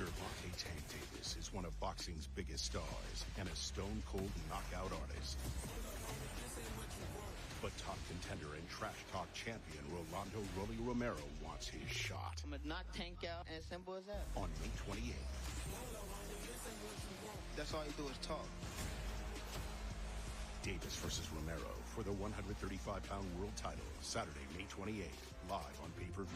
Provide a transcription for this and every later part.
Gervonta Tank Davis is one of boxing's biggest stars and a stone-cold knockout artist. But top contender and trash talk champion Rolando Romero wants his shot. I'm gonna knock Tank out, and as simple as that. On May 28th. That's all you do is talk. Davis versus Romero for the 135-pound world title, Saturday, May 28th, live on pay-per-view.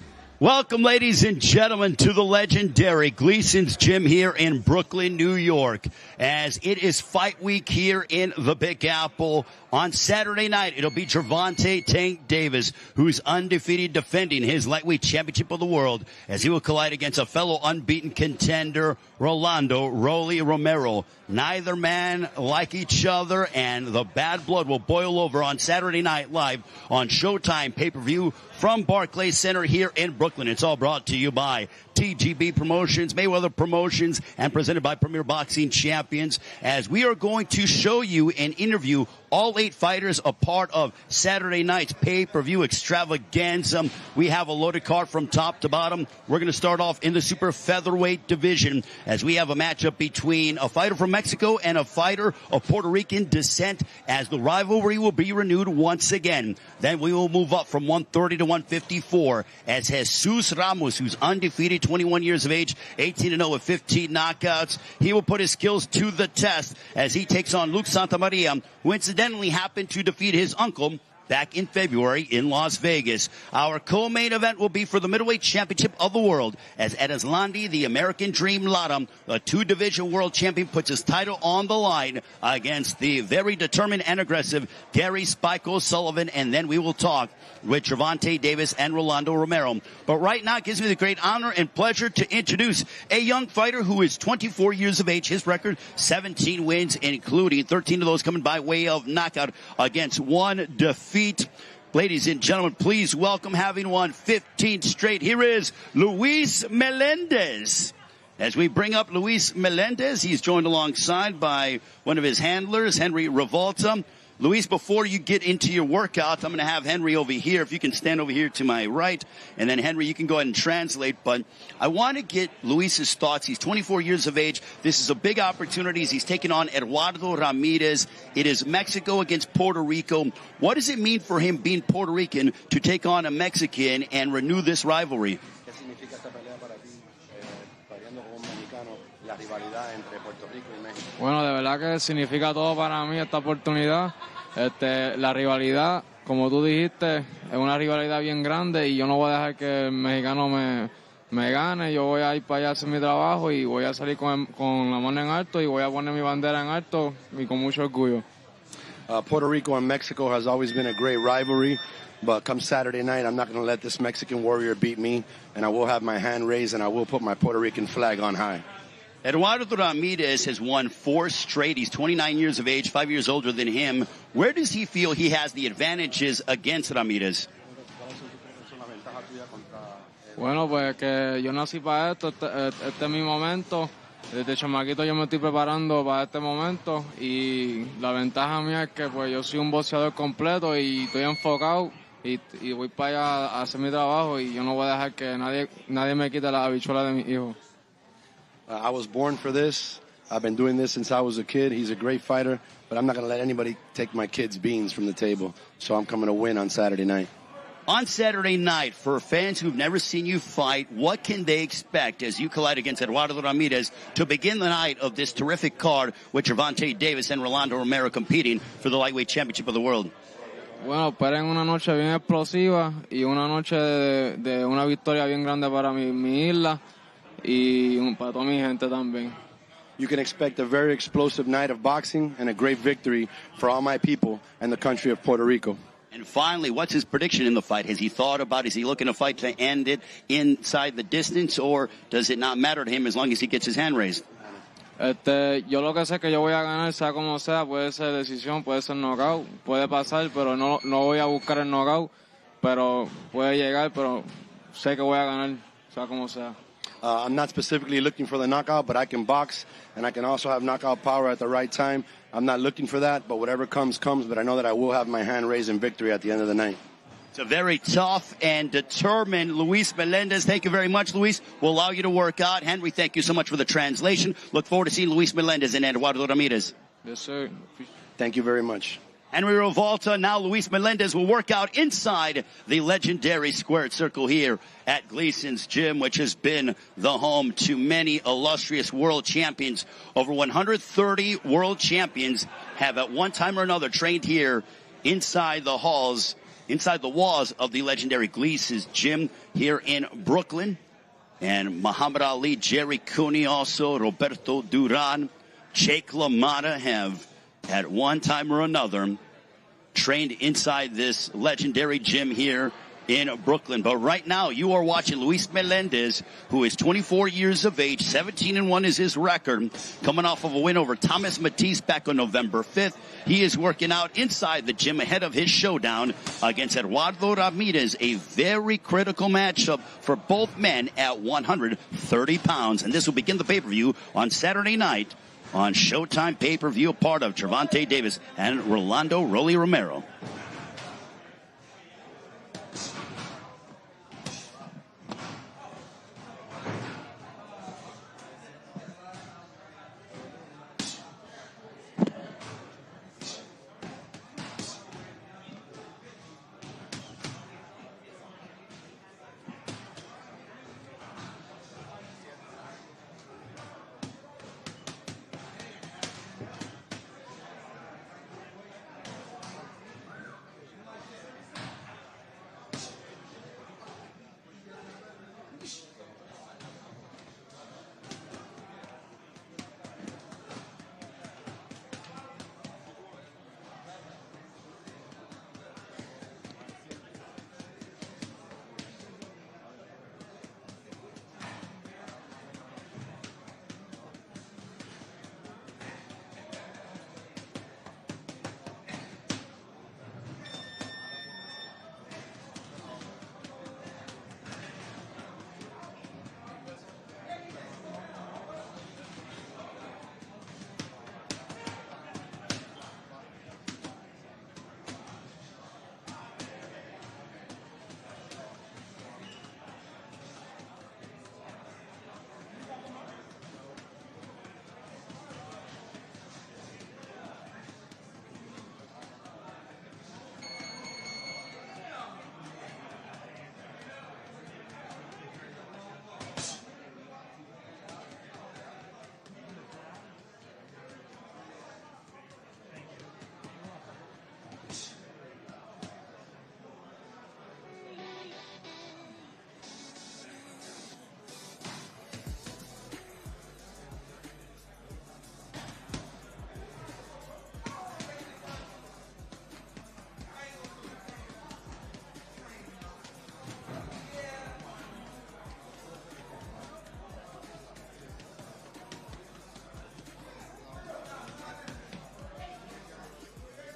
Welcome, ladies and gentlemen, to the legendary Gleason's Gym here in Brooklyn, New York, as it is fight week here in the Big Apple. On Saturday night, it'll be Gervonta Tank Davis, who's undefeated, defending his lightweight championship of the world, as he will collide against a fellow unbeaten contender, Rolando Romero. Neither man like each other, and the bad blood will boil over on Saturday night live on Showtime Pay-Per-View from Barclays Center here in Brooklyn. It's all brought to you by TGB Promotions, Mayweather Promotions, and presented by Premier Boxing Champions, as we are going to show you and interview all 8 fighters a part of Saturday night's pay-per-view extravaganza. We have a loaded card from top to bottom. We're going to start off in the super featherweight division, as we have a matchup between a fighter from Mexico and a fighter of Puerto Rican descent, as the rivalry will be renewed once again. Then we will move up from 130 to 154, as Jesus Ramos, who's undefeated, 21 years of age, 18-0 with 15 knockouts. He will put his skills to the test as he takes on Santamaria, who incidentally happened to defeat his uncle back in February in Las Vegas. Our co-main event will be for the middleweight championship of the world, as Erislandy, the American Dream Lara, a 2-division world champion, puts his title on the line against the very determined and aggressive Gary Spike O'Sullivan. And then we will talk with Gervonta Davis and Rolando Romero. But right now, it gives me the great honor and pleasure to introduce a young fighter who is 24 years of age. His record, 17 wins, including 13 of those coming by way of knockout against 1 defeat. Ladies and gentlemen, please welcome, having won 15 straight, here is Luis Melendez. As we bring up Luis Melendez, he's joined alongside by one of his handlers, Henry Revolta. Luis, before you get into your workout, I'm going to have Henry over here. If you can stand over here to my right. And then, Henry, you can go ahead and translate. But I want to get Luis's thoughts. He's 24 years of age. This is a big opportunity. He's taking on Eduardo Ramirez. It is Mexico against Puerto Rico. What does it mean for him, being Puerto Rican, to take on a Mexican and renew this rivalry? Bueno, de verdad que significa todo para mí esta oportunidad. La rivalidad, como tú dijiste, es una rivalidad bien grande y yo no voy a dejar que el mexicano me gane. Yo voy a ir para allá a hacer mi trabajo y voy a salir con la mano en alto y voy a poner mi bandera en alto y con mucho orgullo. Puerto Rico and Mexico has always been a great rivalry. But come Saturday night, I'm not going to let this Mexican warrior beat me, and I will have my hand raised and I will put my Puerto Rican flag on high. Eduardo Ramirez has won 4 straight. He's 29 years of age, 5 years older than him. Where does he feel he has the advantages against Ramirez? Bueno, pues que yo nací para esto, este es mi momento. Desde chamaquito yo me estoy preparando para este momento y la ventaja mía es que pues yo soy un boxeador completo y estoy enfocado y voy para allá a hacer mi trabajo y yo no voy a dejar que nadie me quite la habichuela de mi hijo. I was born for this. I've been doing this since I was a kid. He's a great fighter, but I'm not going to let anybody take my kids' beans from the table. So I'm coming to win on Saturday night. On Saturday night, for fans who've never seen you fight, what can they expect as you collide against Eduardo Ramirez to begin the night of this terrific card with Gervonta Davis and Rolando Romero competing for the lightweight championship of the world? Bueno, esperen una noche bien explosiva y una noche de una victoria bien grande para mi isla y para toda mi gente también. You can expect a very explosive night of boxing and a great victory for all my people and the country of Puerto Rico. And finally, what's his prediction in the fight? Has he thought about, is he looking to fight to end it inside the distance, or does it not matter to him as long as he gets his hand raised? Yo lo que sé es que yo voy a ganar, sea como sea, puede ser decisión, puede ser knockout, puede pasar, pero no voy a buscar el knockout. pero puede llegar, pero sé que voy a ganar, sea como sea. I'm not specifically looking for the knockout, but I can box, and I can also have knockout power at the right time. I'm not looking for that, but whatever comes, comes. But I know that I will have my hand raised in victory at the end of the night. It's a very tough and determined Luis Melendez. Thank you very much, Luis. We'll allow you to work out. Henry, thank you so much for the translation. Look forward to seeing Luis Melendez and Eduardo Ramirez. Yes, sir. Thank you very much. Henry Gervonta, now Luis Melendez will work out inside the legendary squared circle here at Gleason's Gym, which has been the home to many illustrious world champions. Over 130 world champions have at one time or another trained here inside the walls of the legendary Gleason's Gym here in Brooklyn. And Muhammad Ali, Jerry Cooney also, Roberto Duran, Jake LaMotta have at one time or another trained inside this legendary gym here in Brooklyn. But right now you are watching Luis Melendez, who is 24 years of age, 17-1 is his record, coming off of a win over Thomas Matisse back on November 5th. He is working out inside the gym ahead of his showdown against Eduardo Ramirez, a very critical matchup for both men at 130 pounds. And this will begin the pay-per-view on Saturday night on Showtime Pay-Per-View, part of Gervonta Davis and Rolando Romero.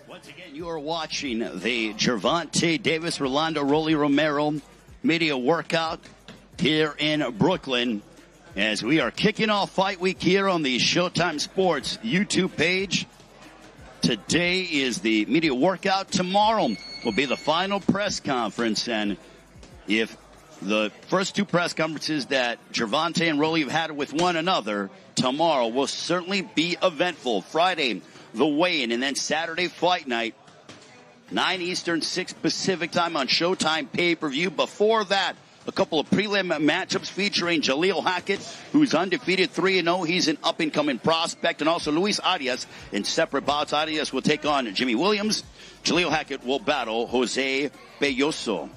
Once again, you are watching the Gervonta Davis, Rolando Romero media workout here in Brooklyn as we are kicking off Fight Week here on the Showtime Sports YouTube page. Today is the media workout. Tomorrow will be the final press conference, and if the first two press conferences that Gervonta and Rolly have had with one another, tomorrow will certainly be eventful. Friday, the weigh-in, and then Saturday fight night, 9 Eastern, 6 Pacific time on Showtime Pay-Per-View. Before that, a couple of prelim matchups featuring Jaleel Hackett, who's undefeated 3-0. He's an up-and-coming prospect. And also Luis Arias in separate bouts. Arias will take on Jimmy Williams. Jaleel Hackett will battle Jose Belloso.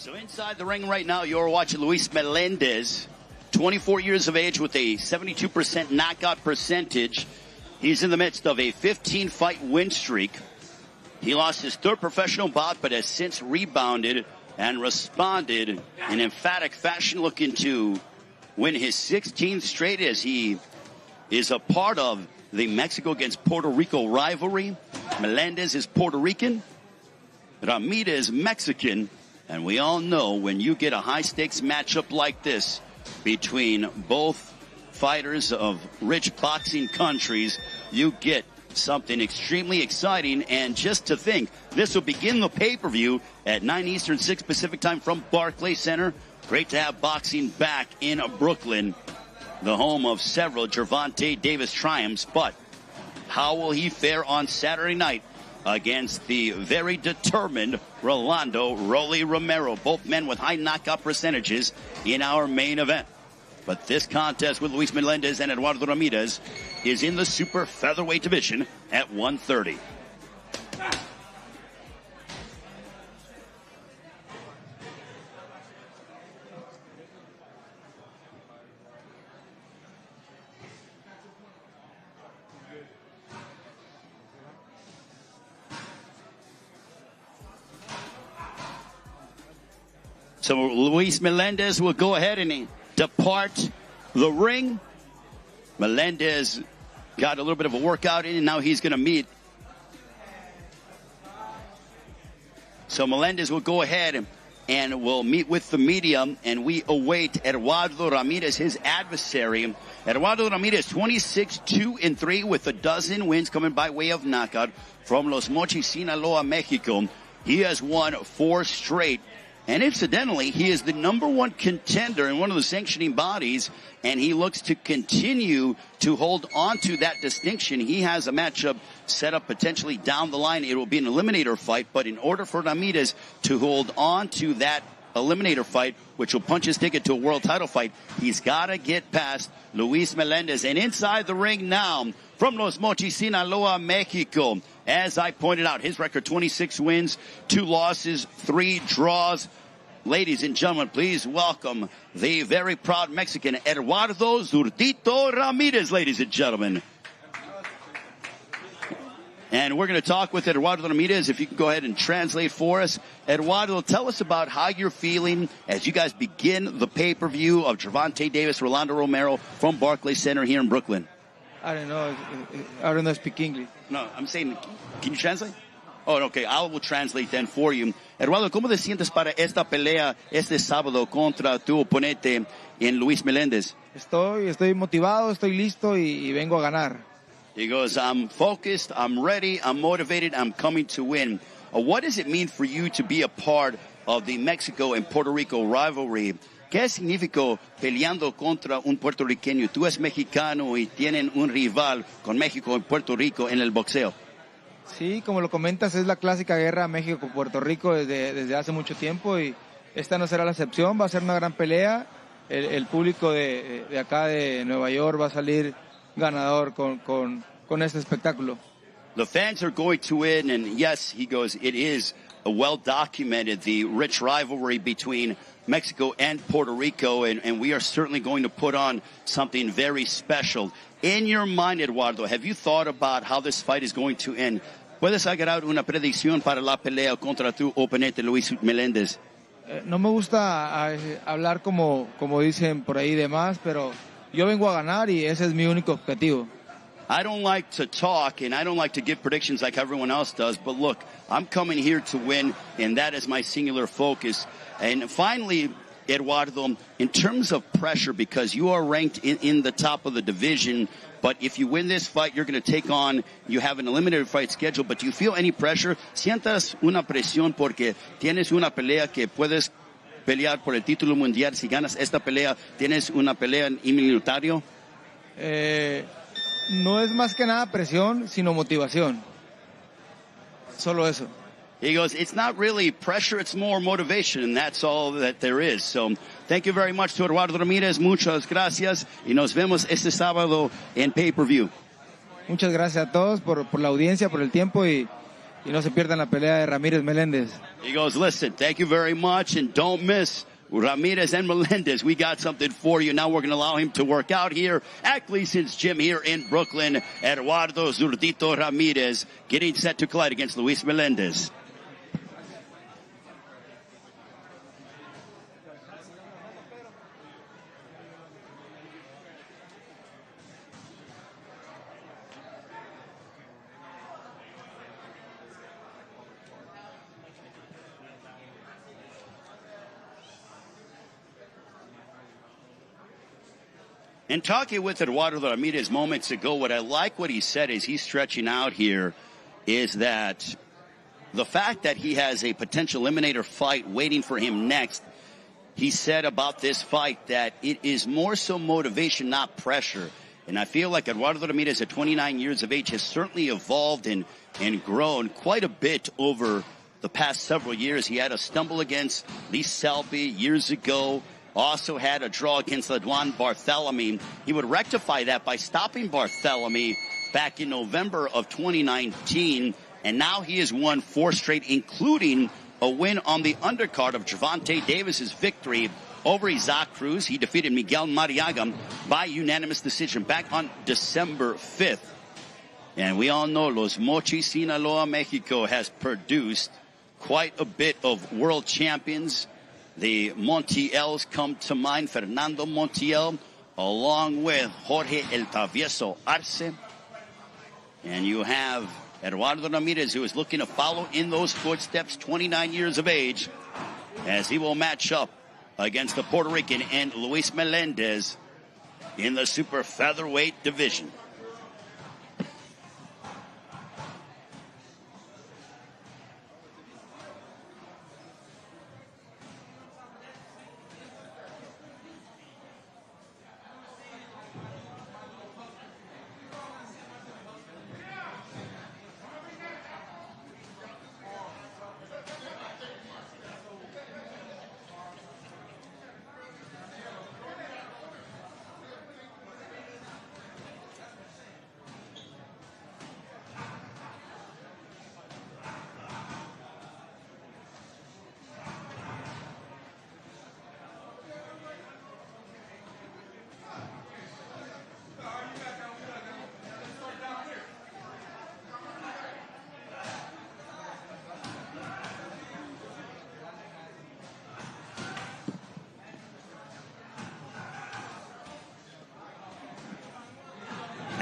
So inside the ring right now, you're watching Luis Melendez, 24 years of age with a 72% knockout percentage. He's in the midst of a 15-fight win streak. He lost his third professional bout, but has since rebounded and responded in emphatic fashion, looking to win his 16th straight as he is a part of the Mexico against Puerto Rico rivalry. Melendez is Puerto Rican, Ramirez Mexican, and we all know when you get a high-stakes matchup like this between both fighters of rich boxing countries, you get something extremely exciting. And just to think, this will begin the pay-per-view at 9 Eastern, 6 Pacific time from Barclays Center. Great to have boxing back in Brooklyn, the home of several Gervonta Davis triumphs. But how will he fare on Saturday night against the very determined Rolando Romero? Both men with high knockout percentages in our main event. But this contest with Luis Melendez and Eduardo Ramirez is in the super featherweight division at 130. So Luis Melendez will go ahead and depart the ring. Melendez got a little bit of a workout in, and now he's going to meet. So Melendez will go ahead and will meet with the media, and we await Eduardo Ramirez, his adversary. Eduardo Ramirez, 26-2-3 with a dozen wins coming by way of knockout from Los Mochis, Sinaloa, Mexico. He has won 4 straight. And incidentally, he is the #1 contender in one of the sanctioning bodies, and he looks to continue to hold on to that distinction. He has a matchup set up potentially down the line. It will be an eliminator fight, but in order for Ramirez to hold on to that eliminator fight, which will punch his ticket to a world title fight, he's got to get past Luis Melendez. And inside the ring now, from Los Mochis, Sinaloa, Mexico, as I pointed out, his record 26 wins, 2 losses, 3 draws. Ladies and gentlemen, please welcome the very proud Mexican, Eduardo Zurdito Ramirez, ladies and gentlemen. And we're going to talk with Eduardo Ramirez. If you can go ahead and translate for us. Eduardo, tell us about how you're feeling as you guys begin the pay-per-view of Gervonta Davis, Rolando Romero from Barclays Center here in Brooklyn. I don't know. I don't know speak English. No, I'm saying, can you translate? Oh, okay, I will translate then for you. Eduardo, ¿cómo te sientes para esta pelea este sábado contra tu oponente en Luis Melendez? Estoy motivado, estoy listo y vengo a ganar. He goes, I'm focused, I'm ready, I'm motivated, I'm coming to win. What does it mean for you to be a part of the Mexico and Puerto Rico rivalry? ¿Qué significa peleando contra un puertorriqueño? Tú eres mexicano y tienen un rival con México y Puerto Rico en el boxeo. Sí, como lo comentas, es la clásica guerra México-Puerto Rico desde hace mucho tiempo y esta no será la excepción, va a ser una gran pelea. El público de acá de Nueva York va a salir ganador con este espectáculo. The fans are going to win, and yes, he goes, it is well documented, the rich rivalry between Mexico and Puerto Rico, and we are certainly going to put on something very special. In your mind, Eduardo, have you thought about how this fight is going to end? ¿Puedes agarrar una predicción para la pelea contra tu oponente Luis Melendez? No me gusta hablar como dicen por ahí demás, pero yo vengo a ganar y ese es mi único objetivo. I don't like to talk and I don't like to give predictions like everyone else does, but look, I'm coming here to win, and that is my singular focus. And finally, Eduardo, in terms of pressure, because you are ranked in the top of the division, but if you win this fight, you're going to take on, you have an eliminator fight scheduled, but do you feel any pressure? ¿Sientas una presión porque tienes una pelea que puedes pelear por el título mundial? Si ganas esta pelea, ¿tienes una pelea en eliminatorio? No es más que nada presión, sino motivación. Solo eso. He goes, it's not really pressure, it's more motivation, and that's all that there is. So, thank you very much to Eduardo Ramirez. Muchas gracias, y nos vemos este sábado en pay-per-view. Muchas gracias a todos por la audiencia, por el tiempo, y y no se pierdan la pelea de Ramírez Melendez. He goes, listen, thank you very much, and don't miss Ramirez and Melendez. We got something for you. Now we're going to allow him to work out here at Gleason's Gym here in Brooklyn. Eduardo Zurdito Ramirez getting set to collide against Luis Melendez. And talking with Eduardo Ramirez moments ago, what I like what he said is he's stretching out here is that the fact that he has a potential eliminator fight waiting for him next, he said about this fight that it is more so motivation, not pressure. And I feel like Eduardo Ramirez at 29 years of age has certainly evolved and grown quite a bit over the past several years. He had a stumble against Lee Selby years ago. Also had a draw against Ledwan Barthélemy. He would rectify that by stopping Barthélemy back in November of 2019. And now he has won 4 straight, including a win on the undercard of Gervonta Davis's victory over Isaac Cruz. He defeated Miguel Mariaga by unanimous decision back on December 5th. And we all know Los Mochis, Sinaloa, Mexico has produced quite a bit of world champions. The Montiels come to mind, Fernando Montiel, along with Jorge El Travieso Arce. And you have Eduardo Ramirez, who is looking to follow in those footsteps, 29 years of age, as he will match up against the Puerto Rican and Luis Melendez in the super featherweight division.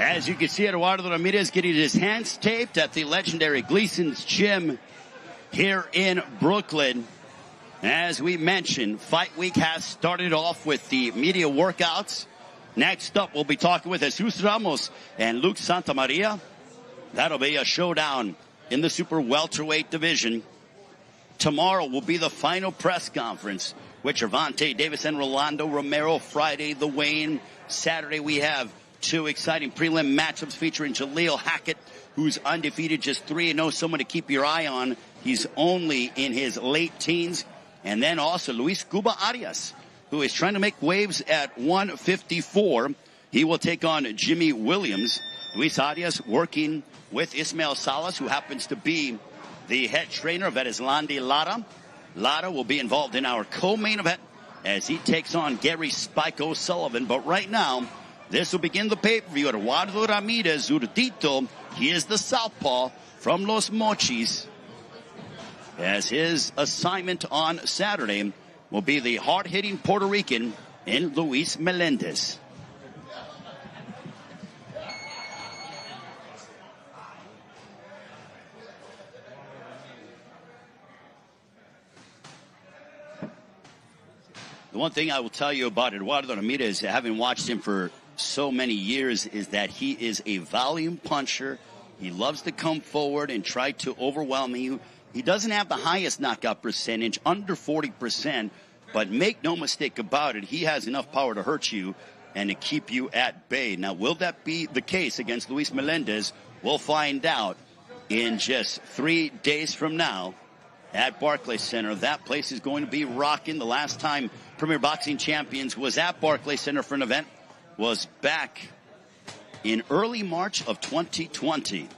As you can see, Eduardo Ramirez getting his hands taped at the legendary Gleason's Gym here in Brooklyn. As we mentioned, Fight Week has started off with the media workouts. Next up, we'll be talking with Jesus Ramos and Luke Santamaria. That'll be a showdown in the super welterweight division. Tomorrow will be the final press conference with Gervonta Davis and Rolando Romero. Friday, the weigh-in. Saturday, we have 2 exciting prelim matchups featuring Jaleel Hackett, who's undefeated, just 3-0, someone to keep your eye on. He's only in his late teens. And then also Luis Cuba Arias, who is trying to make waves at 154. He will take on Jimmy Williams. Luis Arias working with Ismael Salas, who happens to be the head trainer of Erislandy Lara. Lara will be involved in our co-main event as he takes on Gary Spike O'Sullivan. But right now, this will begin the pay-per-view. Eduardo Ramirez, Zurdito, he is the southpaw from Los Mochis, as his assignment on Saturday will be the hard-hitting Puerto Rican in Luis Melendez. The one thing I will tell you about Eduardo Ramirez, having watched him for so many years, is that he is a volume puncher. He loves to come forward and try to overwhelm you. He doesn't have the highest knockout percentage, under 40%, but make no mistake about it, he has enough power to hurt you and to keep you at bay. Now, will that be the case against Luis Melendez? We'll find out in just 3 days from now at Barclays Center. That place is going to be rocking. The last time Premier Boxing Champions was at Barclays Center for an event was back in early March of 2020.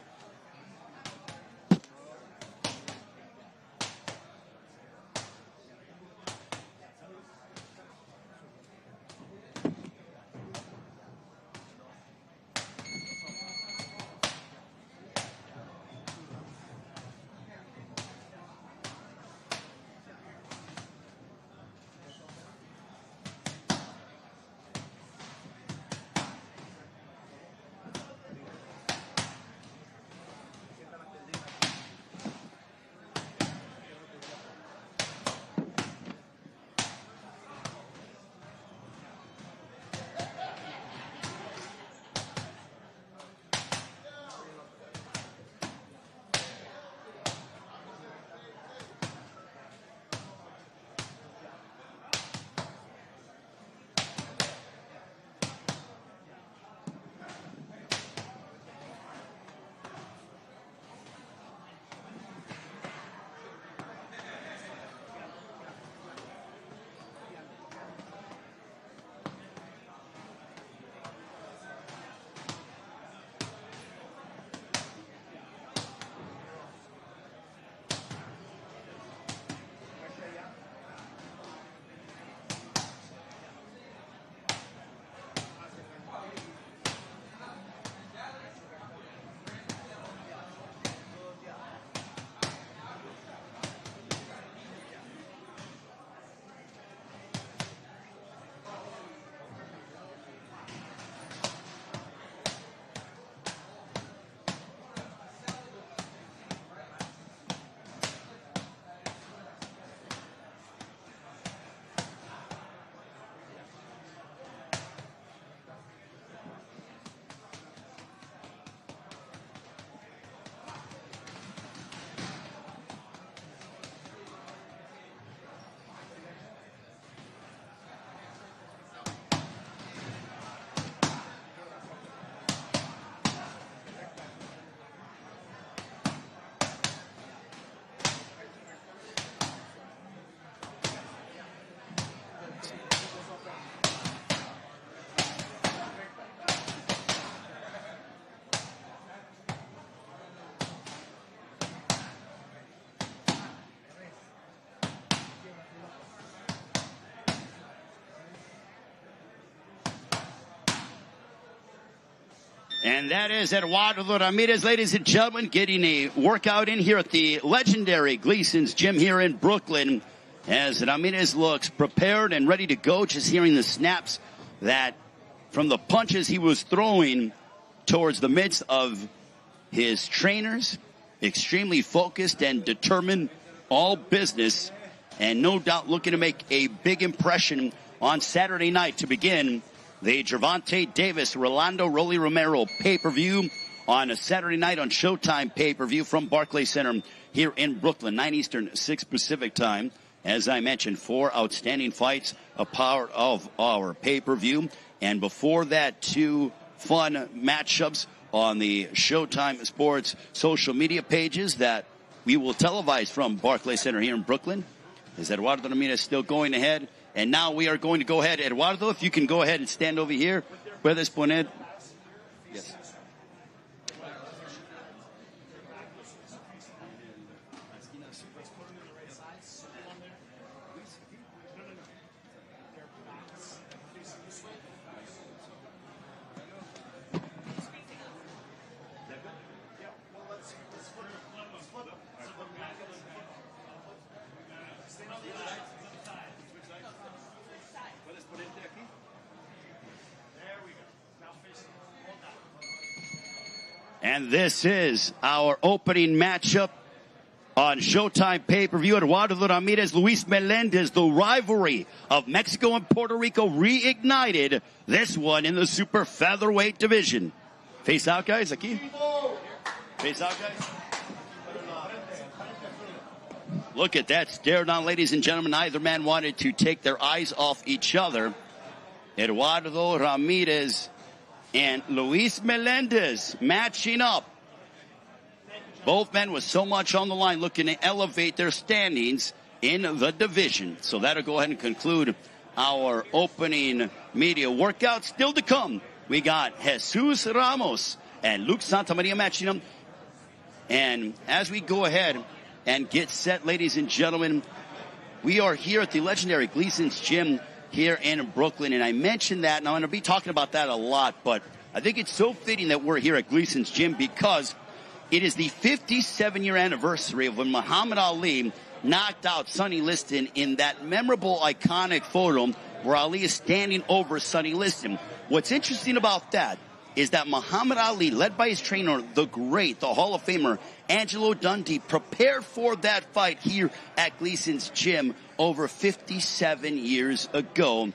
And that is Eduardo Ramirez, ladies and gentlemen, getting a workout in here at the legendary Gleason's Gym here in Brooklyn. As Ramirez looks prepared and ready to go, just hearing the snaps that from the punches he was throwing towards the midst of his trainers. Extremely focused and determined, all business, and no doubt looking to make a big impression on Saturday night to begin the Gervonta Davis, Rolando Romero pay-per-view on a Saturday night on Showtime Pay-Per-View from Barclays Center here in Brooklyn, 9 Eastern, 6 Pacific time. As I mentioned, 4 outstanding fights, a part of our pay-per-view. And before that, 2 fun matchups on the Showtime Sports social media pages that we will televise from Barclays Center here in Brooklyn. Is Eduardo Ramirez still going ahead? And now we are going to go ahead. Eduardo, if you can go ahead and stand over here. Puedes poner. Yes. And this is our opening matchup on Showtime Pay-Per-View. Eduardo Ramirez, Luis Melendez, the rivalry of Mexico and Puerto Rico reignited. This one in the super featherweight division. Face out, guys. Aquí. Face out, guys. Look at that stare down, ladies and gentlemen. Neither man wanted to take their eyes off each other. Eduardo Ramirez and Luis Melendez matching up. Both men with so much on the line looking to elevate their standings in the division. So that'll go ahead and conclude our opening media workout. Still to come, we got Jesus Ramos and Luke Santamaria matching them. And as we go ahead and get set, ladies and gentlemen, we are here at the legendary Gleason's Gym here in Brooklyn, and I mentioned that, and I'm going to be talking about that a lot, but I think it's so fitting that we're here at Gleason's Gym because it is the 57-year anniversary of when Muhammad Ali knocked out Sonny Liston in that memorable, iconic photo where Ali is standing over Sonny Liston. What's interesting about that is that Muhammad Ali, led by his trainer, the great, the Hall of Famer, Angelo Dundee, prepared for that fight here at Gleason's Gym over 57 years ago.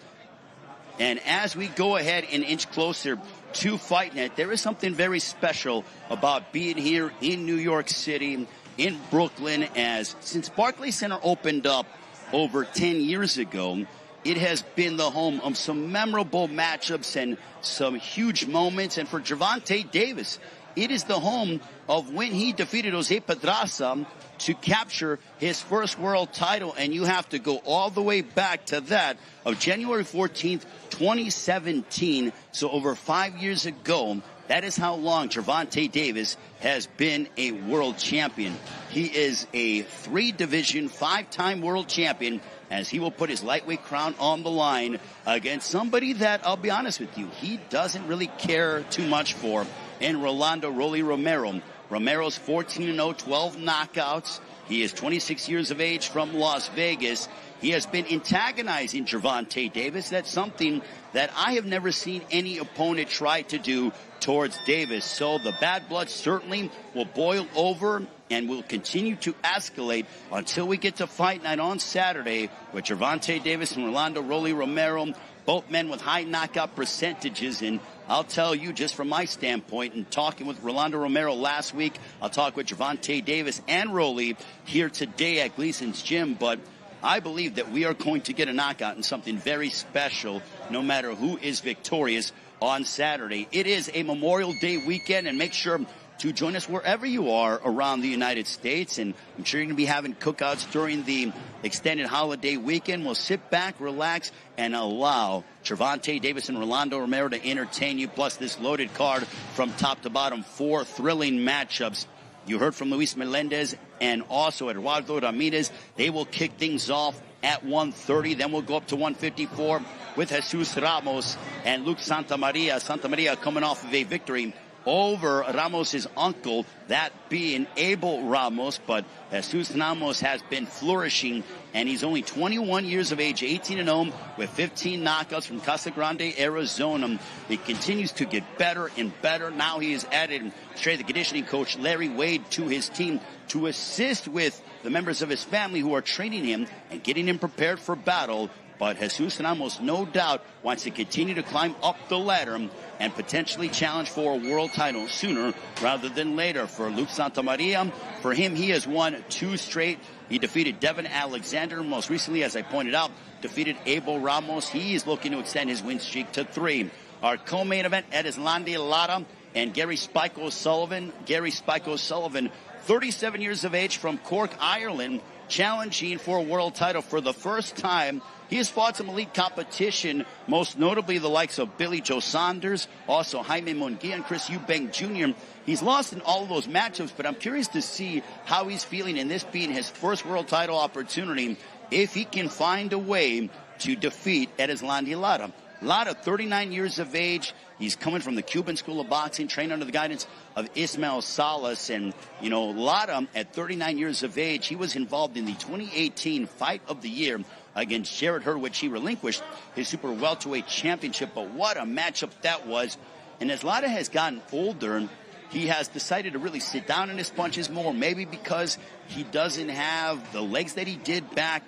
And as we go ahead and inch closer to Fight Night, there is something very special about being here in New York City, in Brooklyn, as since Barclays Center opened up over 10 years ago, it has been the home of some memorable matchups and some huge moments. And for Gervonta Davis, it is the home of when he defeated Jose Pedraza to capture his first world title. And you have to go all the way back to that of January 14th, 2017. So over 5 years ago, that is how long Gervonta Davis has been a world champion. He is a 3-division, 5-time world champion, as he will put his lightweight crown on the line against somebody that, I'll be honest with you, he doesn't really care too much for, in Rolando Romero. Romero's 14-0, 12 knockouts. He is 26 years of age from Las Vegas. He has been antagonizing Gervonta Davis. That's something that I have never seen any opponent try to do towards Davis. So the bad blood certainly will boil over and will continue to escalate until we get to Fight Night on Saturday with Gervonta Davis and Rolando Romero, both men with high knockout percentages. And I'll tell you, just from my standpoint, and talking with Rolando Romero last week, I'll talk with Gervonta Davis and Rolly here today at Gleason's Gym, but I believe that we are going to get a knockout and something very special no matter who is victorious on Saturday. It is a Memorial Day weekend, and make sure to join us wherever you are around the United States. And I'm sure you're going to be having cookouts during the extended holiday weekend. We'll sit back, relax, and allow Gervonta Davis and Rolando Romero to entertain you, plus this loaded card from top to bottom, 4 thrilling matchups. You heard from Luis Melendez and also Eduardo Ramirez. They will kick things off at 130. Then we'll go up to 154 with Jesus Ramos and Luke Santamaria. Santamaria coming off of a victory over Ramos' uncle, that being Abel Ramos. But Jesus Ramos has been flourishing, and he's only 21 years of age, 18-0, with 15 knockouts from Casa Grande, Arizona. He continues to get better and better. Now he has added straight the conditioning coach, Larry Wade, to his team to assist with the members of his family who are training him and getting him prepared for battle. But Jesus Ramos, no doubt, wants to continue to climb up the ladder and potentially challenge for a world title sooner rather than later. For Luke Santamaria, for him, he has won 2 straight. He defeated Devin Alexander. Most recently, as I pointed out, defeated Abel Ramos. He is looking to extend his win streak to 3. Our co-main event, Erislandy Lara and Gary Spike O'Sullivan. Gary Spike O'Sullivan, 37 years of age, from Cork, Ireland, challenging for a world title for the first time. He has fought some elite competition, most notably the likes of Billy Joe Saunders, also Jaime Munguia and Chris Eubank Jr. He's lost in all of those matchups, but I'm curious to see how he's feeling in this being his first world title opportunity, if he can find a way to defeat Erislandy Lara. Lara, 39 years of age. He's coming from the Cuban School of Boxing, trained under the guidance of Ismael Salas. And, you know, Lara, at 39 years of age, he was involved in the 2018 Fight of the Year against Jared Hurd, which he relinquished his super welterweight championship. But what a matchup that was. And as Lara has gotten older, he has decided to really sit down in his punches more, maybe because he doesn't have the legs that he did back,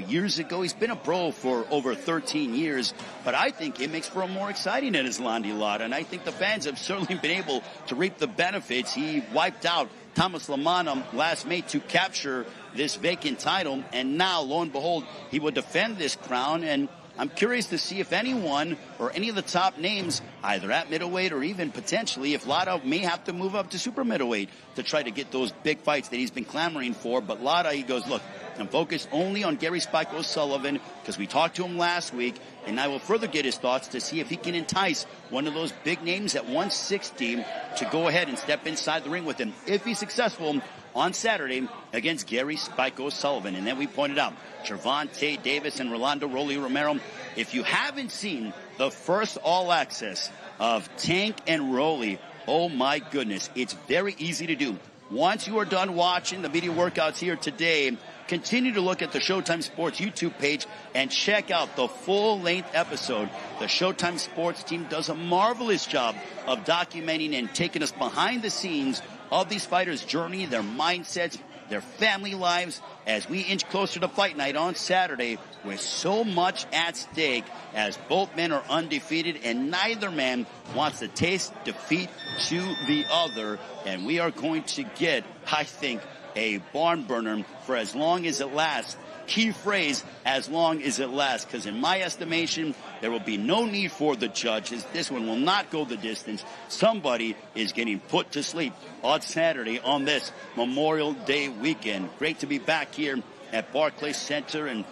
years ago. He's been a pro for over 13 years, but I think it makes for a more exciting Erislandy Lara, and I think the fans have certainly been able to reap the benefits. He wiped out Thomas Lamana last May to capture this vacant title, and now, lo and behold, he will defend this crown. And I'm curious to see if anyone or any of the top names, either at middleweight or even potentially if Lara may have to move up to super middleweight to try to get those big fights that he's been clamoring for. But Lara, he goes, look, I'm focused only on Gary Spike O'Sullivan because we talked to him last week, and I will further get his thoughts to see if he can entice one of those big names at 160 to go ahead and step inside the ring with him if he's successful on Saturday against Gary Spike O'Sullivan. And then we pointed out Gervonta Davis and Rolando Romero. If you haven't seen the first All Access of Tank and Rolly, oh my goodness, it's very easy to do. Once you are done watching the media workouts here today, continue to look at the Showtime Sports YouTube page and check out the full-length episode. The Showtime Sports team does a marvelous job of documenting and taking us behind the scenes of these fighters' journey, their mindsets, their family lives, as we inch closer to fight night on Saturday with so much at stake, as both men are undefeated and neither man wants to taste defeat to the other. And we are going to get, I think, a barn burner for as long as it lasts. Key phrase, as long as it lasts, because in my estimation, there will be no need for the judges. This one will not go the distance. Somebody is getting put to sleep on Saturday on this Memorial Day weekend. Great to be back here at Barclays Center and,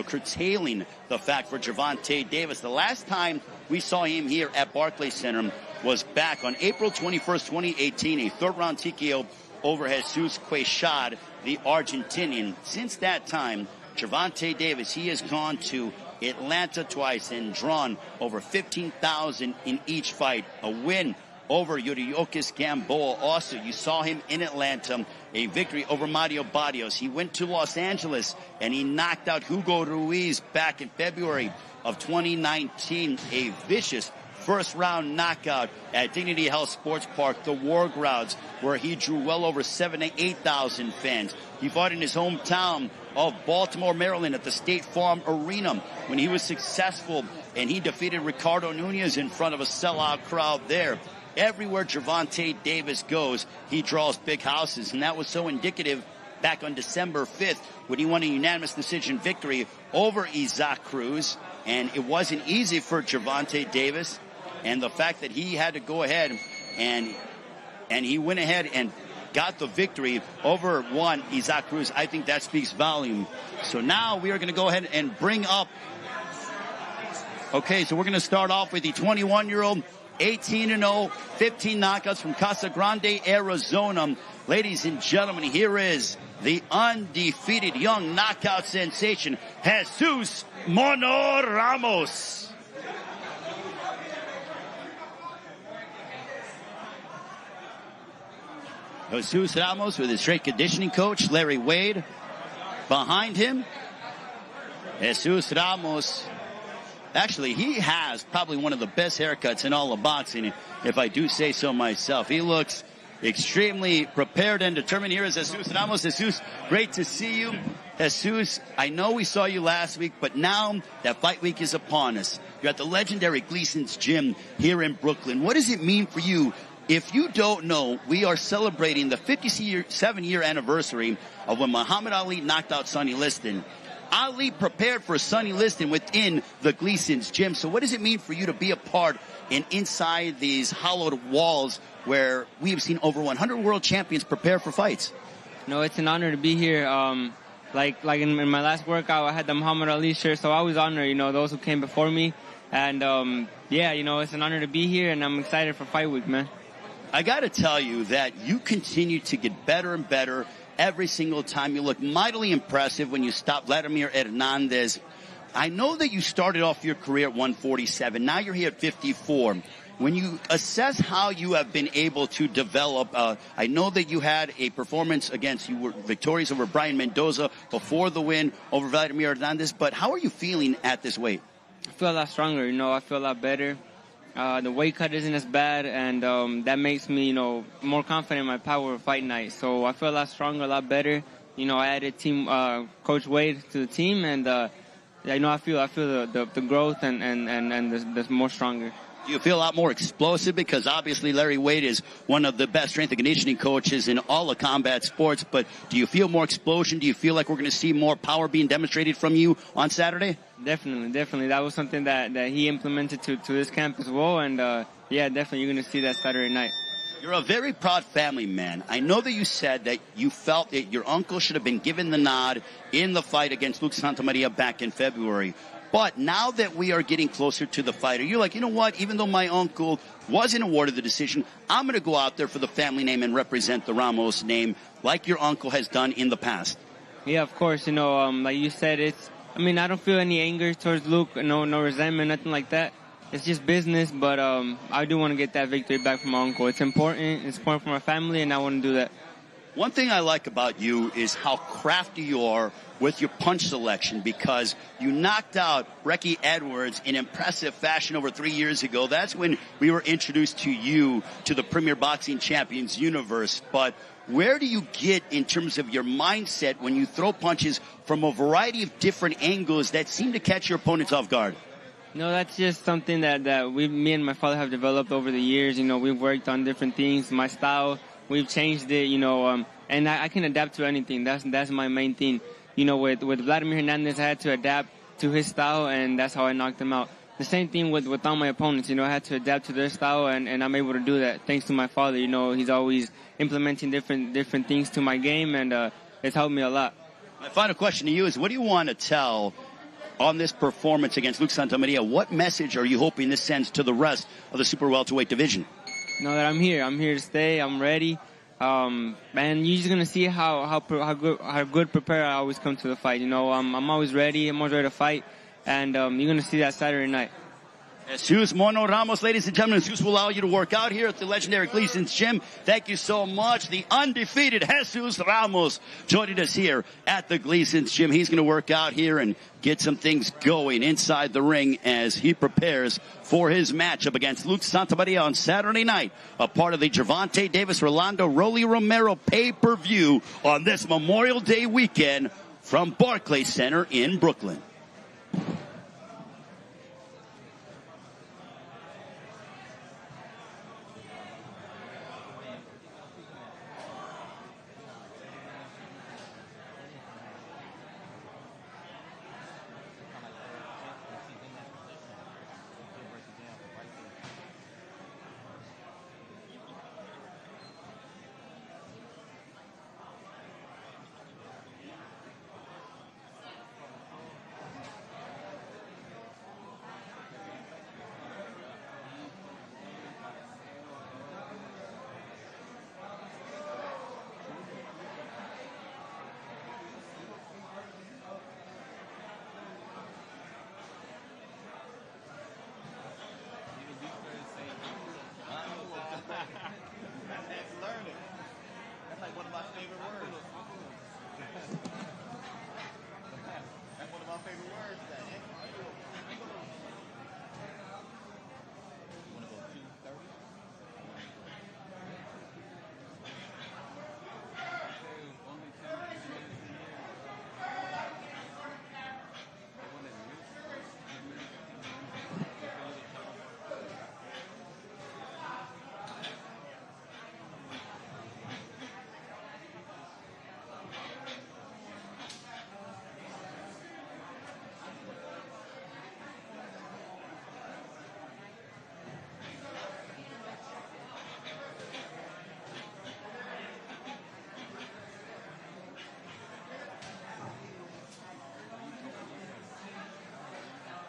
curtailing the fact for Gervonta Davis. The last time we saw him here at Barclays Center was back on April 21st, 2018, a third-round TKO over Jesus Queixada, the Argentinian. Since that time, Gervonta Davis, he has gone to Atlanta twice and drawn over 15,000 in each fight. A win over Yuriokis Gamboa. Also, you saw him in Atlanta, a victory over Mario Barrios. He went to Los Angeles and he knocked out Hugo Ruiz back in February of 2019. A vicious first-round knockout at Dignity Health Sports Park, the War Grounds, where he drew well over 7,000 to 8,000 fans. He fought in his hometown of Baltimore, Maryland at the State Farm Arena when he was successful, and he defeated Ricardo Nunez in front of a sellout crowd there. Everywhere Gervonta Davis goes, he draws big houses, and that was so indicative back on December 5th when he won a unanimous decision victory over Isaac Cruz, and it wasn't easy for Gervonta Davis. And the fact that he had to go ahead and he went ahead and got the victory over one Isaac Cruz, I think that speaks volume. So now we are going to go ahead and bring up. Okay, so we're going to start off with the 21-year-old, 18-0, 15 knockouts from Casa Grande, Arizona. Ladies and gentlemen, here is the undefeated young knockout sensation, Jesus Mono Ramos. Jesus Ramos with his strength conditioning coach, Larry Wade, behind him. Jesus Ramos, actually, he has probably one of the best haircuts in all of boxing, if I do say so myself. He looks extremely prepared and determined. Here is Jesus Ramos. Jesus, great to see you. Jesus, I know we saw you last week, but now that fight week is upon us. You're at the legendary Gleason's Gym here in Brooklyn. What does it mean for you? If you don't know, we are celebrating the 57-year anniversary of when Muhammad Ali knocked out Sonny Liston. Ali prepared for Sonny Liston within the Gleason's Gym. So what does it mean for you to be a part and inside these hollowed walls where we have seen over 100 world champions prepare for fights? No, it's an honor to be here. Like in my last workout, I had the Muhammad Ali shirt, so I was honored, those who came before me. And, it's an honor to be here, and I'm excited for Fight Week, man. I got to tell you that you continue to get better and better every single time. You look mightily impressive when you stop Vladimir Hernandez. I know that you started off your career at 147. Now you're here at 54. When you assess how you have been able to develop, I know that you had a performance you were victorious over Brian Mendoza before the win over Vladimir Hernandez, but how are you feeling at this weight? I feel a lot stronger, I feel a lot better. The weight cut isn't as bad, and that makes me, more confident in my power of fight night. So I feel a lot stronger, a lot better. I added Coach Wade to the team, and I feel the growth and the more stronger. Do you feel a lot more explosive? Because obviously Larry Wade is one of the best strength and conditioning coaches in all of combat sports. But do you feel more explosion? Do you feel like we're going to see more power being demonstrated from you on Saturday? Definitely. That was something that he implemented to this camp as well. And, definitely you're going to see that Saturday night. You're a very proud family man. I know that you said that you felt that your uncle should have been given the nod in the fight against Luke Santamaria back in February. But now that we are getting closer to the fighter, you're like, you know what? Even though my uncle wasn't awarded the decision, I'm going to go out there for the family name and represent the Ramos name like your uncle has done in the past. Yeah, of course. Like you said, I don't feel any anger towards Luke, no resentment, nothing like that. It's just business, but I do want to get that victory back from my uncle. It's important for my family, and I want to do that. One thing I like about you is how crafty you are with your punch selection, because you knocked out Recky Edwards in impressive fashion over 3 years ago. That's when we were introduced to you to the Premier Boxing Champions universe. But where do you get in terms of your mindset when you throw punches from a variety of different angles that seem to catch your opponents off guard? No, that's just something that me and my father have developed over the years. We've worked on different things. My style, we've changed it, and I can adapt to anything. That's my main thing. With Vladimir Hernandez, I had to adapt to his style, and that's how I knocked him out. The same thing with all my opponents. I had to adapt to their style, and I'm able to do that thanks to my father. He's always implementing different things to my game, and it's helped me a lot. My final question to you is, what do you want to tell on this performance against Luke Santamaria? What message are you hoping this sends to the rest of the super welterweight division? Know that I'm here. I'm here to stay. I'm ready. And you're just gonna see how good prepared I always come to the fight. I'm always ready. I'm always ready to fight, and you're gonna see that Saturday night. Jesus Mono Ramos, ladies and gentlemen, Jesus will allow you to work out here at the legendary Gleason's Gym. Thank you so much. The undefeated Jesus Ramos joining us here at the Gleason's Gym. He's going to work out here and get some things going inside the ring as he prepares for his matchup against Luke Santamaria on Saturday night, a part of the Gervonta Davis Rolando Romero pay-per-view on this Memorial Day weekend from Barclays Center in Brooklyn.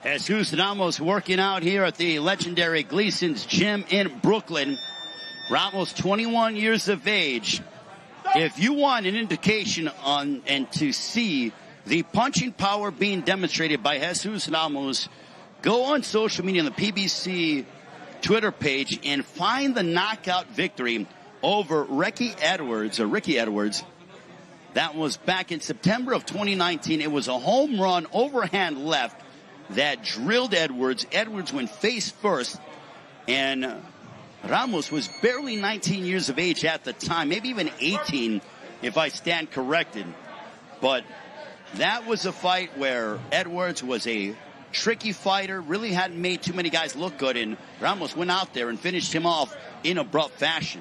Jesus Ramos working out here at the legendary Gleason's Gym in Brooklyn. Ramos, 21 years of age. If you want an indication on and to see the punching power being demonstrated by Jesus Ramos, go on social media on the PBC Twitter page and find the knockout victory over Ricky Edwards. That was back in September of 2019. It was a home run overhand left that drilled Edwards. Edwards went face first, and Ramos was barely 19 years of age at the time, maybe even 18 if I stand corrected. But that was a fight where Edwards was a tricky fighter, really hadn't made too many guys look good, and Ramos went out there and finished him off in abrupt fashion.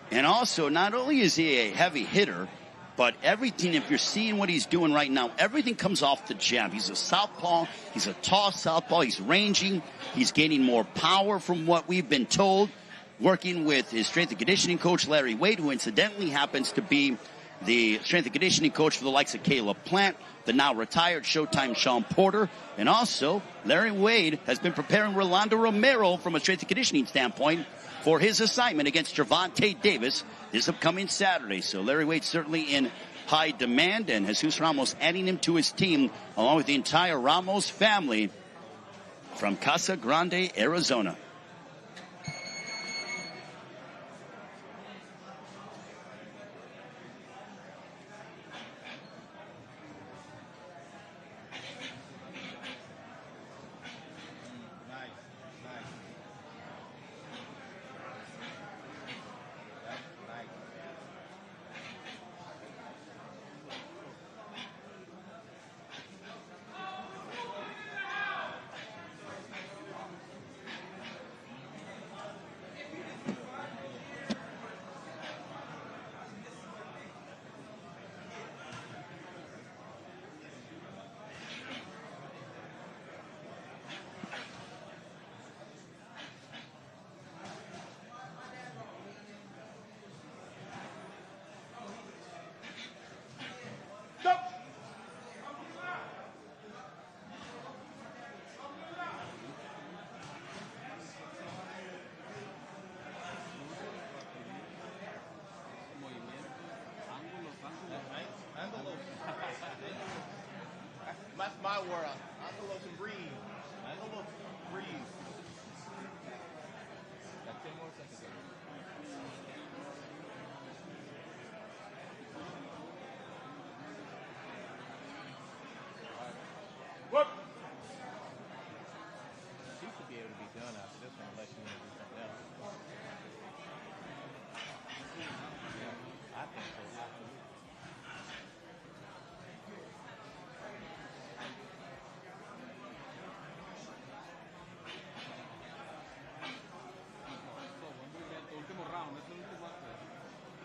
And also, not only is he a heavy hitter, but everything, if you're seeing what he's doing right now, everything comes off the jab. He's a southpaw. He's a tall southpaw. He's ranging. He's gaining more power from what we've been told, working with his strength and conditioning coach, Larry Wade, who incidentally happens to be the strength and conditioning coach for the likes of Caleb Plant, the now retired Showtime Sean Porter. And also, Larry Wade has been preparing Rolando Romero from a strength and conditioning standpoint for his assignment against Gervonta Davis this upcoming Saturday. So Larry Wade certainly in high demand, and Jesus Ramos adding him to his team along with the entire Ramos family from Casa Grande, Arizona. That's my word. Angelos and breathe. Angelos, breathe. Got 10 more seconds. Whoop! She should be able to be done after this one unless you want to do something else. Yeah, I think so.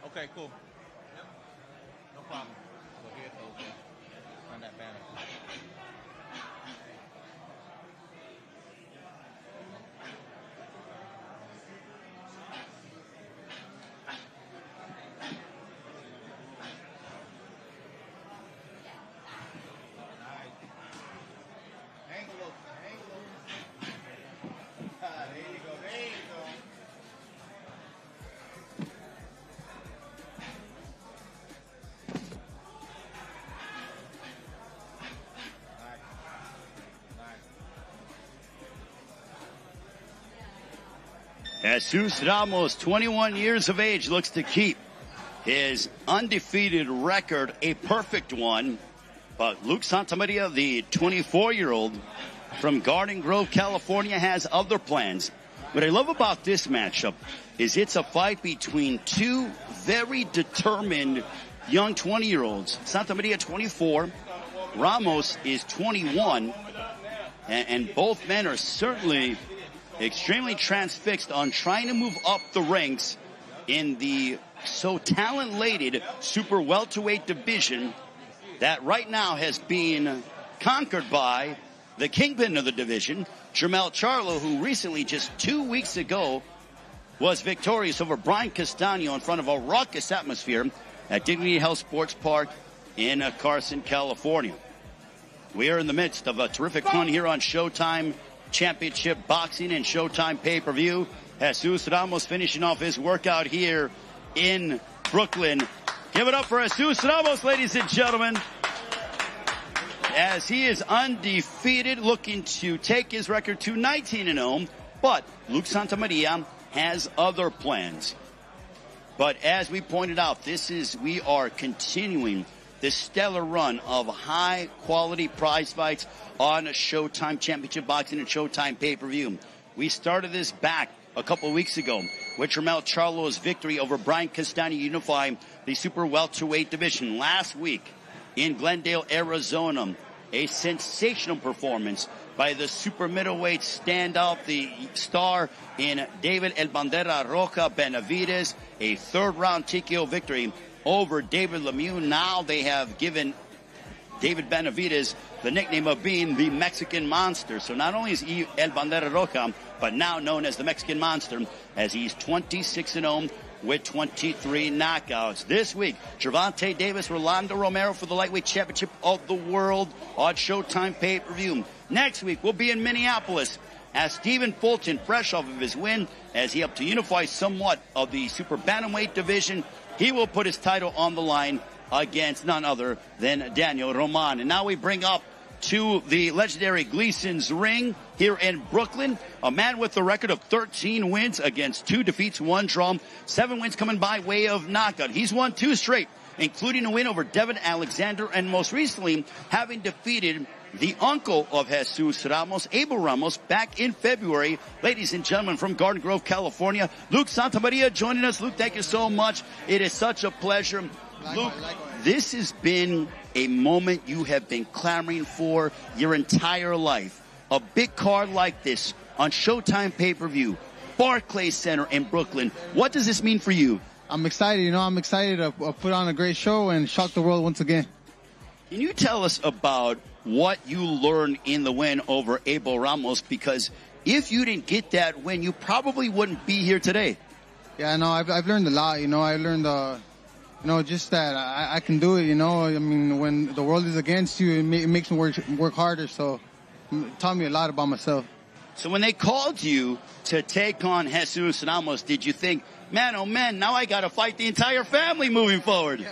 Okay, cool. Yep. No problem. So here's the on that banner. Jesus Ramos, 21 years of age, looks to keep his undefeated record a perfect one. But Luke Santamaria, the 24-year-old from Garden Grove, California, has other plans. What I love about this matchup is it's a fight between two very determined young 20-year-olds. Santamaria, 24. Ramos is 21. And both men are certainly extremely transfixed on trying to move up the ranks in the so talent-laden super welterweight division that right now has been conquered by the kingpin of the division, Jermell Charlo, who recently, just 2 weeks ago, was victorious over Brian Castano in front of a raucous atmosphere at Dignity Health Sports Park in Carson, California. We are in the midst of a terrific run here on Showtime Championship Boxing and Showtime Pay-Per-View. Jesus Ramos finishing off his workout here in Brooklyn. Give it up for Jesus Ramos, ladies and gentlemen, as he is undefeated, looking to take his record to 19-0. But Luke Santamaria has other plans. But as we pointed out, we are continuing this stellar run of high-quality prize fights on Showtime Championship Boxing and Showtime Pay-Per-View. We started this back a couple of weeks ago with Jermell Charlo's victory over Brian Castagna, unifying the super welterweight division. Last week in Glendale, Arizona, a sensational performance by the super middleweight standout, the star in David El Bandera Roca Benavides, a third-round TKO victory over David Lemieux. Now they have given David Benavides the nickname of being the Mexican Monster. So not only is he El Bandera Roca, but now known as the Mexican Monster, as he's 26-0 with 23 knockouts. This week, Gervonta Davis, Rolando Romero for the lightweight championship of the world on Showtime Pay-Per-View. Next week, we'll be in Minneapolis as Stephen Fulton, fresh off of his win, as he helped to unify somewhat of the super bantamweight division. He will put his title on the line against none other than Daniel Roman. And now we bring up to the legendary Gleason's ring here in Brooklyn, a man with a record of 13 wins against 2 defeats, 1 draw, 7 wins coming by way of knockout. He's won 2 straight, including a win over Devin Alexander, and most recently having defeated the uncle of Jesus Ramos, Abel Ramos, back in February. Ladies and gentlemen, from Garden Grove, California, Luke Santamaria joining us. Luke, thank you so much. It is such a pleasure. Luke, this has been a moment you have been clamoring for your entire life. A big card like this on Showtime Pay-Per-View, Barclays Center in Brooklyn. What does this mean for you? I'm excited. I'm excited to put on a great show and shock the world once again. Can you tell us about what you learned in the win over Abel Ramos? Because if you didn't get that win, you probably wouldn't be here today. Yeah, no, I've learned a lot. I learned, just that I can do it. I mean, when the world is against you, it makes me work harder. So it taught me a lot about myself. So when they called you to take on Jesus Ramos, did you think, man, oh man, now I got to fight the entire family moving forward?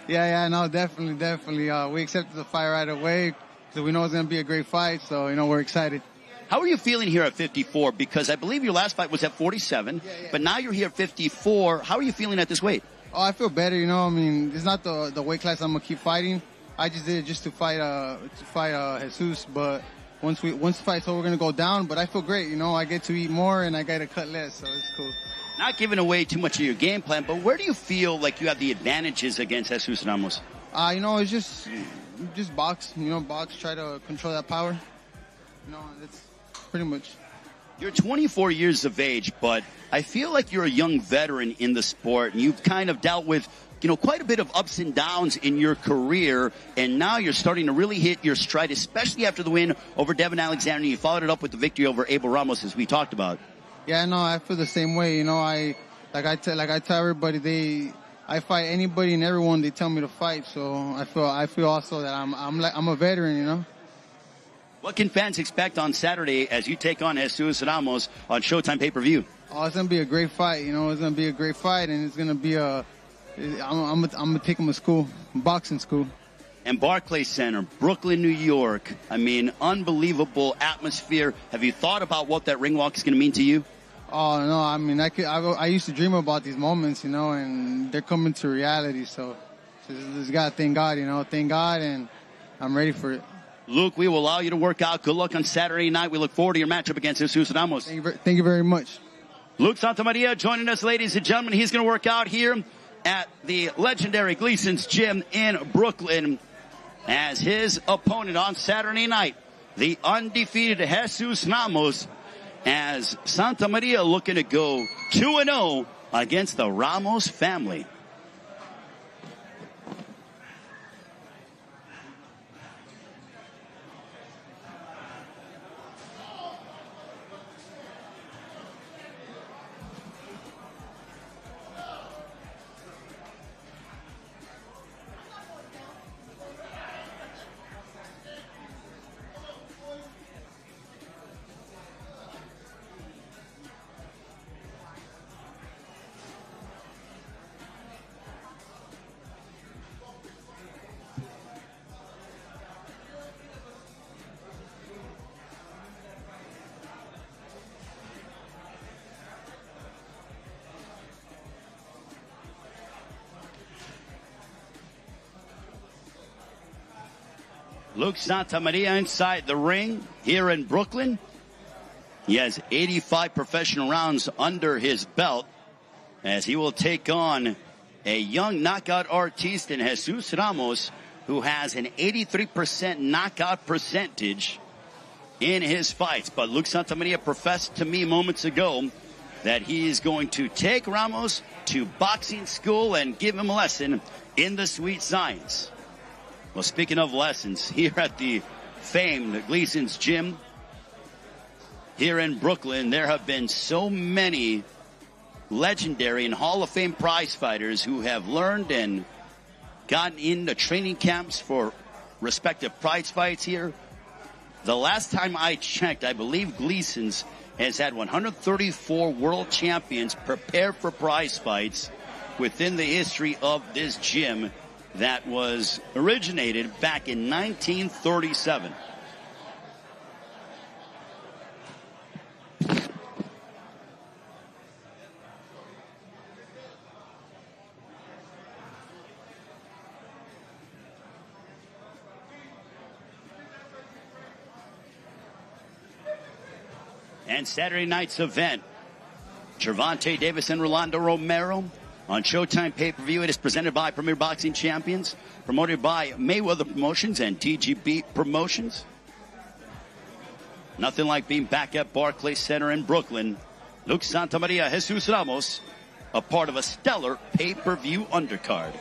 Yeah, no, definitely. We accepted the fight right away because we know it's going to be a great fight. So, we're excited. How are you feeling here at 54? Because I believe your last fight was at 47, but now you're here at 54. How are you feeling at this weight? Oh, I feel better. I mean, it's not the weight class I'm gonna keep fighting. I just did it just to fight Jesus. But once the fight's over, we're gonna go down. But I feel great. I get to eat more and I get to cut less, so it's cool. Not giving away too much of your game plan, but where do you feel like you have the advantages against Jesus Ramos? It's just box. Box. Try to control that power. That's pretty much. You're 24 years of age, but I feel like you're a young veteran in the sport, and you've kind of dealt with, quite a bit of ups and downs in your career, and now you're starting to really hit your stride, especially after the win over Devin Alexander. You followed it up with the victory over Abel Ramos, as we talked about. Yeah, no, I feel the same way. I tell everybody, I fight anybody and everyone they tell me to fight. So I feel also that I'm a veteran. What can fans expect on Saturday as you take on Jesus Ramos on Showtime Pay-Per-View? Oh, it's going to be a great fight. It's going to be a great fight, and it's going to be I'm going to take him to school, boxing school. And Barclays Center, Brooklyn, New York. I mean, unbelievable atmosphere. Have you thought about what that ring walk is going to mean to you? Oh, no, I mean, I used to dream about these moments, and they're coming to reality. So just got to thank God, thank God, and I'm ready for it. Luke, we will allow you to work out. Good luck on Saturday night. We look forward to your matchup against Jesus Ramos. Thank you very much. Luke Santamaria joining us, ladies and gentlemen. He's going to work out here at the legendary Gleason's Gym in Brooklyn as his opponent on Saturday night, the undefeated Jesus Ramos, as Santamaria looking to go 2-0 against the Ramos family. Luke Santamaria inside the ring here in Brooklyn. He has 85 professional rounds under his belt as he will take on a young knockout artist in Jesus Ramos, who has an 83% knockout percentage in his fights. But Luke Santamaria professed to me moments ago that he is going to take Ramos to boxing school and give him a lesson in the sweet science. Well, speaking of lessons, here at the famed Gleason's Gym here in Brooklyn, there have been so many legendary and Hall of Fame prize fighters who have learned and gotten into training camps for respective prize fights here. The last time I checked, I believe Gleason's has had 134 world champions prepare for prize fights within the history of this gym that was originated back in 1937. And Saturday night's event, Gervonta Davis and Rolando Romero on Showtime Pay-Per-View. It is presented by Premier Boxing Champions, promoted by Mayweather Promotions and TGB Promotions. Nothing like being back at Barclays Center in Brooklyn. Luke Santamaria, Jesus Ramos, a part of a stellar pay-per-view undercard.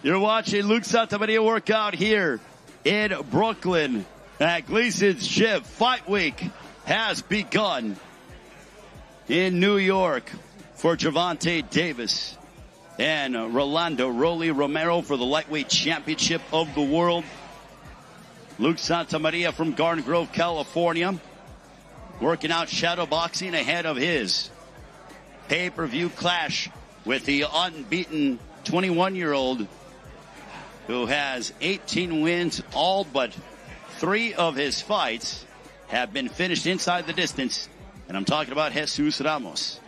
You're watching Luke Santamaria work out here in Brooklyn at Gleason's Gym. Fight week has begun in New York for Gervonta Davis and Rolando Romero for the lightweight championship of the world. Luke Santamaria from Garden Grove, California, working out shadow boxing ahead of his pay-per-view clash with the unbeaten 21-year-old who has 18 wins. All but 3 of his fights have been finished inside the distance. And I'm talking about Jesus Ramos.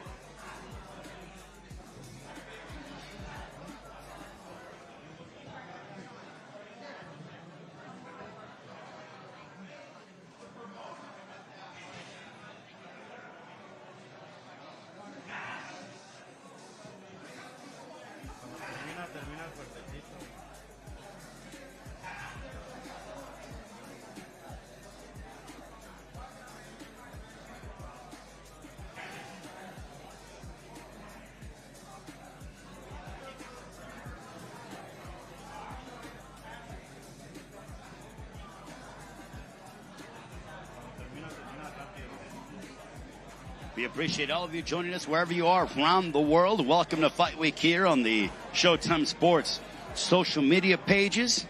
We appreciate all of you joining us wherever you are around the world. Welcome to Fight Week here on the Showtime Sports social media pages.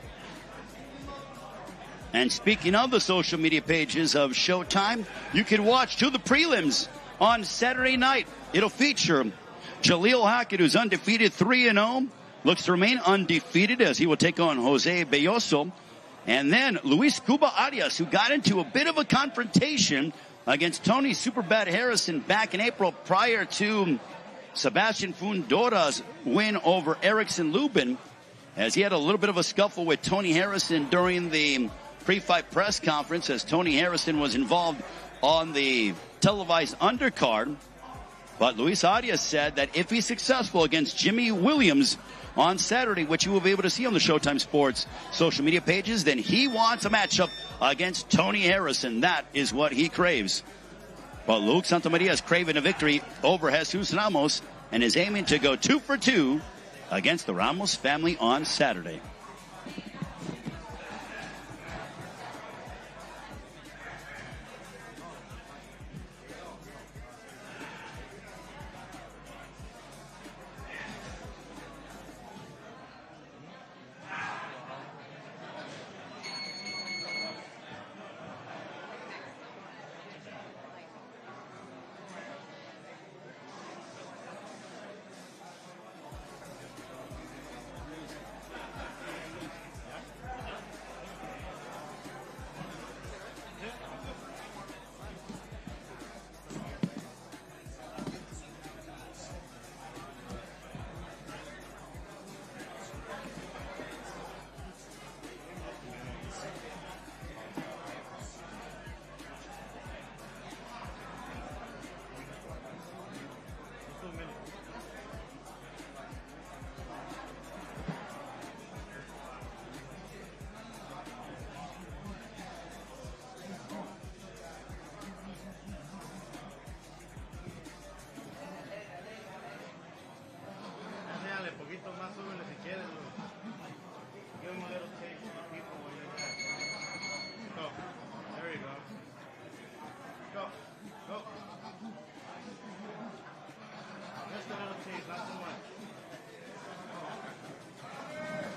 And speaking of the social media pages of Showtime, you can watch 2 of the prelims on Saturday night. It'll feature Jaleel Hackett, who's undefeated 3-0, looks to remain undefeated as he will take on Jose Belloso. And then Luis Cuba Arias, who got into a bit of a confrontation against Tony Superbad Harrison back in April prior to Sebastian Fundora's win over Erickson Lubin, as he had a little bit of a scuffle with Tony Harrison during the pre-fight press conference, as Tony Harrison was involved on the televised undercard. But Luis Arias said that if he's successful against Jimmy Williams on Saturday, which you will be able to see on the Showtime Sports social media pages, then he wants a matchup against Tony Harrison. That is what he craves. But Luke Santamaria is craving a victory over Jesus Ramos and is aiming to go 2 for 2 against the Ramos family on Saturday.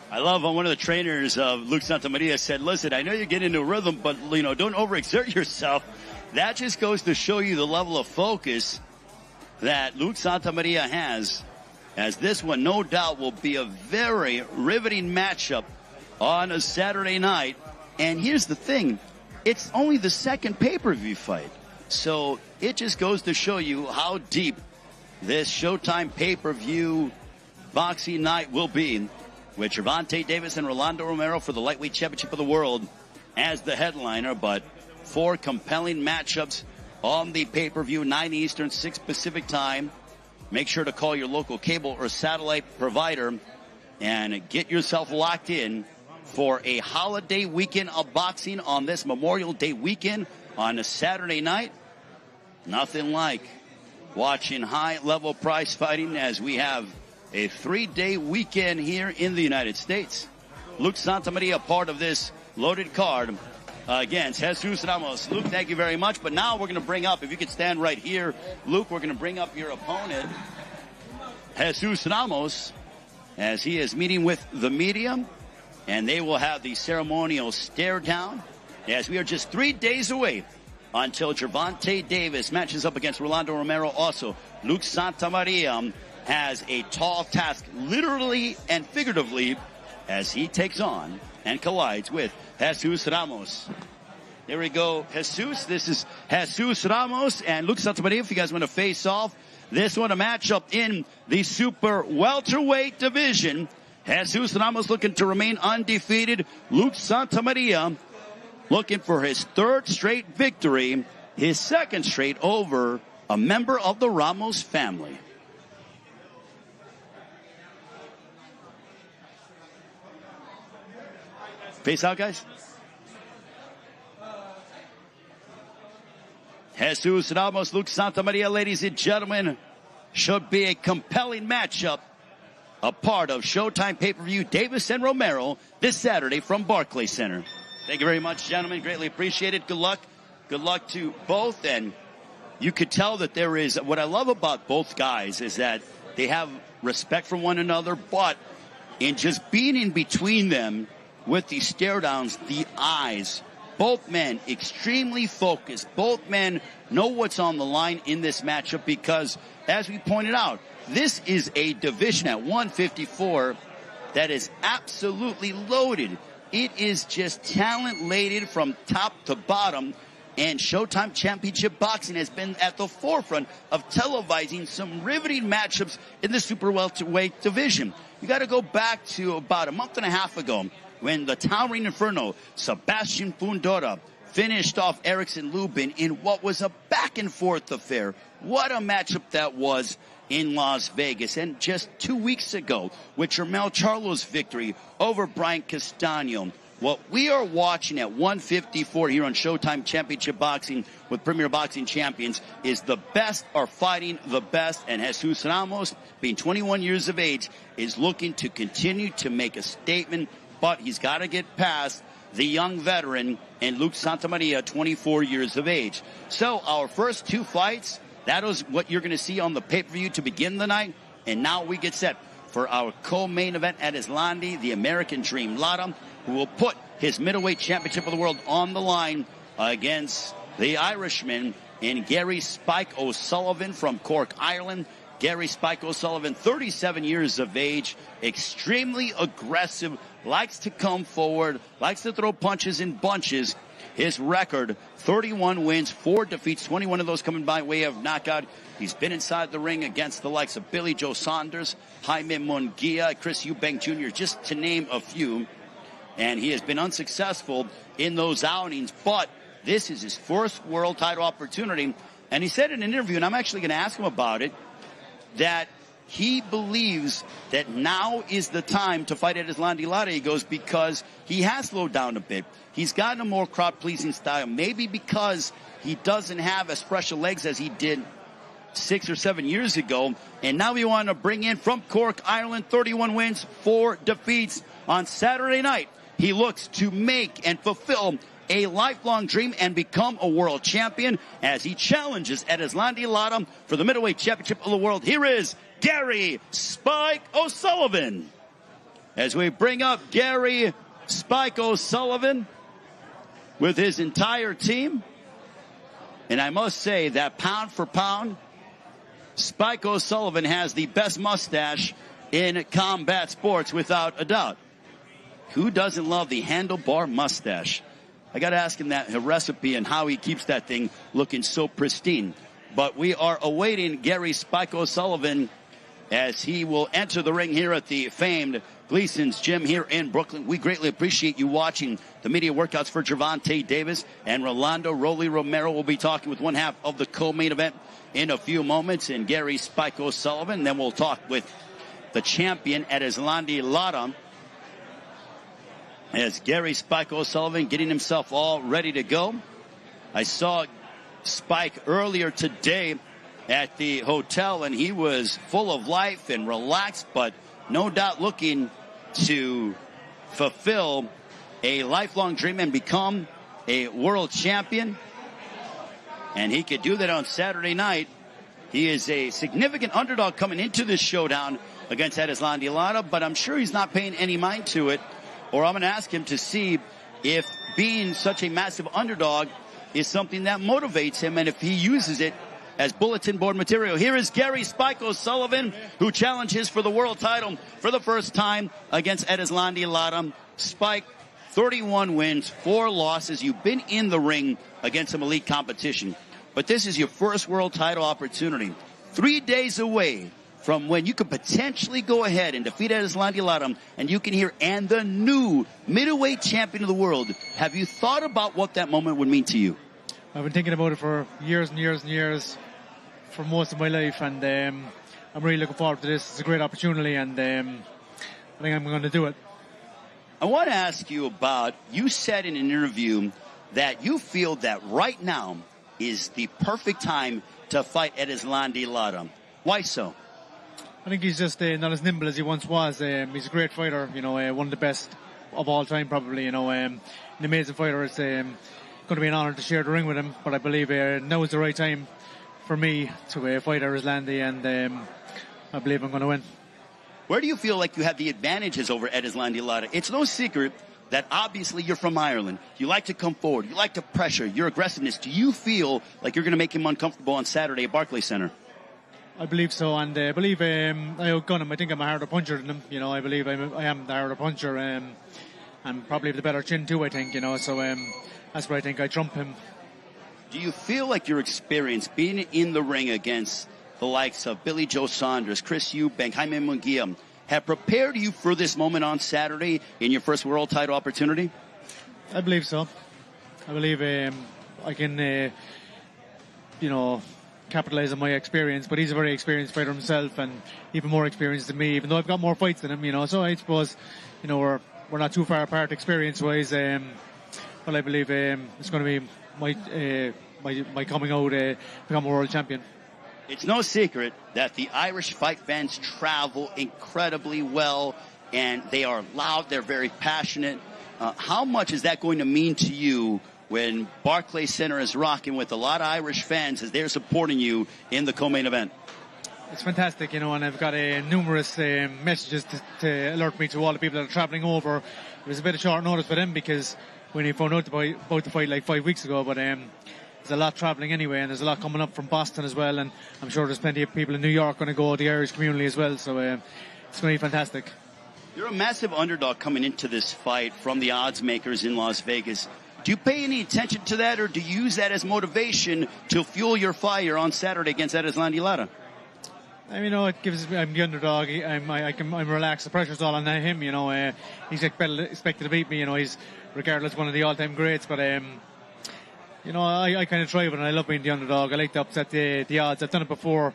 I love when one of the trainers of Luke Santamaria said, listen, I know you're getting into a rhythm, but, don't overexert yourself. That just goes to show you the level of focus that Luke Santamaria has, as this one, no doubt, will be a very riveting matchup on a Saturday night. And here's the thing. It's only the second pay-per-view fight. So it just goes to show you how deep this Showtime pay-per-view boxing night will be, with Gervonta Davis and Rolando Romero for the lightweight championship of the world as the headliner. But 4 compelling matchups on the pay-per-view, 9 Eastern, 6 Pacific time. Make sure to call your local cable or satellite provider and get yourself locked in for a holiday weekend of boxing on this Memorial Day weekend on a Saturday night. Nothing like watching high-level prize fighting, as we have a 3-day weekend here in the United States. Luke Santamaria, part of this loaded card against Jesus Ramos. Luke, thank you very much. But now we're going to bring up, if you could stand right here, Luke, we're going to bring up your opponent, Jesus Ramos, as he is meeting with the media, and they will have the ceremonial stare down, as we are just 3 days away until Gervonta Davis matches up against Rolando Romero. Also, Luke Santamaria has a tall task, literally and figuratively, as he takes on and collides with Jesus Ramos. There we go, Jesus. This is Jesus Ramos and Luke Santamaria. If you guys want to face off, this one a matchup in the super welterweight division. Jesus Ramos looking to remain undefeated. Luke Santamaria looking for his 3rd straight victory, his 2nd straight over a member of the Ramos family. Face out, guys. Jesus Ramos, Luke Santamaria, ladies and gentlemen, should be a compelling matchup. A part of Showtime Pay-Per-View, Davis and Romero, this Saturday from Barclays Center. Thank you very much, gentlemen. Greatly appreciated. Good luck. Good luck to both. And you could tell that there is, what I love about both guys is that they have respect for one another, but in just being in between them with these stare downs, the eyes Both men extremely focused. Both men know what's on the line in this matchup because, as we pointed out, this is a division at 154 that is absolutely loaded. It is just talent-laden from top to bottom, and Showtime Championship Boxing has been at the forefront of televising some riveting matchups in the super welterweight division. You got to go back to about a month and a half ago when the Towering Inferno, Sebastian Fundora, finished off Erickson Lubin in what was a back-and-forth affair. What a matchup that was in Las Vegas. And just 2 weeks ago, with Jermell Charlo's victory over Brian Castano, what we are watching at 154 here on Showtime Championship Boxing with Premier Boxing Champions is the best are fighting the best. And Jesus Ramos, being 21 years of age, is looking to continue to make a statement, but he's got to get past the young veteran and Luke Santamaria, 24 years of age. So our first two fights, that is what you're going to see on the pay-per-view to begin the night. And now we get set for our co-main event at Erislandy, the American Dream Lara, who will put his middleweight championship of the world on the line against the Irishman in Gary Spike O'Sullivan from Cork, Ireland. Gary Spike O'Sullivan, 37 years of age, extremely aggressive, likes to come forward, likes to throw punches in bunches. His record, 31 wins, 4 defeats, 21 of those coming by way of knockout. He's been inside the ring against the likes of Billy Joe Saunders, Jaime Munguia, Chris Eubank Jr., just to name a few. And he has been unsuccessful in those outings, but this is his first world title opportunity. And he said in an interview, and I'm actually going to ask him about it, that he believes that now is the time to fight at Erislandy Lara, he goes, because he has slowed down a bit. He's gotten a more crowd-pleasing style, maybe because he doesn't have as fresh a legs as he did 6 or 7 years ago. And now we want to bring in from Cork, Ireland, 31 wins, 4 defeats. On Saturday night, he looks to make and fulfill a lifelong dream and become a world champion as he challenges at Erislandy Lara for the middleweight championship of the world. Here is Gary Spike O'Sullivan. As we bring up Gary Spike O'Sullivan with his entire team. And I must say that pound for pound, Spike O'Sullivan has the best mustache in combat sports without a doubt. Who doesn't love the handlebar mustache? I got to ask him that recipe and how he keeps that thing looking so pristine. But we are awaiting Gary Spike O'Sullivan as he will enter the ring here at the famed Gleason's Gym here in Brooklyn. We greatly appreciate you watching the media workouts for Gervonta Davis and Rolando Romero. Will be talking with one half of the co-main event in a few moments, and Gary Spike O'Sullivan. Then we'll talk with the champion at Erislandy Lara, as Gary Spike O'Sullivan getting himself all ready to go. I saw Spike earlier today at the hotel, and he was full of life and relaxed, but no doubt looking to fulfill a lifelong dream and become a world champion. And he could do that on Saturday night. He is a significant underdog coming into this showdown against Erislandy Lara, but I'm sure he's not paying any mind to it. Or I'm going to ask him to see if being such a massive underdog is something that motivates him and if he uses it as bulletin board material. Here is Gary Spike O'Sullivan, who challenges for the world title for the first time against Erislandy Lara. Spike, 31 wins, 4 losses. You've been in the ring against some elite competition, but this is your first world title opportunity. 3 days away from when you could potentially go ahead and defeat Erislandy Lara, and you can hear, and the new middleweight champion of the world. Have you thought about what that moment would mean to you? I've been thinking about it for years and years and years, for most of my life, and I'm really looking forward to this. It's a great opportunity, and I think I'm going to do it. I want to ask you about, you said in an interview that you feel that right now is the perfect time to fight Erislandy Lara. Why so? I think he's just not as nimble as he once was. He's a great fighter, you know, one of the best of all time, probably, you know, an amazing fighter. It's going to be an honour to share the ring with him, but I believe now is the right time for me to fight Erislandy, and I believe I'm going to win. Where do you feel like you have the advantages over Erislandy Lara? It's no secret that obviously you're from Ireland. You like to come forward. You like to pressure. Your aggressiveness. Do you feel like you're going to make him uncomfortable on Saturday at Barclays Center? I believe so, and I believe I outgun him. I think I'm a harder puncher than him. You know, I believe I am the harder puncher, and probably the better chin too. I think, you know, so that's why I think I trump him. Do you feel like your experience being in the ring against the likes of Billy Joe Saunders, Chris Eubank, Jaime Munguia have prepared you for this moment on Saturday in your first world title opportunity? I believe so. I believe I can, you know, capitalize on my experience, but he's a very experienced fighter himself and even more experienced than me, even though I've got more fights than him, you know, so I suppose, you know, we're not too far apart experience wise, but I believe it's going to be my coming out become a world champion. It's no secret that the Irish fight fans travel incredibly well, and they are loud, they're very passionate. How much is that going to mean to you when Barclays Center is rocking with a lot of Irish fans as they're supporting you in the co-main event? It's fantastic, you know, and I've got numerous messages to alert me to all the people that are travelling over. It was a bit of short notice for them because when he found out about the fight like 5 weeks ago, but there's a lot travelling anyway, and there's a lot coming up from Boston as well, and I'm sure there's plenty of people in New York going to go, the Irish community as well, so it's going to be fantastic. You're a massive underdog coming into this fight from the odds makers in Las Vegas. Do you pay any attention to that, or do you use that as motivation to fuel your fire on Saturday against Erislandy Lara? You know, it gives me, I'm the underdog. I'm relaxed. The pressure's all on him. You know, he's expected to beat me. You know, he's regardless one of the all-time greats. But you know, I kind of thrive it, and I love being the underdog. I like to upset the odds. I've done it before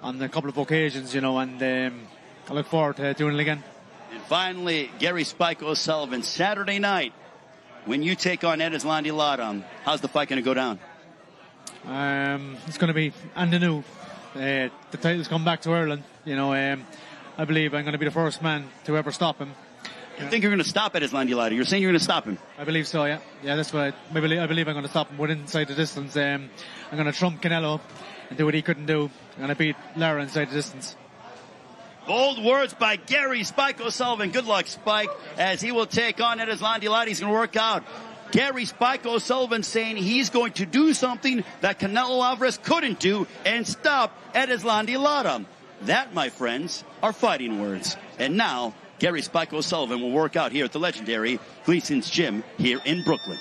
on a couple of occasions. You know, and I look forward to doing it again. And finally, Gary Spike O'Sullivan, Saturday night. When you take on Erislandy Lara, how's the fight going to go down? It's going to be and new. The title's come back to Ireland. You know, I believe I'm going to be the first man to ever stop him. You think you're going to stop Erislandy Lara? You're saying you're going to stop him? I believe so, yeah. Yeah, that's what I believe I'm going to stop him within inside the distance. I'm going to trump Canelo and do what he couldn't do. I'm going to beat Lara inside the distance. Bold words by Gary Spike O'Sullivan. Good luck, Spike, as he will take on Erislandy Lara. He's going to work out. Gary Spike O'Sullivan saying he's going to do something that Canelo Alvarez couldn't do and stop Erislandy Lara. That, my friends, are fighting words. And now, Gary Spike O'Sullivan will work out here at the legendary Gleason's Gym here in Brooklyn.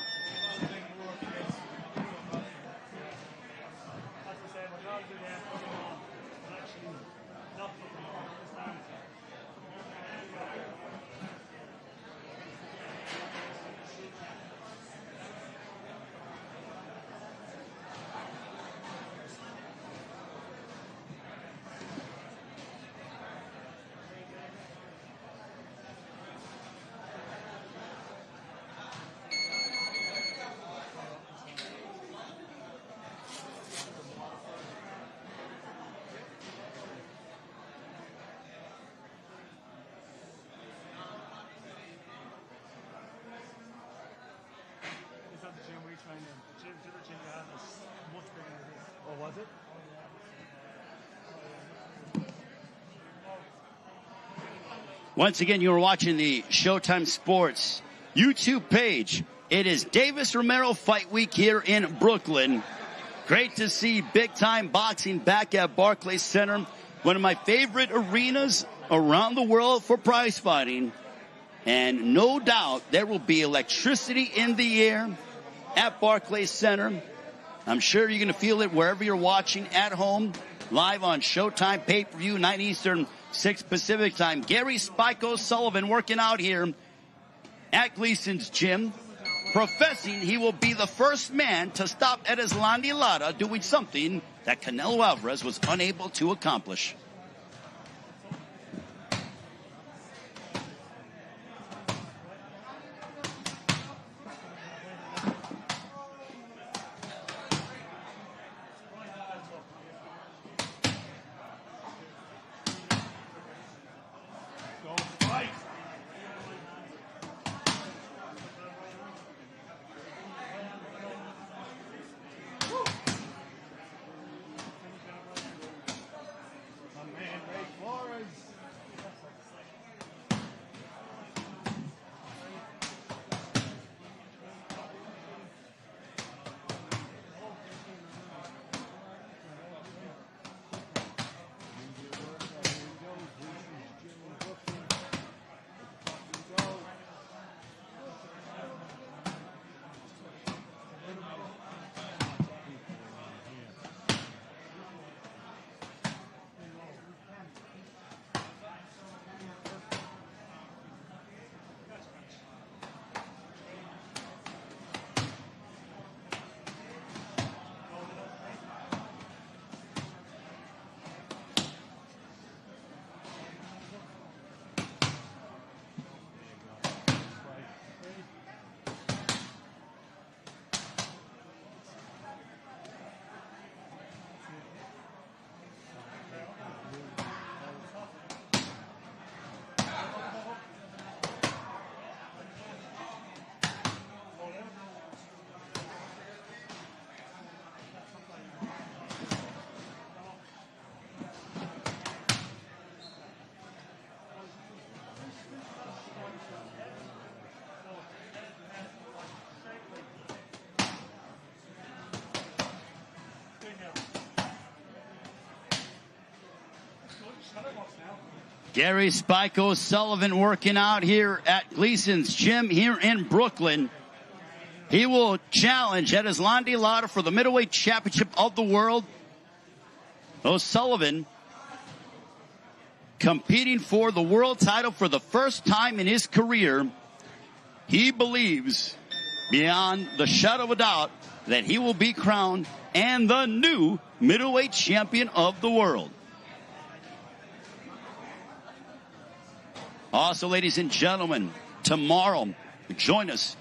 Once again, you are watching the Showtime Sports YouTube page. It is Davis Romero Fight Week here in Brooklyn. Great to see big-time boxing back at Barclays Center, one of my favorite arenas around the world for prize fighting. And no doubt there will be electricity in the air at Barclays Center. I'm sure you're going to feel it wherever you're watching at home, live on Showtime Pay-Per-View, 9 Eastern, 6 Pacific time. Gary Spike O'Sullivan working out here at Gleason's Gym, professing he will be the first man to stop Erislandy Lara doing something that Canelo Alvarez was unable to accomplish. Gary Spike O'Sullivan working out here at Gleason's Gym here in Brooklyn. He will challenge Erislandy Lara for the middleweight championship of the world. O'Sullivan competing for the world title for the first time in his career. He believes, beyond the shadow of a doubt, that he will be crowned and the new middleweight champion of the world. Also, ladies and gentlemen, tomorrow, join us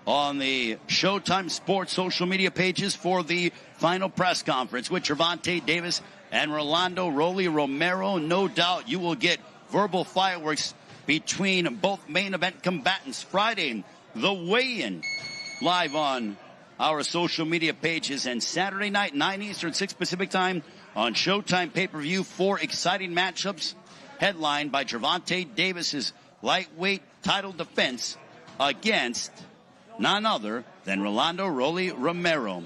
on the Showtime Sports social media pages for the final press conference with Gervonta Davis and Rolando Romero. No doubt you will get verbal fireworks between both main event combatants. Friday, the weigh-in live on our social media pages, and Saturday night, 9 Eastern, 6 Pacific time on Showtime Pay-Per-View. 4 exciting matchups headlined by Gervonta Davis's lightweight title defense against none other than Rolando Romero.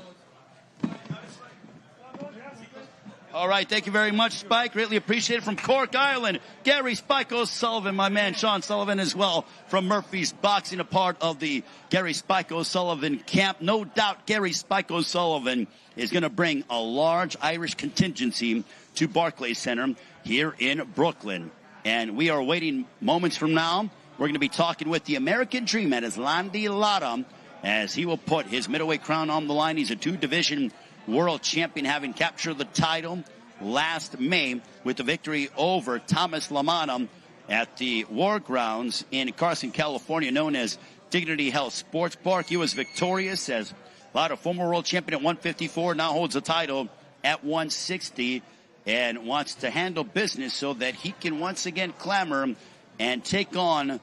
All right, thank you very much, Spike. Greatly appreciated. From Cork, Ireland, Gary Spike O'Sullivan, my man Sean Sullivan as well from Murphy's Boxing, a part of the Gary Spike O'Sullivan camp. No doubt Gary Spike O'Sullivan is going to bring a large Irish contingency to Barclays Center here in Brooklyn. And we are waiting moments from now. We're going to be talking with the American Dream at Erislandy Lara as he will put his middleweight crown on the line. He's a 2-division world champion, having captured the title last May with the victory over Thomas Lamana at the War Grounds in Carson, California, known as Dignity Health Sports Park. He was victorious as Lara, former world champion at 154, now holds the title at 160 and wants to handle business so that he can once again clamor and take on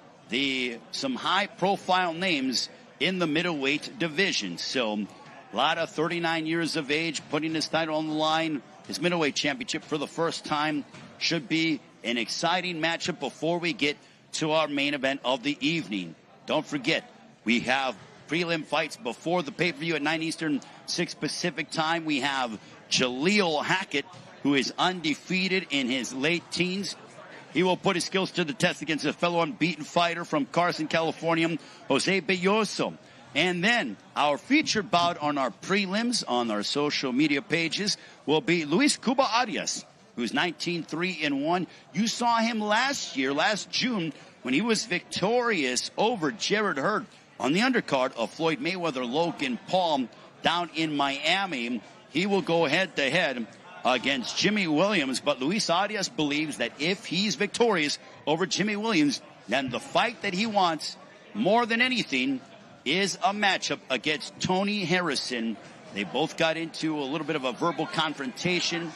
some high-profile names in the middleweight division. So Lara, 39 years of age, putting his title on the line, his middleweight championship for the first time. Should be an exciting matchup before we get to our main event of the evening. Don't forget, we have prelim fights before the pay-per-view at 9 Eastern, 6 Pacific time. We have Jaleel Hackett, who is undefeated in his late teens. He will put his skills to the test against a fellow unbeaten fighter from Carson, California, Jose Belloso. And then our featured bout on our prelims on our social media pages will be Luis Cuba Arias, who's 19-3-1. You saw him last June, when he was victorious over Jared Hurd on the undercard of Floyd Mayweather-Logan Paul down in Miami. He will go head-to-head against Jimmy Williams, but Luis Arias believes that if he's victorious over Jimmy Williams, then the fight that he wants more than anything is a matchup against Tony Harrison. They both got into a little bit of a verbal confrontation.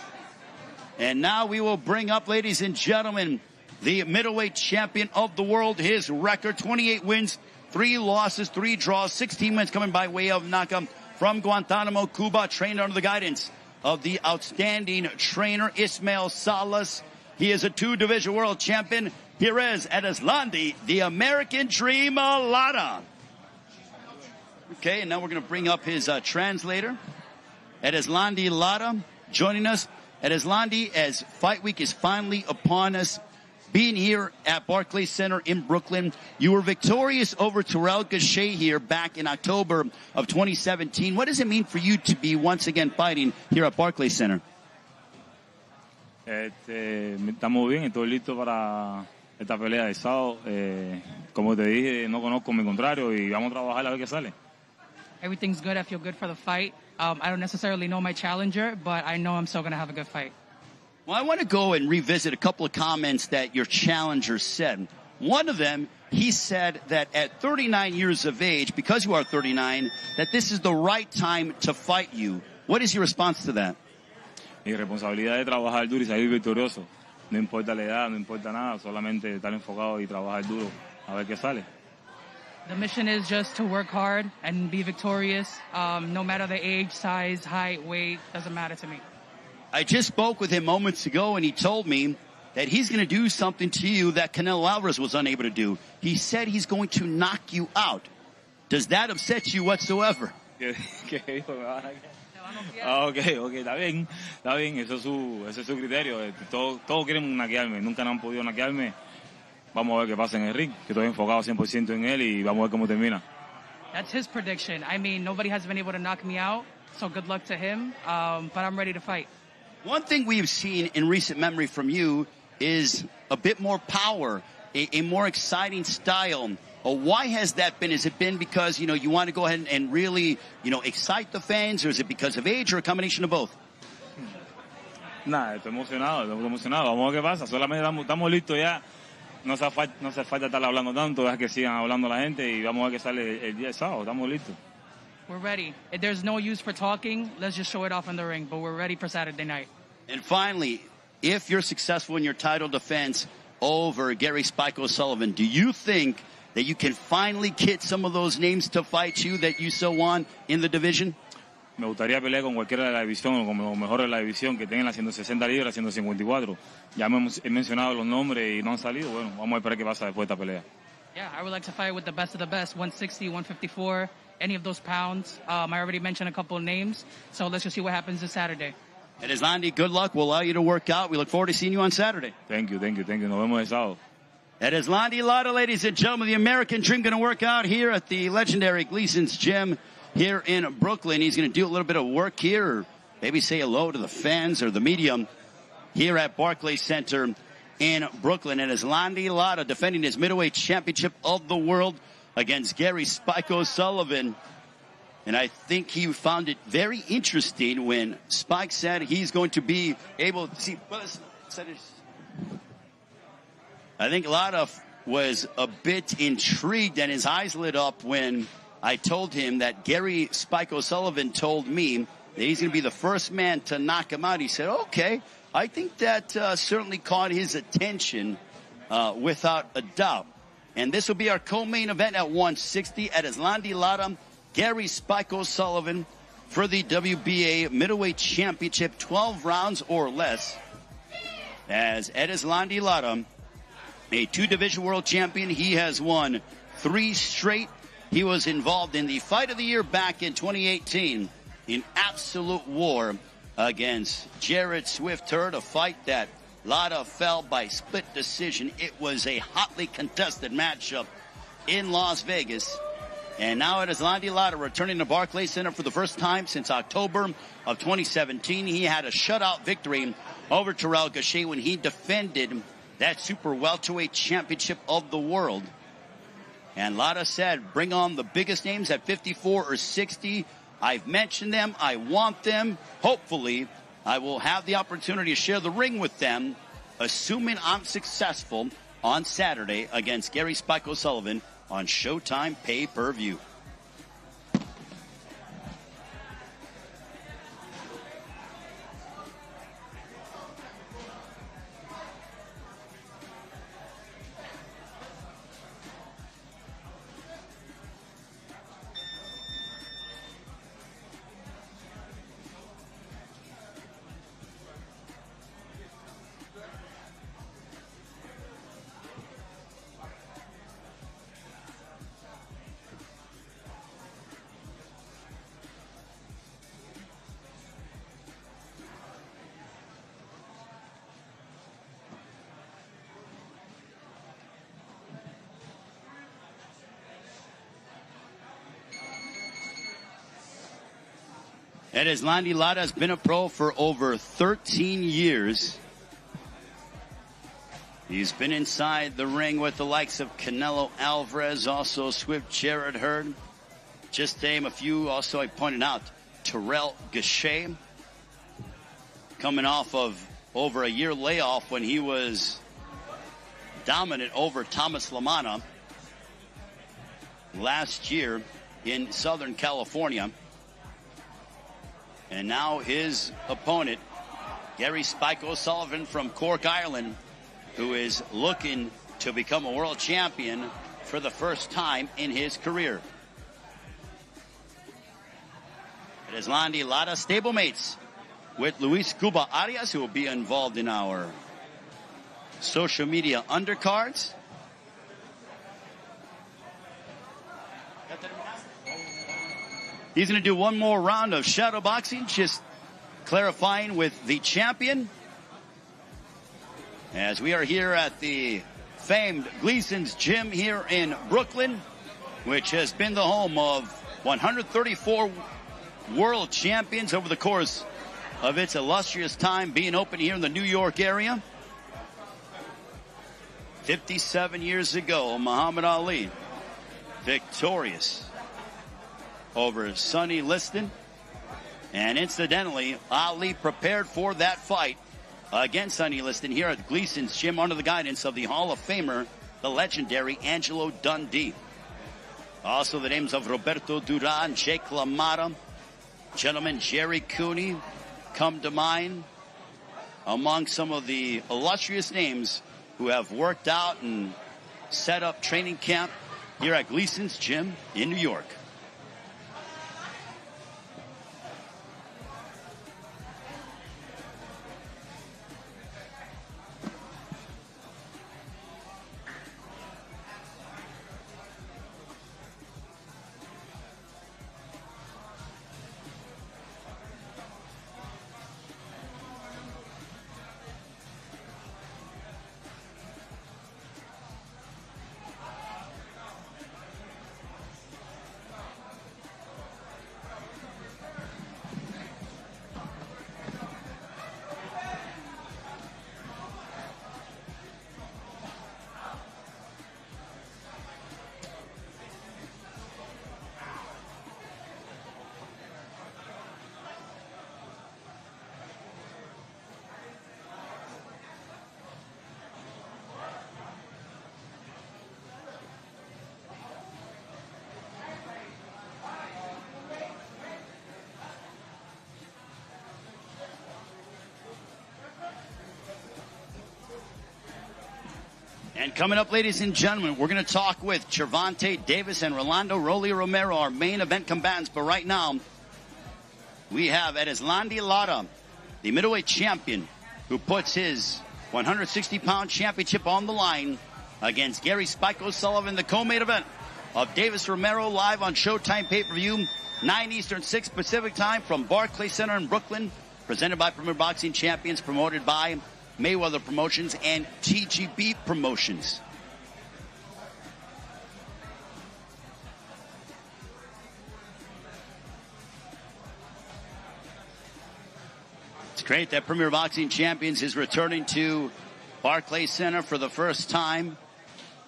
And now we will bring up, ladies and gentlemen, the middleweight champion of the world. His record, 28 wins, 3 losses, 3 draws, 16 wins coming by way of knockout from Guantanamo, Cuba, trained under the guidance of the outstanding trainer Ismael Salas. He is a 2-division world champion. Here is Erislandy, the American Dream Lara. Okay, and now we're going to bring up his translator, Erislandy Lara, joining us. Erislandy, as Fight Week is finally upon us, being here at Barclays Center in Brooklyn, you were victorious over Terrell Gausha here back in October of 2017. What does it mean for you to be once again fighting here at Barclays Center? Estamos bien, estoy listo para esta pelea de sábado. Como te dije, no conozco mi contrario y vamos a trabajar a ver qué sale. Everything's good. I feel good for the fight. I don't necessarily know my challenger, but I know I'm still going to have a good fight. Well, I want to go and revisit a couple of comments that your challenger said. One of them, he said that at 39 years of age, because you are 39, that this is the right time to fight you. What is your response to that? Mi responsabilidad es trabajar duro y salir victorioso. No importa la edad, no importa nada, solamente estar enfocado y trabajar duro a ver qué sale. The mission is just to work hard and be victorious. No matter the age, size, height, weight, doesn't matter to me. I just spoke with him moments ago, and he told me that he's going to do something to you that Canelo Alvarez was unable to do. He said he's going to knock you out. Does that upset you whatsoever? Ok, está bien, eso es su criterio. Todos quieren naquearme, nunca han podido naquearme. Vamos a ver qué pasa en el ring, que estoy enfocado 100% en él y vamos a ver cómo termina. That's his prediction. I mean, nobody has been able to knock me out, so good luck to him, but I'm ready to fight. One thing we've seen in recent memory from you is a bit more power, a more exciting style. Why has that been? Has it been because, you want to go ahead and really, excite the fans, or is it because of age, or a combination of both? Nada, estoy emocionado. Vamos a ver qué pasa. Solamente estamos listos ya. No hace falta estar hablando tanto, deja que sigan hablando la gente y vamos a ver qué sale el día de sábado. Estamos listos. We're ready. If there's no use for talking, let's just show it off in the ring, but we're ready for Saturday night. And finally, if you're successful in your title defense over Gary Spike O'Sullivan, do you think that you can finally get some of those names to fight you that you so want in the division? Me gustaría pelear con cualquiera de la división o con los mejores de la división que tengan las 160 libras, 154. Ya he mencionado los nombres y no han salido. Bueno, vamos a esperar qué pasa después de esta pelea. Yeah, I would like to fight with the best of the best, 160, 154, any of those pounds. I already mentioned a couple of names, so let's just see what happens this Saturday. Erislandy, good luck. We'll allow you to work out. We look forward to seeing you on Saturday. Thank you. Nos vemos el sábado. Erislandy Lara, ladies and gentlemen, the American Dream going to work out here at the legendary Gleason's Gym here in Brooklyn. He's going to do a little bit of work here, or maybe say hello to the fans or the media here at Barclays Center in Brooklyn. And Erislandy Lara defending his middleweight championship of the world against Gary Spike O'Sullivan. And I think he found it very interesting when Spike said he's going to be able to see. I think Lara was a bit intrigued and his eyes lit up when I told him that Gary Spike O'Sullivan told me that he's going to be the first man to knock him out. He said, okay, I think that certainly caught his attention without a doubt. And this will be our co-main event at 160 at Erislandy Lara, Gary Spike O'Sullivan for the WBA Middleweight Championship, 12 rounds or less. As Erislandy Lara, a two-division world champion, he has won 3 straight. He was involved in the Fight of the Year back in 2018 in absolute war against Jared Swift-Hurd, a fight that Lara fell by split decision. It was a hotly contested matchup in Las Vegas. And now Erislandy Lara returning to Barclays Center for the first time since October of 2017. He had a shutout victory over Terrell Gausha when he defended that super welterweight championship of the world. And Lara said, bring on the biggest names at 54 or 60. I've mentioned them. I want them. Hopefully, I will have the opportunity to share the ring with them, assuming I'm successful on Saturday against Gary Spike O'Sullivan on SHOWTIME Pay-Per-View. Erislandy Lara has been a pro for over 13 years. He's been inside the ring with the likes of Canelo Alvarez, also Swift Jared Hurd. Just to name a few, also I pointed out Terrell Gausha, coming off of over a year layoff when he was dominant over Thomas Lamana last year in Southern California. And now his opponent, Gary Spike O'Sullivan from Cork, Ireland, who is looking to become a world champion for the first time in his career. Erislandy Lara stablemates with Luis Cuba Arias, who will be involved in our social media undercards. He's going to do one more round of shadow boxing, just clarifying with the champion. As we are here at the famed Gleason's Gym here in Brooklyn, which has been the home of 134 world champions over the course of its illustrious time being open here in the New York area. 57 years ago, Muhammad Ali, victorious over Sonny Liston. And incidentally, Ali prepared for that fight against Sonny Liston here at Gleason's Gym under the guidance of the Hall of Famer, the legendary Angelo Dundee. Also the names of Roberto Duran, Jake LaMotta, gentleman Jerry Cooney come to mind among some of the illustrious names who have worked out and set up training camp here at Gleason's Gym in New York. And coming up, ladies and gentlemen, we're going to talk with Gervonta Davis and Rolando Romero, our main event combatants. But right now, we have Erislandy Lara, the middleweight champion, who puts his 160-pound championship on the line against Gary Spike O'Sullivan, the co-main event of Davis Romero, live on Showtime Pay-Per-View, 9 Eastern, 6 Pacific time from Barclays Center in Brooklyn, presented by Premier Boxing Champions, promoted by Mayweather Promotions and TGB Promotions. It's great that Premier Boxing Champions is returning to Barclays Center for the first time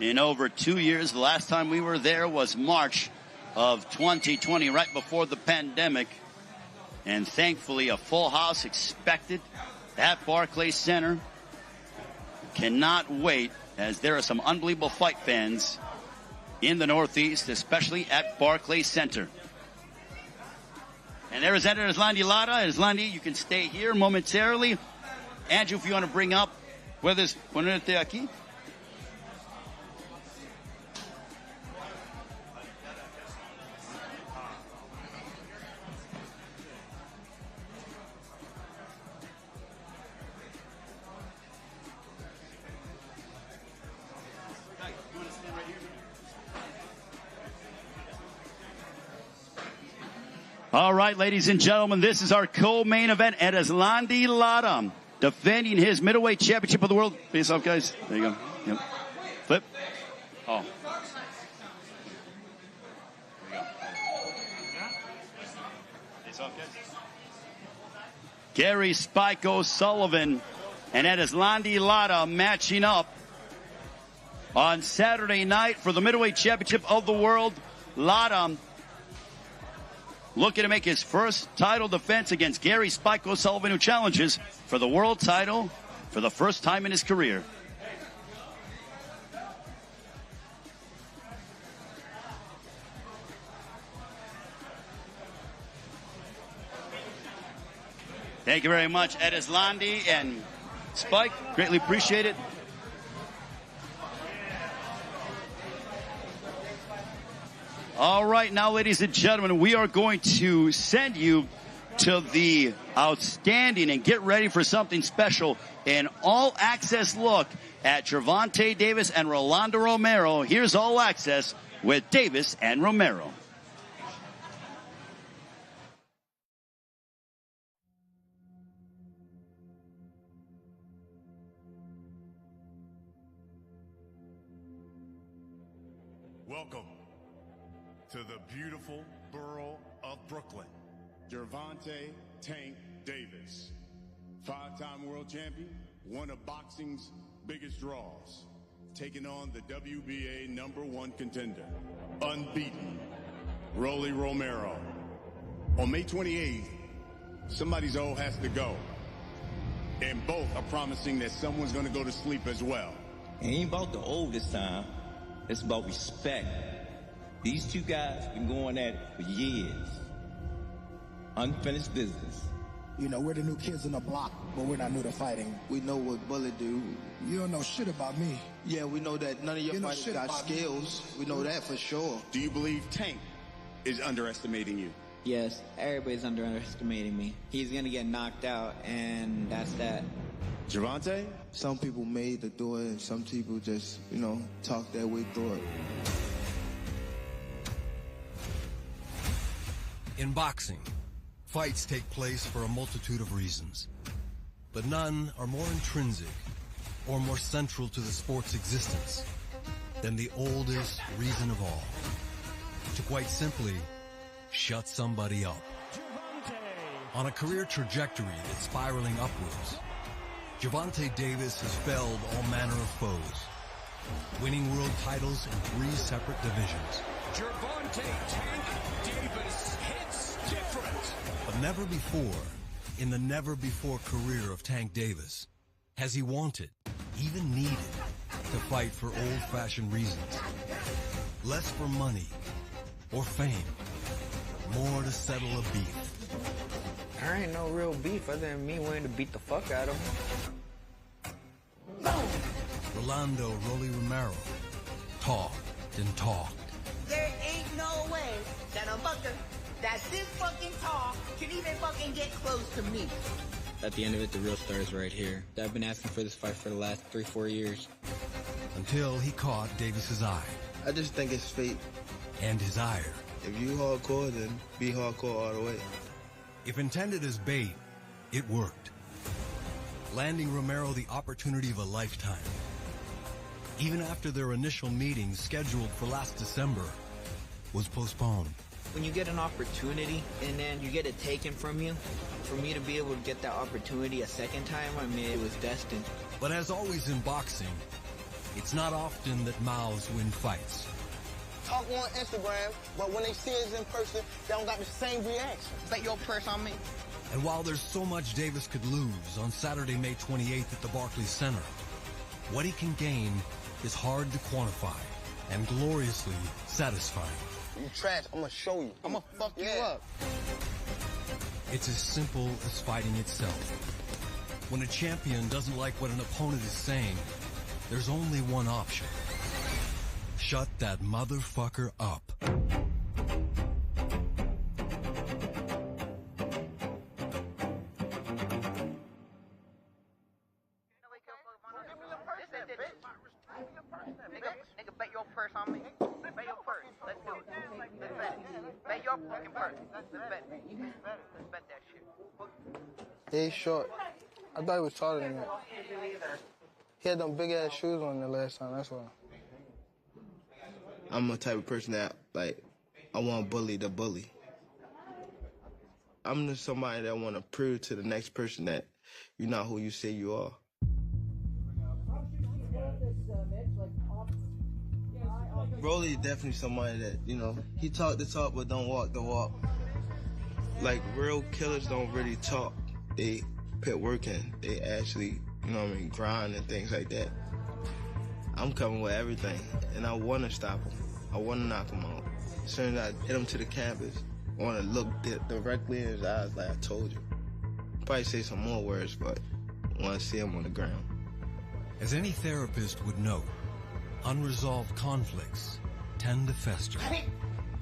in over 2 years. The last time we were there was March of 2020, right before the pandemic. And thankfully, a full house expected at Barclays Center. Cannot wait, as there are some unbelievable fight fans in the Northeast, especially at Barclays Center. And there is Erislandy Lara. Erislandy, you can stay here momentarily. Andrew, if you want to bring up, ¿puedes ponerte aquí? All right, ladies and gentlemen, this is our co-main event. Erislandy Lara defending his middleweight championship of the world. Face off, guys. There you go. Yep. Flip. Oh. There you go. Face off, guys. Gary Spike O'Sullivan and Erislandy Lara matching up on Saturday night for the middleweight championship of the world. Lara looking to make his first title defense against Gary Spike O'Sullivan, who challenges for the world title for the first time in his career. Thank you very much, Erislandy and Spike. Greatly appreciate it. All right, now, ladies and gentlemen, we are going to send you to the outstanding and get ready for something special, an all-access look at Gervonta Davis and Rolando Romero. Here's All Access with Davis and Romero. Welcome to the beautiful borough of Brooklyn. Gervonta Tank Davis, 5-time world champion, one of boxing's biggest draws, taking on the WBA #1 contender, unbeaten, Rolando Romero. On May 28th, somebody's old has to go. And both are promising that someone's going to go to sleep as well. It ain't about the old this time. It's about respect. These two guys been going at it for years. Unfinished business. You know, we're the new kids on the block, but we're not new to fighting. We know what Bullet do. You don't know shit about me. Yeah, we know that none of your fighters got skills. We know that for sure. Do you believe Tank is underestimating you? Yes, everybody's underestimating me. He's gonna get knocked out, and that's that. Gervonta? Some people made to do it, and some people just, you know, talk their way through it. In boxing, fights take place for a multitude of reasons. But none are more intrinsic or more central to the sport's existence than the oldest reason of all. To quite simply, shut somebody up. On a career trajectory that's spiraling upwards, Gervonta Davis has felled all manner of foes, winning world titles in 3 separate divisions. Gervonta Tank Davis hits different. But never before, in the never-before career of Tank Davis, has he wanted, even needed, to fight for old-fashioned reasons. Less for money or fame, more to settle a beef. There ain't no real beef other than me wanting to beat the fuck out of him. Rolando Romero talked and talked. There ain't no way that a fucker that's this fucking tall can even fucking get close to me. At the end of it, the real star is right here. I've been asking for this fight for the last 3-4 years. Until he caught Davis's eye. I just think it's fate. And his ire. If you hardcore, then be hardcore all the way. If intended as bait, it worked. Landing Romero the opportunity of a lifetime. Even after their initial meeting, scheduled for last December, was postponed. When you get an opportunity and then you get it taken from you, for me to be able to get that opportunity a second time, I mean, it was destined. But as always in boxing, it's not often that mouths win fights. Talk on Instagram, but when they see us in person, they don't got the same reaction. Bet your purse on me. And while there's so much Davis could lose on Saturday, May 28th at the Barclays Center, what he can gain is hard to quantify and gloriously satisfying. You trash, I'm gonna show you. I'm gonna fuck you up. It's as simple as fighting itself. When a champion doesn't like what an opponent is saying, there's only one option. Shut that motherfucker up. Nigga, bet your purse on me. Bet your purse. Let's do it. Let's bet it. Bet your fucking purse. Let's bet it. Let's bet that shit. He's short. I thought he was taller than that. He had them big ass shoes on the last time, that's why. I'm the type of person that, like, I want to bully the bully. I'm just somebody that want to prove to the next person that you're not who you say you are. Broly definitely somebody that, you know, he talk the talk but don't walk the walk. Like, real killers don't really talk. They put work in. They actually, you know what I mean, grind and things like that. I'm coming with everything, and I want to stop him. I want to knock him out. As soon as I hit him to the canvas, I want to look directly in his eyes like I told you. Probably say some more words, but I want to see him on the ground. As any therapist would note, unresolved conflicts tend to fester. I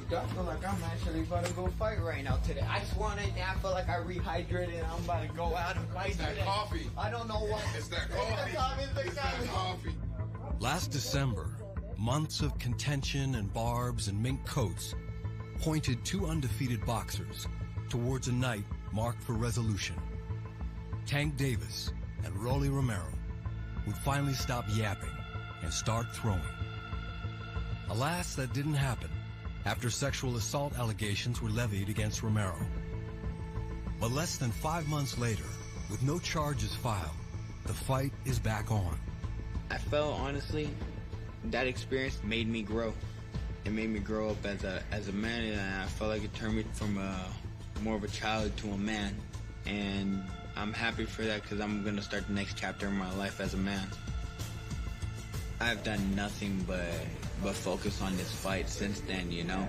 feel like I'm actually about to go fight right now today. I just want it, and I feel like I rehydrated, and I'm about to go out and fight today. It's that coffee. I don't know what. It's that coffee. It's that coffee. Last December, months of contention and barbs and mink coats pointed 2 undefeated boxers towards a night marked for resolution. Tank Davis and Rolando Romero would finally stop yapping and start throwing. Alas, that didn't happen after sexual assault allegations were levied against Romero. But less than 5 months later, with no charges filed, the fight is back on. I felt, honestly, that experience made me grow. It made me grow up as a man, and I felt like it turned me from more of a child to a man. And I'm happy for that because I'm going to start the next chapter in my life as a man. I've done nothing but focus on this fight since then, you know?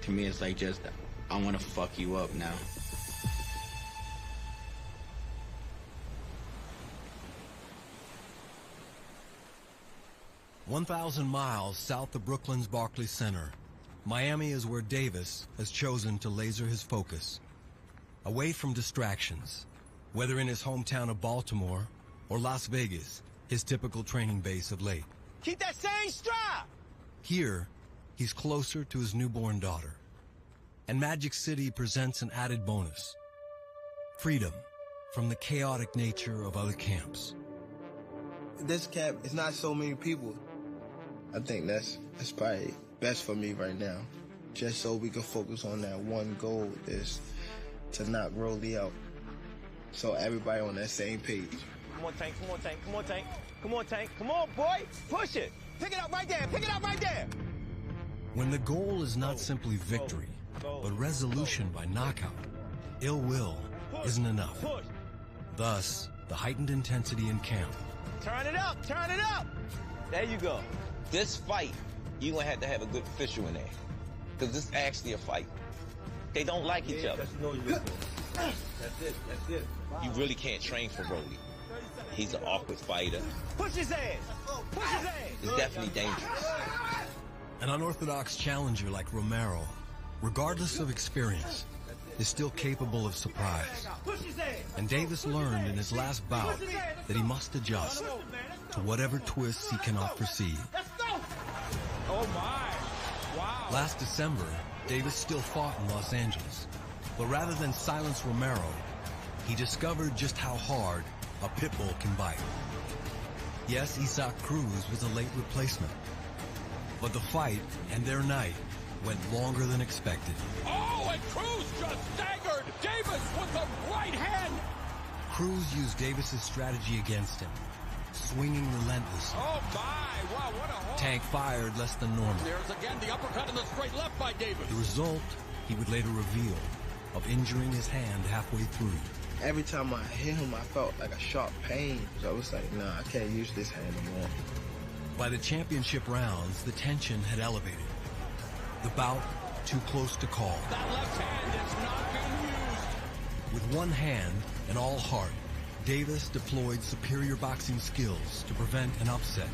To me, it's like just, I want to fuck you up now. "1,000 miles south of Brooklyn's Barclays Center, Miami is where Davis has chosen to laser his focus. Away from distractions, whether in his hometown of Baltimore or Las Vegas, his typical training base of late. Keep that same stride! Here, he's closer to his newborn daughter. And Magic City presents an added bonus: freedom from the chaotic nature of other camps. This camp is not so many people. I think that's probably best for me right now. Just so we can focus on that one goal, is to knock Rolly out. So everybody on that same page. Come on, Tank, come on, Tank, come on, Tank. Come on, Tank, come on, boy! Push it! Pick it up right there, pick it up right there! When the goal is not simply victory, but resolution by knockout, ill will isn't enough. Thus, the heightened intensity in camp. Turn it up, turn it up! There you go. This fight, you're going to have a good official in there. Because this is actually a fight. They don't like each other. That's it. You really can't train for Rolly. He's an awkward fighter. Push his ass! Push his ass! It's definitely dangerous. An unorthodox challenger like Romero, regardless of experience, is still capable of surprise. And Davis learned in his last bout that he must adjust to whatever twists he cannot foresee. Oh my! Wow! Last December, Davis still fought in Los Angeles, but rather than silence Romero, he discovered just how hard a pit bull can bite. Yes, Isaac Cruz was a late replacement, but the fight and their night went longer than expected. Oh, and Cruz just staggered Davis with the right hand! Cruz used Davis's strategy against him, swinging relentlessly. Oh my! Wow, what a hole! Tank fired less than normal. There's again the uppercut in the straight left by Davis. The result, he would later reveal, of injuring his hand halfway through. Every time I hit him, I felt like a sharp pain. So I was like, nah, I can't use this hand anymore. By the championship rounds, the tension had elevated. The bout too close to call. That left hand is not being used. With one hand and all heart, Davis deployed superior boxing skills to prevent an upset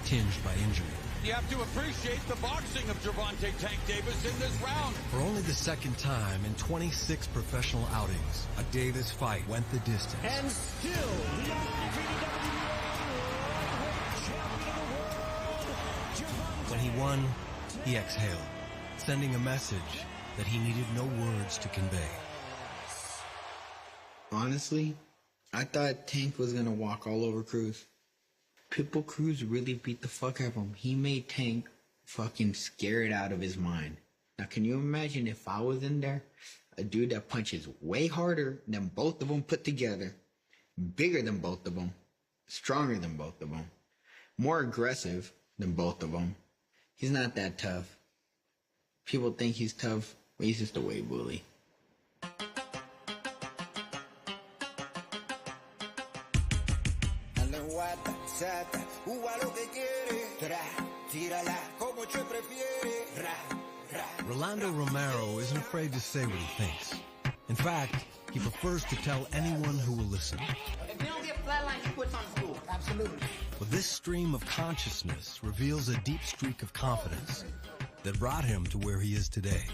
tinged by injury. You have to appreciate the boxing of Gervonta Tank Davis in this round. For only the second time in 26 professional outings, a Davis fight went the distance. And still, the undefeated When he won, he exhaled, sending a message that he needed no words to convey. Honestly, I thought Tank was gonna walk all over Cruz. Pitbull Cruz really beat the fuck out of him. He made Tank fucking scared out of his mind. Now, can you imagine if I was in there? A dude that punches way harder than both of them put together, bigger than both of them, stronger than both of them, more aggressive than both of them. He's not that tough. People think he's tough, but he's just a way bully. Rolando Romero isn't afraid to say what he thinks. In fact, he prefers to tell anyone who will listen. If you don't get flatline, he puts on school. Absolutely. But this stream of consciousness reveals a deep streak of confidence that brought him to where he is today.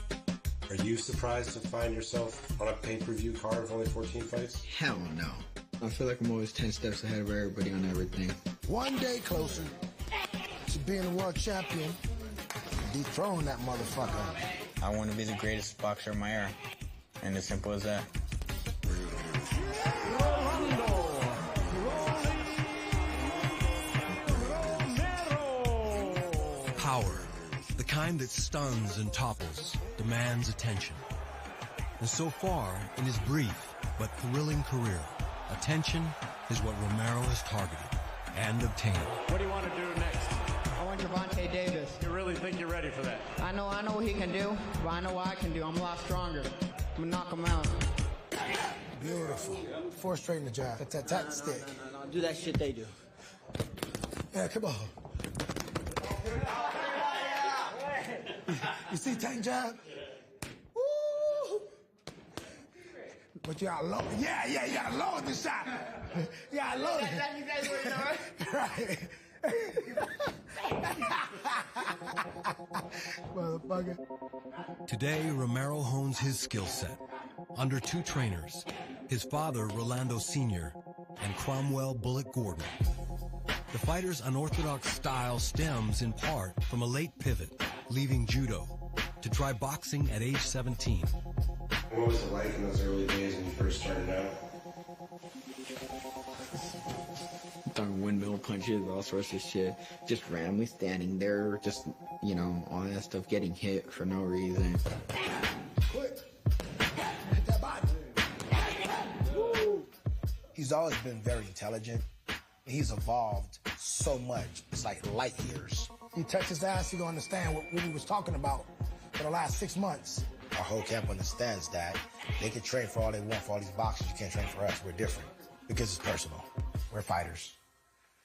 Are you surprised to find yourself on a pay-per-view card with only 14 fights? Hell no. I feel like I'm always 10 steps ahead of everybody on everything. One day closer to being a world champion, dethrone that motherfucker. I want to be the greatest boxer of my era. And as simple as that. Power, The kind that stuns and topples, demands attention. And so far, in his brief but thrilling career, attention is what Romero has targeted and obtained. What do you want to do next? I want Gervonta Davis. You really think you're ready for that? I know what he can do, but I know what I can do. I'm a lot stronger. I'm gonna knock him out. Beautiful. 4 straight in the jab. That stick. No. Do that shit they do. Yeah, come on. You see Tank jab? Woo! But you gotta load it. Yeah, you gotta load the shot. You gotta load it. That's exactly what you know, right? Motherfucker. Today, Romero hones his skill set under 2 trainers, his father, Rolando Sr., and Cromwell Bullet Gordon. The fighter's unorthodox style stems in part from a late pivot, leaving judo, to try boxing at age 17. What was it like in those early days when you first started out? Throwing windmill punches, all sorts of shit. Just randomly standing there, just, you know, all that stuff, getting hit for no reason. Quick. Hit that body. He's always been very intelligent. He's evolved so much. It's like light years. You touch his ass, you don't understand what he was talking about for the last 6 months. Our whole camp understands that. They can train for all they want for all these boxers. You can't train for us. We're different because it's personal. We're fighters.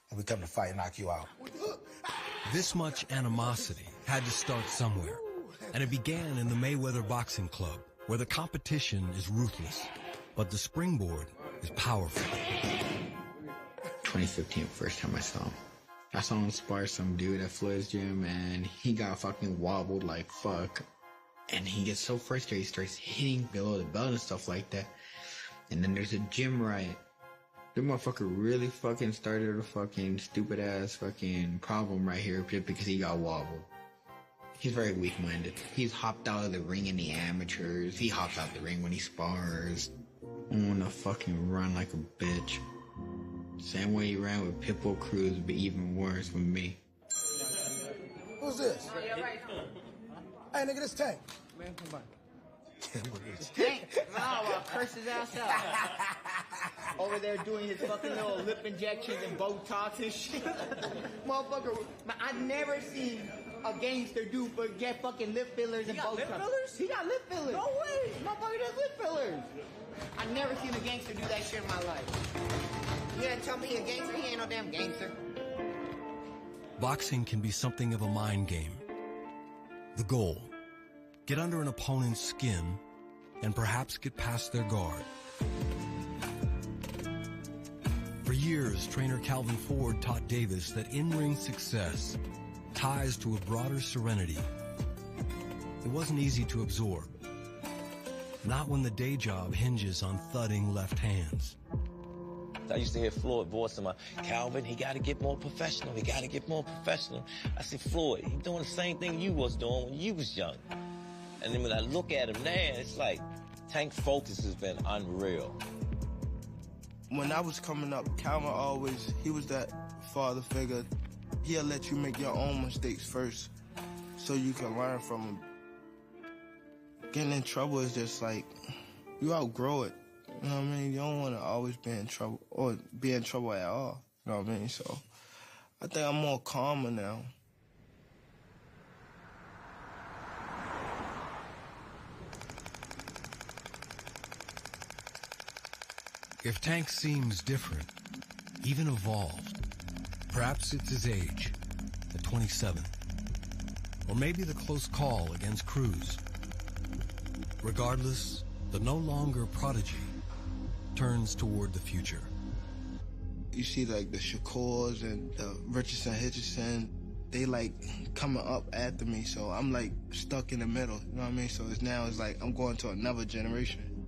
And we come to fight and knock you out. This much animosity had to start somewhere, and it began in the Mayweather Boxing Club, where the competition is ruthless, but the springboard is powerful. 2015, first time I saw him. I saw him spar some dude at Floyd's gym, and he got fucking wobbled like fuck. And he gets so frustrated, he starts hitting below the belt and stuff like that. And then there's a gym riot. The motherfucker really fucking started a fucking stupid ass fucking problem right here just because he got wobbled. He's very weak-minded. He's hopped out of the ring in the amateurs. He hops out the ring when he spars. I wanna fucking run like a bitch. Same way he ran with Pitbull Cruz, but even worse with me. Who's this? Hey, nigga, this Tank. Man, come on. Tank? No, I'll curse his ass out. Over there doing his fucking little lip injections and Botox and shit. Motherfucker, I've never seen a gangster do but get fucking lip fillers and Botox. Lip fillers? He got lip fillers. No way. Motherfucker does lip fillers. I've never seen a gangster do that shit in my life. You gotta tell me he a gangster? He ain't no damn gangster. Boxing can be something of a mind game. The goal, get under an opponent's skin and perhaps get past their guard. For years, trainer Calvin Ford taught Davis that in-ring success ties to a broader serenity. It wasn't easy to absorb. Not when the day job hinges on thudding left hands. I used to hear Floyd voicing my, Calvin, he got to get more professional. He got to get more professional. I said, Floyd, he's doing the same thing you was doing when you was young. And then when I look at him now, it's like Tank's focus has been unreal. When I was coming up, Calvin he was that father figure. He'll let you make your own mistakes first so you can learn from them. Getting in trouble is just like, you outgrow it. You know what I mean? You don't want to always be in trouble or be in trouble at all. You know what I mean? So I think I'm more calmer now. If Tank seems different, even evolved, perhaps it's his age, at 27. Or maybe the close call against Cruz. Regardless, the no longer prodigy turns toward the future. You see like the Shakurs and the Richardson, they like coming up after me, so I'm like stuck in the middle, you know what I mean? So it's like I'm going to another generation.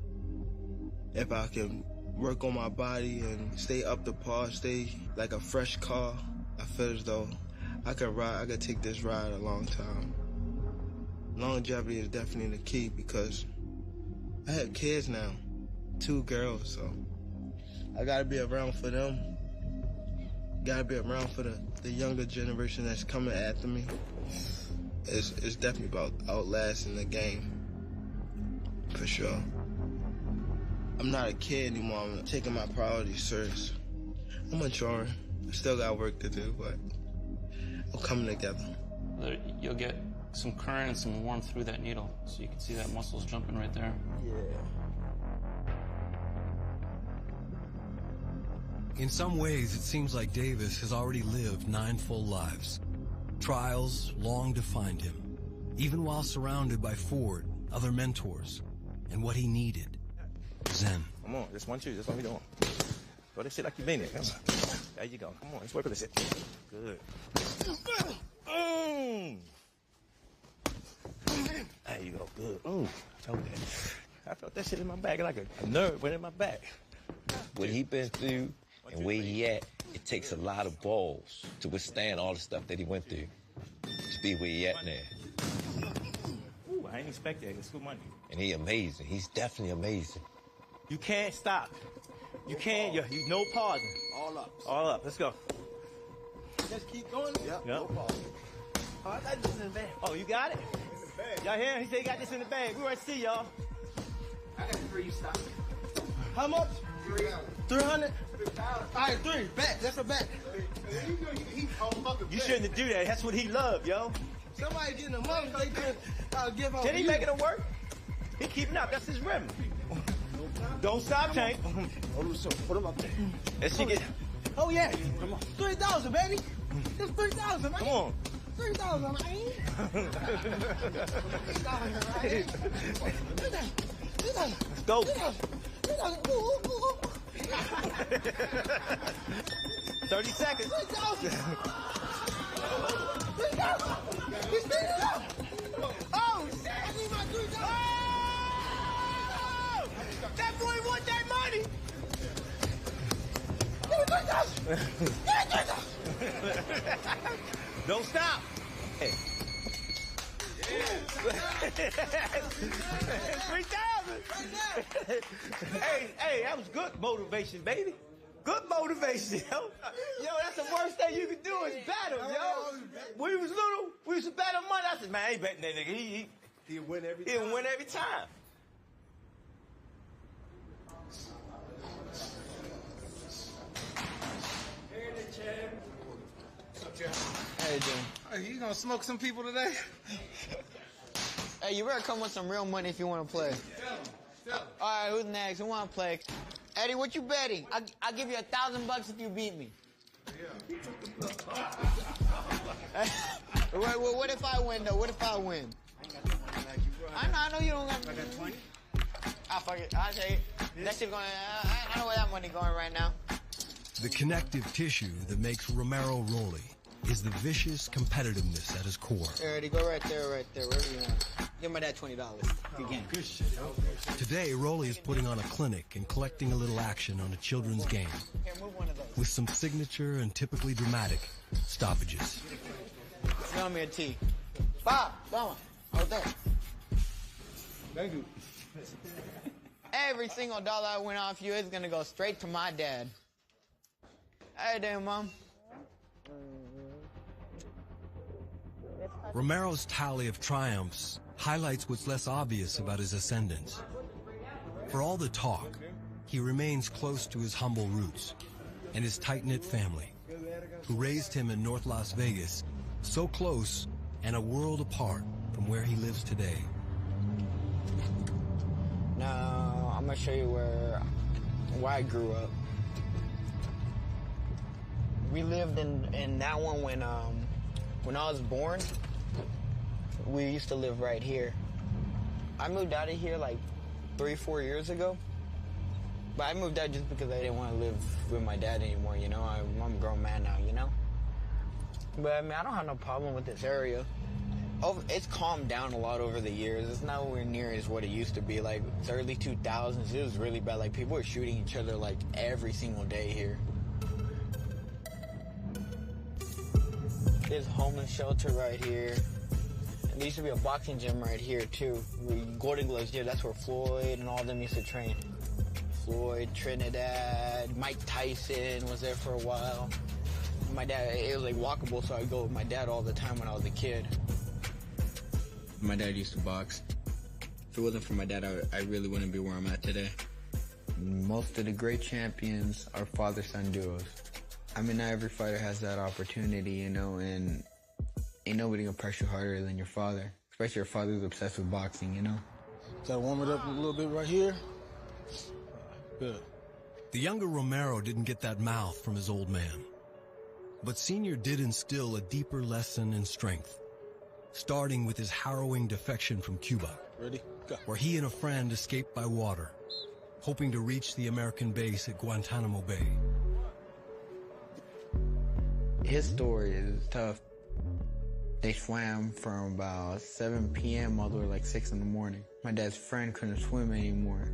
If I can work on my body and stay up to par, stay like a fresh car, I feel as though I could take this ride a long time. Longevity is definitely the key because I have kids now, 2 girls, so I gotta be around for them. Gotta be around for the younger generation that's coming after me. it's definitely about outlasting the game, for sure. I'm not a kid anymore. I'm taking my priorities serious. I'm maturing. I still got work to do, but we're coming together. You'll get some current and some warmth through that needle, so you can see that muscle's jumping right there. Yeah. In some ways, it seems like Davis has already lived 9 full lives. Trials long defined him, even while surrounded by Ford, other mentors, and what he needed, Zen. Come on, just 1, 2, that's what we doing. Throw this shit like you mean it. Come on. There you go. Come on, let's work with this shit. Good. There you go. Good. Okay. I felt that shit in my back like a nerve went in my back. What he been through and where he at, it takes a lot of balls to withstand all the stuff that he went through to be where he at now. Ooh, I ain't expect that. It's good money. And he amazing. He's definitely amazing. You can't stop. You can't. You no pausing. All up. All up. Let's go. Just keep going? Yep. No pause. Oh, I got this in the bag. Oh, you got it? Y'all hear him? He said he got this in the bag. We want to see y'all. I got 3, you stop. How much? 300. 3,000. All right, 3. Bet. That's a bet. You shouldn't do that. That's what he loved, yo. Somebody getting the money, they could give out. Can he make it work? He keeping up. That's his rim. Don't stop, Tank. Put him up there. Let's see get. Oh yeah. Come on. 3,000, baby. That's 3,000, man. Come on. 3,000, man. 3,000. Let's go. 30 seconds. 3,000. He's speeding up. Oh, shit. I need my 3,000. Oh! That boy want that money. Give me 3,000. Give me 3,000. Don't stop. Hey. 3,000. Hey, that was good motivation, baby. Good motivation, yo. Yo, that's the worst thing you can do is bet him, yo. When we was little, we used to bet him money. I said, man, I ain't betting that nigga. He'll win every time. He'll win every time. Hey, Jim. Hey, you gonna smoke some people today? Hey, you better come with some real money if you want to play. All right, who's next? Who want to play? Eddie, what you betting? I'll give you $1,000 if you beat me. What if I win, though? What if I win? I know you don't got... I got 20. Ah, fuck it. I'll take it. That shit going... I know where that money going right now. The connective tissue that makes Romero Rolly is the vicious competitiveness at his core. Hey, Eddie, go right there, wherever you want. Give me that $20 if you can. Good shit. Today, Rolly is putting on a clinic and collecting a little action on a children's game Here, move one of those. with some signature and typically dramatic stoppages. Throw me a T. Bob, go on. Out there. Thank you. Every single dollar I win off you is gonna go straight to my dad. Hey there, Mom. Romero's tally of triumphs highlights what's less obvious about his ascendance. For all the talk, he remains close to his humble roots and his tight-knit family, who raised him in North Las Vegas, so close and a world apart from where he lives today. Now, I'm gonna show you where I grew up. We lived in that one when I was born. We used to live right here. I moved out of here like 3-4 years ago. But I moved out just because I didn't want to live with my dad anymore, you know? I'm a grown man now, you know? But I mean, I don't have no problem with this area. It's calmed down a lot over the years. It's nowhere near as what it used to be. Like, the early 2000s, it was really bad. Like, people were shooting each other, like, every single day here. There's a homeless shelter right here. And there used to be a boxing gym right here, too. Golden Gloves Gym, that's where Floyd and all of them used to train. Floyd, Trinidad, Mike Tyson was there for a while. My dad, it was like walkable, so I'd go with my dad all the time when I was a kid. My dad used to box. If it wasn't for my dad, I really wouldn't be where I'm at today. Most of the great champions are father-son duos. I mean, not every fighter has that opportunity, you know, and ain't nobody gonna press you harder than your father. Especially your father who's obsessed with boxing, you know? Gotta warm it up a little bit right here. Good. The younger Romero didn't get that mouth from his old man. But Senior did instill a deeper lesson in strength, starting with his harrowing defection from Cuba. Ready? Go. Where he and a friend escaped by water, hoping to reach the American base at Guantanamo Bay. His story is tough. They swam from about 7 p.m. all the way to like 6 in the morning. My dad's friend couldn't swim anymore.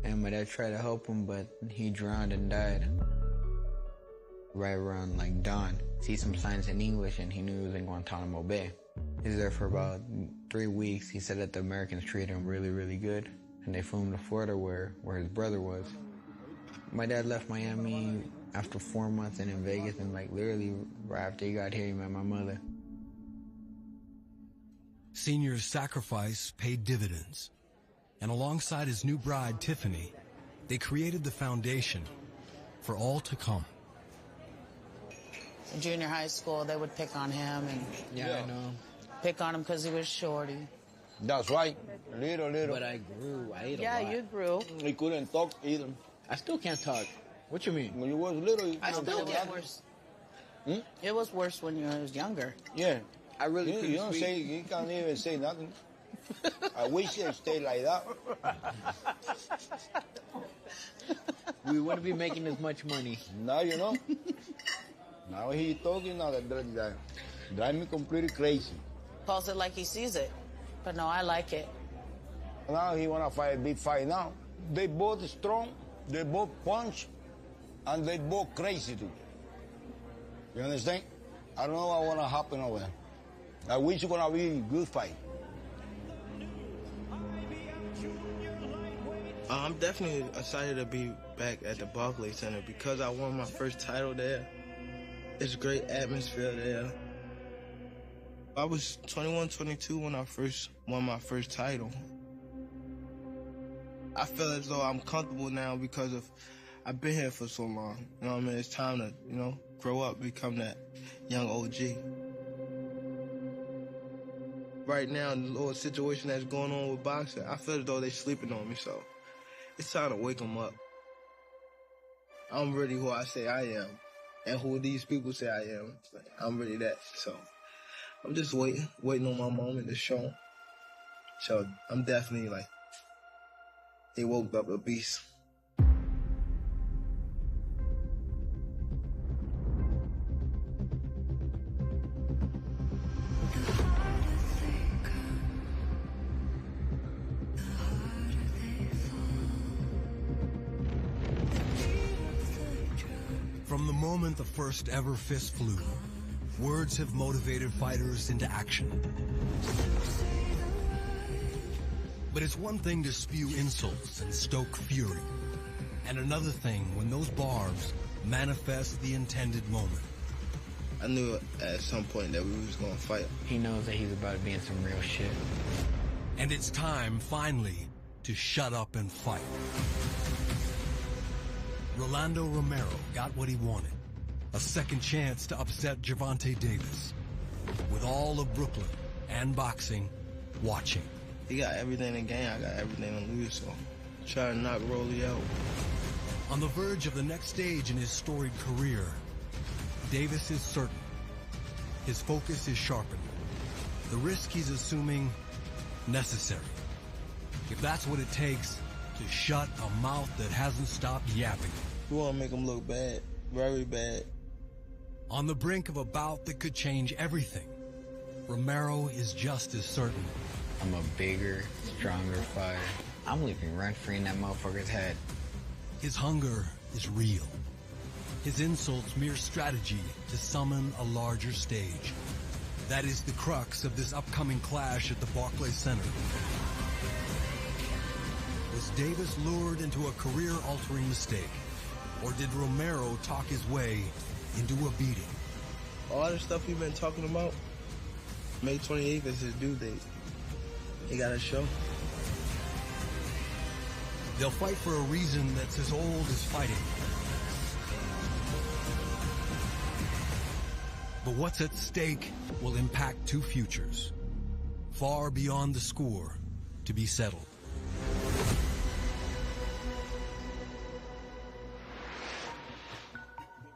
And my dad tried to help him, but he drowned and died. Right around like dawn, see some signs in English and he knew he was in Guantanamo Bay. He was there for about 3 weeks. He said that the Americans treated him really, really good. And they flew him to Florida where his brother was. My dad left Miami after 4 months and in Vegas, and like literally right after he got here, he met my mother. Senior's sacrifice paid dividends. And alongside his new bride, Tiffany, they created the foundation for all to come. In junior high school, they would pick on him and I know. pick on him because he was shorty. That's right. Little. But I grew. I ate a lot. Yeah, you grew. He couldn't talk either. I still can't talk. What you mean? When you was little, I still get worse. It was worse when you was younger. Yeah. I really couldn't You don't speak. say, you can't even say nothing. I wish it stayed like that. We wouldn't be making as much money. Now you know. Now he talking, now that drive me completely crazy. Calls it like he sees it. But no, I like it. Now he wanna fight a big fight now. They both strong, they both punch, and they both crazy too. You understand? I don't know what wanna happen over there. I wish it's gonna be a good fight. I'm definitely excited to be back at the Barclays Center because I won my first title there. It's a great atmosphere there. I was 21, 22 when I first won my first title. I feel as though I'm comfortable now because I've been here for so long. You know what I mean? It's time to, grow up, become that young OG. Right now, the little situation that's going on with boxing, I feel as though they're sleeping on me, so it's time to wake them up. I'm really who I say I am, and who these people say I am. I'm really that, so I'm just waiting on my moment to show them. So I'm definitely like, they woke up a beast. From the moment the first ever fist flew, words have motivated fighters into action. But it's one thing to spew insults and stoke fury, and another thing when those barbs manifest the intended moment. I knew at some point that we was gonna fight. He knows that he's about to be in some real shit. And it's time, finally, to shut up and fight. Rolando Romero got what he wanted. A second chance to upset Gervonta Davis. With all of Brooklyn and boxing watching. He got everything in the game, I got everything to lose, so try to knock Rolly out. On the verge of the next stage in his storied career, Davis is certain. His focus is sharpened. The risk he's assuming, necessary. If that's what it takes to shut a mouth that hasn't stopped yapping. We want to make him look bad, very bad. On the brink of a bout that could change everything, Romero is just as certain. I'm a bigger, stronger fighter. I'm living rent-free in that motherfucker's head. His hunger is real. His insults mere strategy to summon a larger stage. That is the crux of this upcoming clash at the Barclays Center. Was Davis lured into a career-altering mistake? Or did Romero talk his way into a beating? All the stuff we've been talking about, May 28th is his due date. He got to show. They'll fight for a reason that's as old as fighting. But what's at stake will impact two futures, far beyond the score to be settled.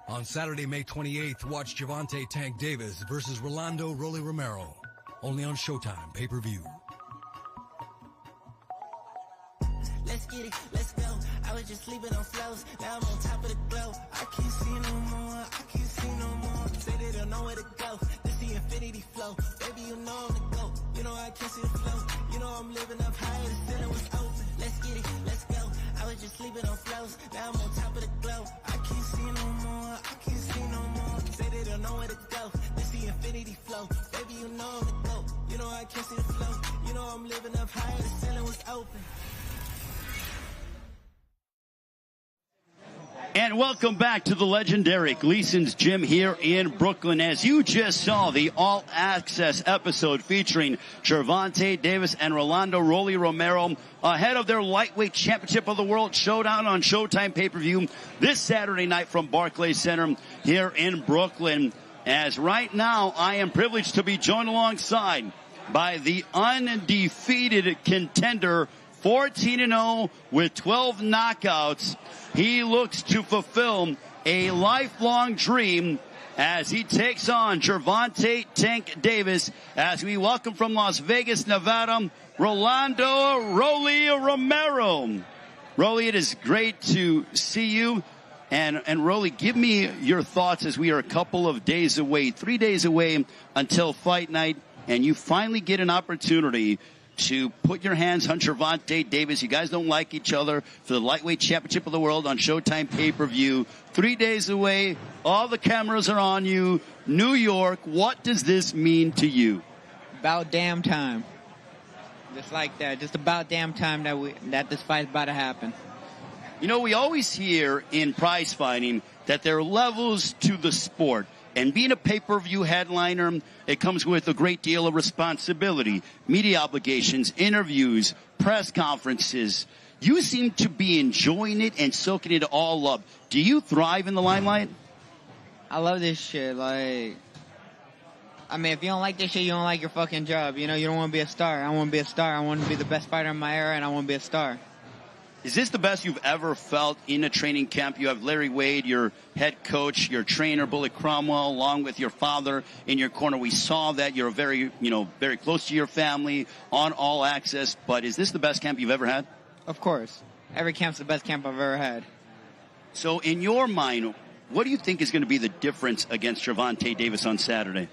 On Saturday, May 28th, watch Gervonta Tank Davis versus Rolando Romero, only on Showtime Pay-Per-View. Let's get it, let's go. I was just sleeping on flows. Now I'm on top of the globe. I can't see no more. I can't see no more. Say they don't know where to go. This the infinity flow. Baby, you know I'm the GOAT. You know I can't see the flow. You know I'm living up higher. The ceiling was open. Let's get it, let's go. I was just sleeping on flows. Now I'm on top of the globe. I can't see no more. I can't see no more. Say they don't know where to go. This the infinity flow. Baby, you know I'm the GOAT. You know I can't see the flow. You know I'm living up higher. The ceiling was open. And welcome back to the legendary Gleason's Gym here in Brooklyn. As you just saw, the all-access episode featuring Gervonta Davis and Rolando Romero ahead of their lightweight championship of the world showdown on Showtime Pay-Per-View this Saturday night from Barclays Center here in Brooklyn. As right now, I am privileged to be joined alongside by the undefeated contender, 14-0 with 12 knockouts. He looks to fulfill a lifelong dream as he takes on Gervonta Tank Davis. As we welcome from Las Vegas, Nevada, Rolando Romero. Rolly, it is great to see you. And Rolly, give me your thoughts as we are a couple of days away, 3 days away until fight night, and you finally get an opportunity to put your hands on Gervonta Davis. You guys don't like each other for the lightweight championship of the world on Showtime Pay-Per-View. 3 days away. All the cameras are on you. New York. What does this mean to you? About damn time. Just like that. Just about damn time that this fight's about to happen. You know, we always hear in prize fighting that there are levels to the sport. And being a pay-per-view headliner, it comes with a great deal of responsibility, media obligations, interviews, press conferences. You seem to be enjoying it and soaking it all up. Do you thrive in the limelight? I love this shit. Like, I mean, if you don't like this shit, you don't like your fucking job. You know, you don't want to be a star. I want to be a star. I want to be the best fighter in my era, and I want to be a star. Is this the best you've ever felt in a training camp? You have Larry Wade, your head coach, your trainer, Bullet Cromwell, along with your father in your corner. We saw that you're very close to your family on All Access. But is this the best camp you've ever had? Of course. Every camp's the best camp I've ever had. So in your mind, what do you think is going to be the difference against Gervonta Davis on Saturday?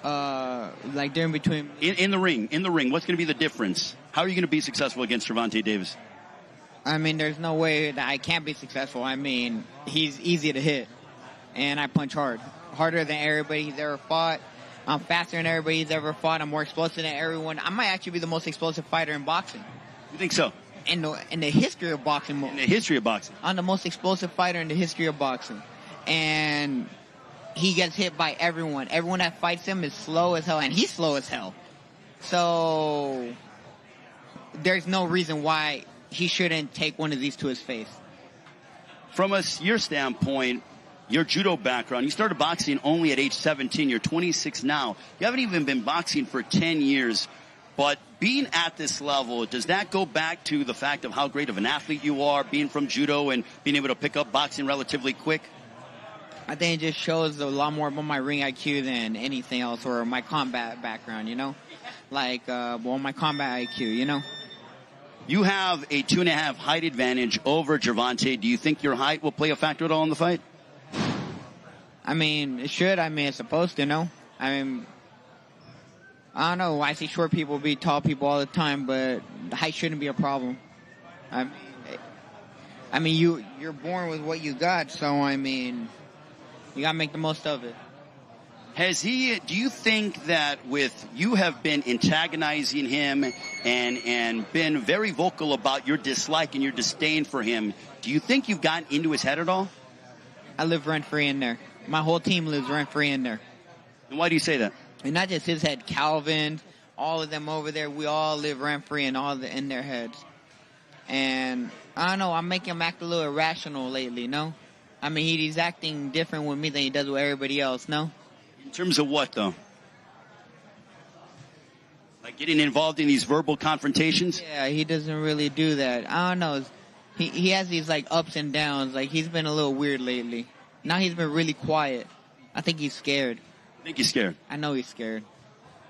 Like during between... In the ring, what's going to be the difference? How are you going to be successful against Gervonta Davis? I mean, there's no way that I can't be successful. I mean, he's easy to hit, and I punch hard. Harder than everybody he's ever fought. I'm faster than everybody he's ever fought. I'm more explosive than everyone. I might actually be the most explosive fighter in boxing. You think so? In the history of boxing. In the history of boxing. I'm the most explosive fighter in the history of boxing. And he gets hit by everyone. Everyone that fights him is slow as hell, and he's slow as hell. So there's no reason why he shouldn't take one of these to his face. From your standpoint, your judo background, you started boxing only at age 17. You're 26 now. You haven't even been boxing for 10 years. But being at this level, does that go back to the fact of how great of an athlete you are, being from judo and being able to pick up boxing relatively quick? I think it just shows a lot more about my ring IQ than anything else, or my combat background, you know? Like, my combat IQ, you know? You have a 2.5 height advantage over Gervonta. Do you think your height will play a factor at all in the fight? I mean, it should. I mean, it's supposed to, no? I mean, I don't know. I see short people beat tall people all the time, but the height shouldn't be a problem. I mean, you're born with what you got, so, I mean, you gotta make the most of it. Do you think that you have been antagonizing him and been very vocal about your dislike and your disdain for him, do you think you've gotten into his head at all? I live rent-free in there. My whole team lives rent-free in there. And why do you say that? And not just his head, Calvin, all of them over there, we all live rent-free in their heads. And I don't know, I'm making him act a little irrational lately, no? I mean, he's acting different with me than he does with everybody else, no? In terms of what, though? Like getting involved in these verbal confrontations? Yeah, he doesn't really do that. I don't know. He has these, like, ups and downs. Like, he's been a little weird lately. Now he's been really quiet. I think he's scared. I think he's scared. I know he's scared.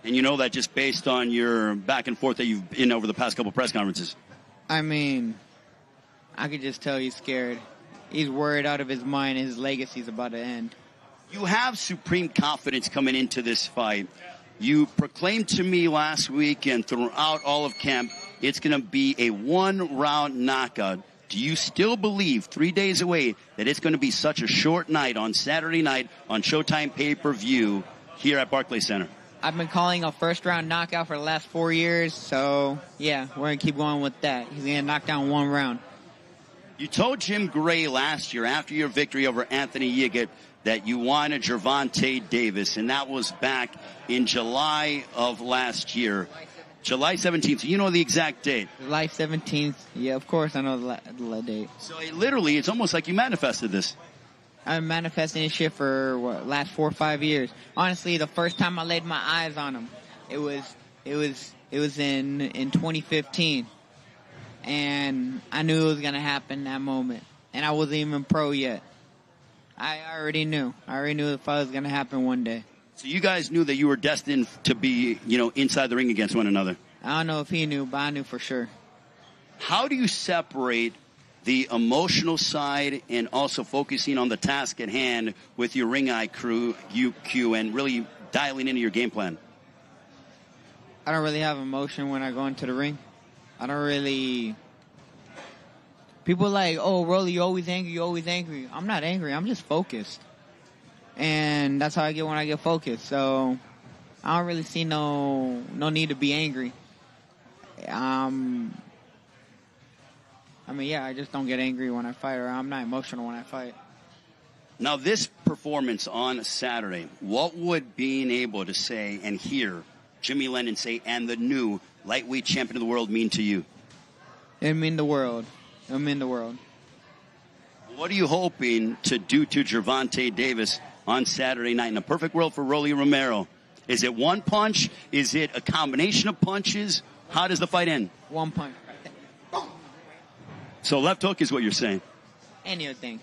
And you know that just based on your back and forth that you've been over the past couple press conferences. I mean, I could just tell he's scared. He's worried out of his mind. His legacy's about to end. You have supreme confidence coming into this fight. You proclaimed to me last week and throughout all of camp, it's going to be a one-round knockout. Do you still believe 3 days away that it's going to be such a short night on Saturday night on Showtime Pay-Per-View here at Barclays Center? I've been calling a first-round knockout for the last 4 years, so, yeah, we're going to keep going with that. He's going to knock down one round. You told Jim Gray last year, after your victory over Anthony Yiggett, that you wanted Gervonta Davis, and that was back in July of last year. July 17th. So you know the exact date. July 17th. Yeah, of course I know the date. So literally, it's almost like you manifested this. I've been manifesting this shit for, last 4 or 5 years. Honestly, the first time I laid my eyes on him, it was in 2015. And I knew it was going to happen that moment. And I wasn't even pro yet. I already knew. I already knew the fight was going to happen one day. So you guys knew that you were destined to be, inside the ring against one another. I don't know if he knew, but I knew for sure. How do you separate the emotional side and also focusing on the task at hand with your ring eye crew, UQ, and really dialing into your game plan? I don't really have emotion when I go into the ring. I don't really... People are like, oh, Rolly, you always angry. I'm not angry. I'm just focused. And that's how I get when I get focused. So I don't really see no need to be angry. I just don't get angry when I fight, or I'm not emotional when I fight. Now, this performance on Saturday, what would being able to say and hear Jimmy Lennon say, and the new lightweight champion of the world mean to you? It mean the world. It mean the world. What are you hoping to do to Gervonta Davis on Saturday night in a perfect world for Rolando Romero? Is it one punch? Is it a combination of punches? How does the fight end? One punch. So left hook is what you're saying? Anything.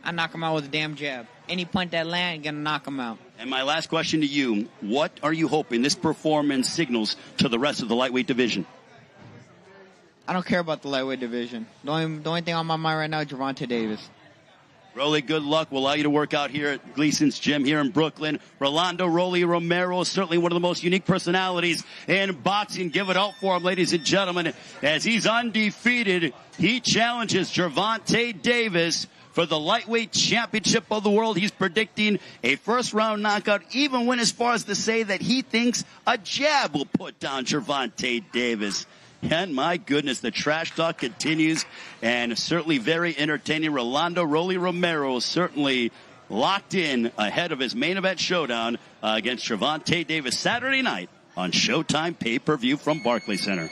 I knock him out with a damn jab. Any punch that land, gonna knock him out. And my last question to you, what are you hoping this performance signals to the rest of the lightweight division? I don't care about the lightweight division. The only thing on my mind right now is Gervonta Davis. Rolly, good luck. We'll allow you to work out here at Gleason's Gym here in Brooklyn. Rolando Rolly Romero is certainly one of the most unique personalities in boxing. Give it up for him, ladies and gentlemen. As he's undefeated, he challenges Gervonta Davis for the lightweight championship of the world. He's predicting a first-round knockout, even went as far as to say that he thinks a jab will put down Gervonta Davis. And my goodness, the trash talk continues, and certainly very entertaining. Rolando Rolly Romero certainly locked in ahead of his main event showdown against Gervonta Davis Saturday night on Showtime Pay-Per-View from Barclays Center.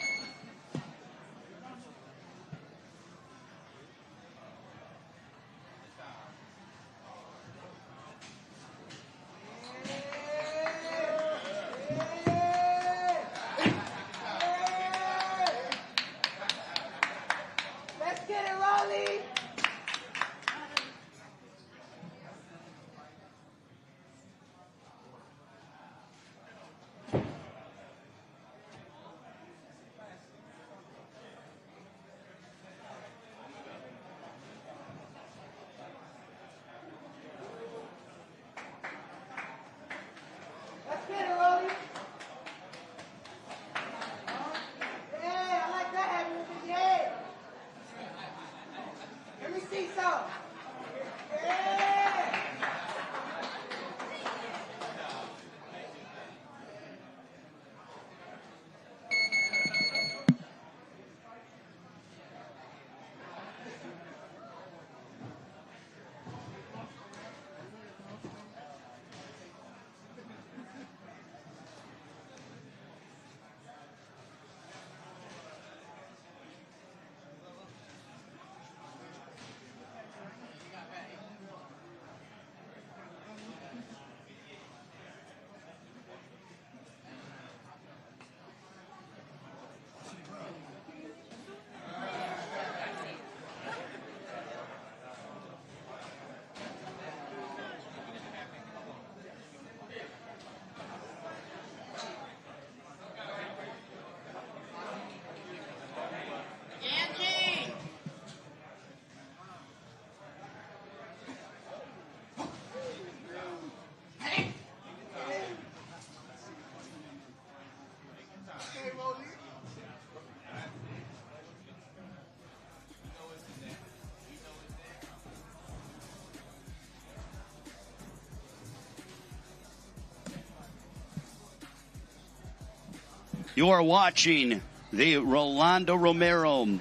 You are watching the Rolando Romero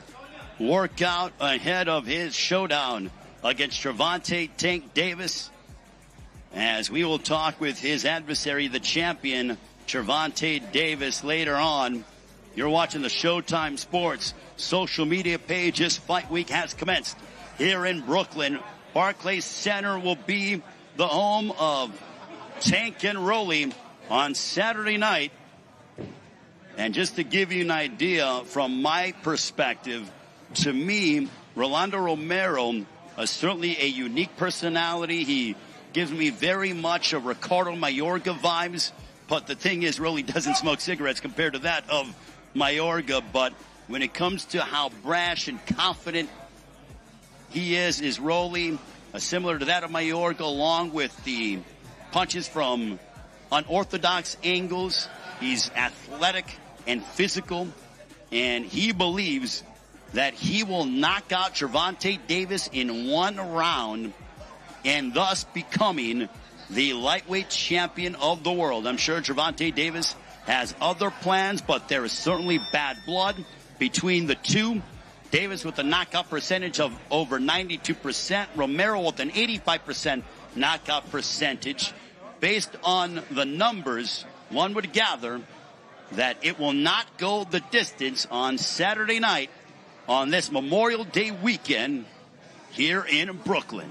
workout ahead of his showdown against Gervonta Tank Davis, as we will talk with his adversary, the champion, Gervonta Davis, later on. You're watching the Showtime Sports social media page. This fight week has commenced here in Brooklyn. Barclays Center will be the home of Tank and Rolly on Saturday night. And just to give you an idea from my perspective, to me, Rolando Romero is certainly a unique personality. He gives me very much a Ricardo Mayorga vibes. But the thing is, Rolly doesn't smoke cigarettes compared to that of Mayorga. But when it comes to how brash and confident he is Rolly, similar to that of Mayorga, along with the punches from unorthodox angles. He's athletic and physical, and he believes that he will knock out Gervonta Davis in one round and thus becoming the lightweight champion of the world. I'm sure Gervonta Davis has other plans, but there is certainly bad blood between the two. Davis with a knockout percentage of over 92%. Romero with an 85% knockout percentage. Based on the numbers, one would gather that it will not go the distance on Saturday night on this Memorial Day weekend here in Brooklyn.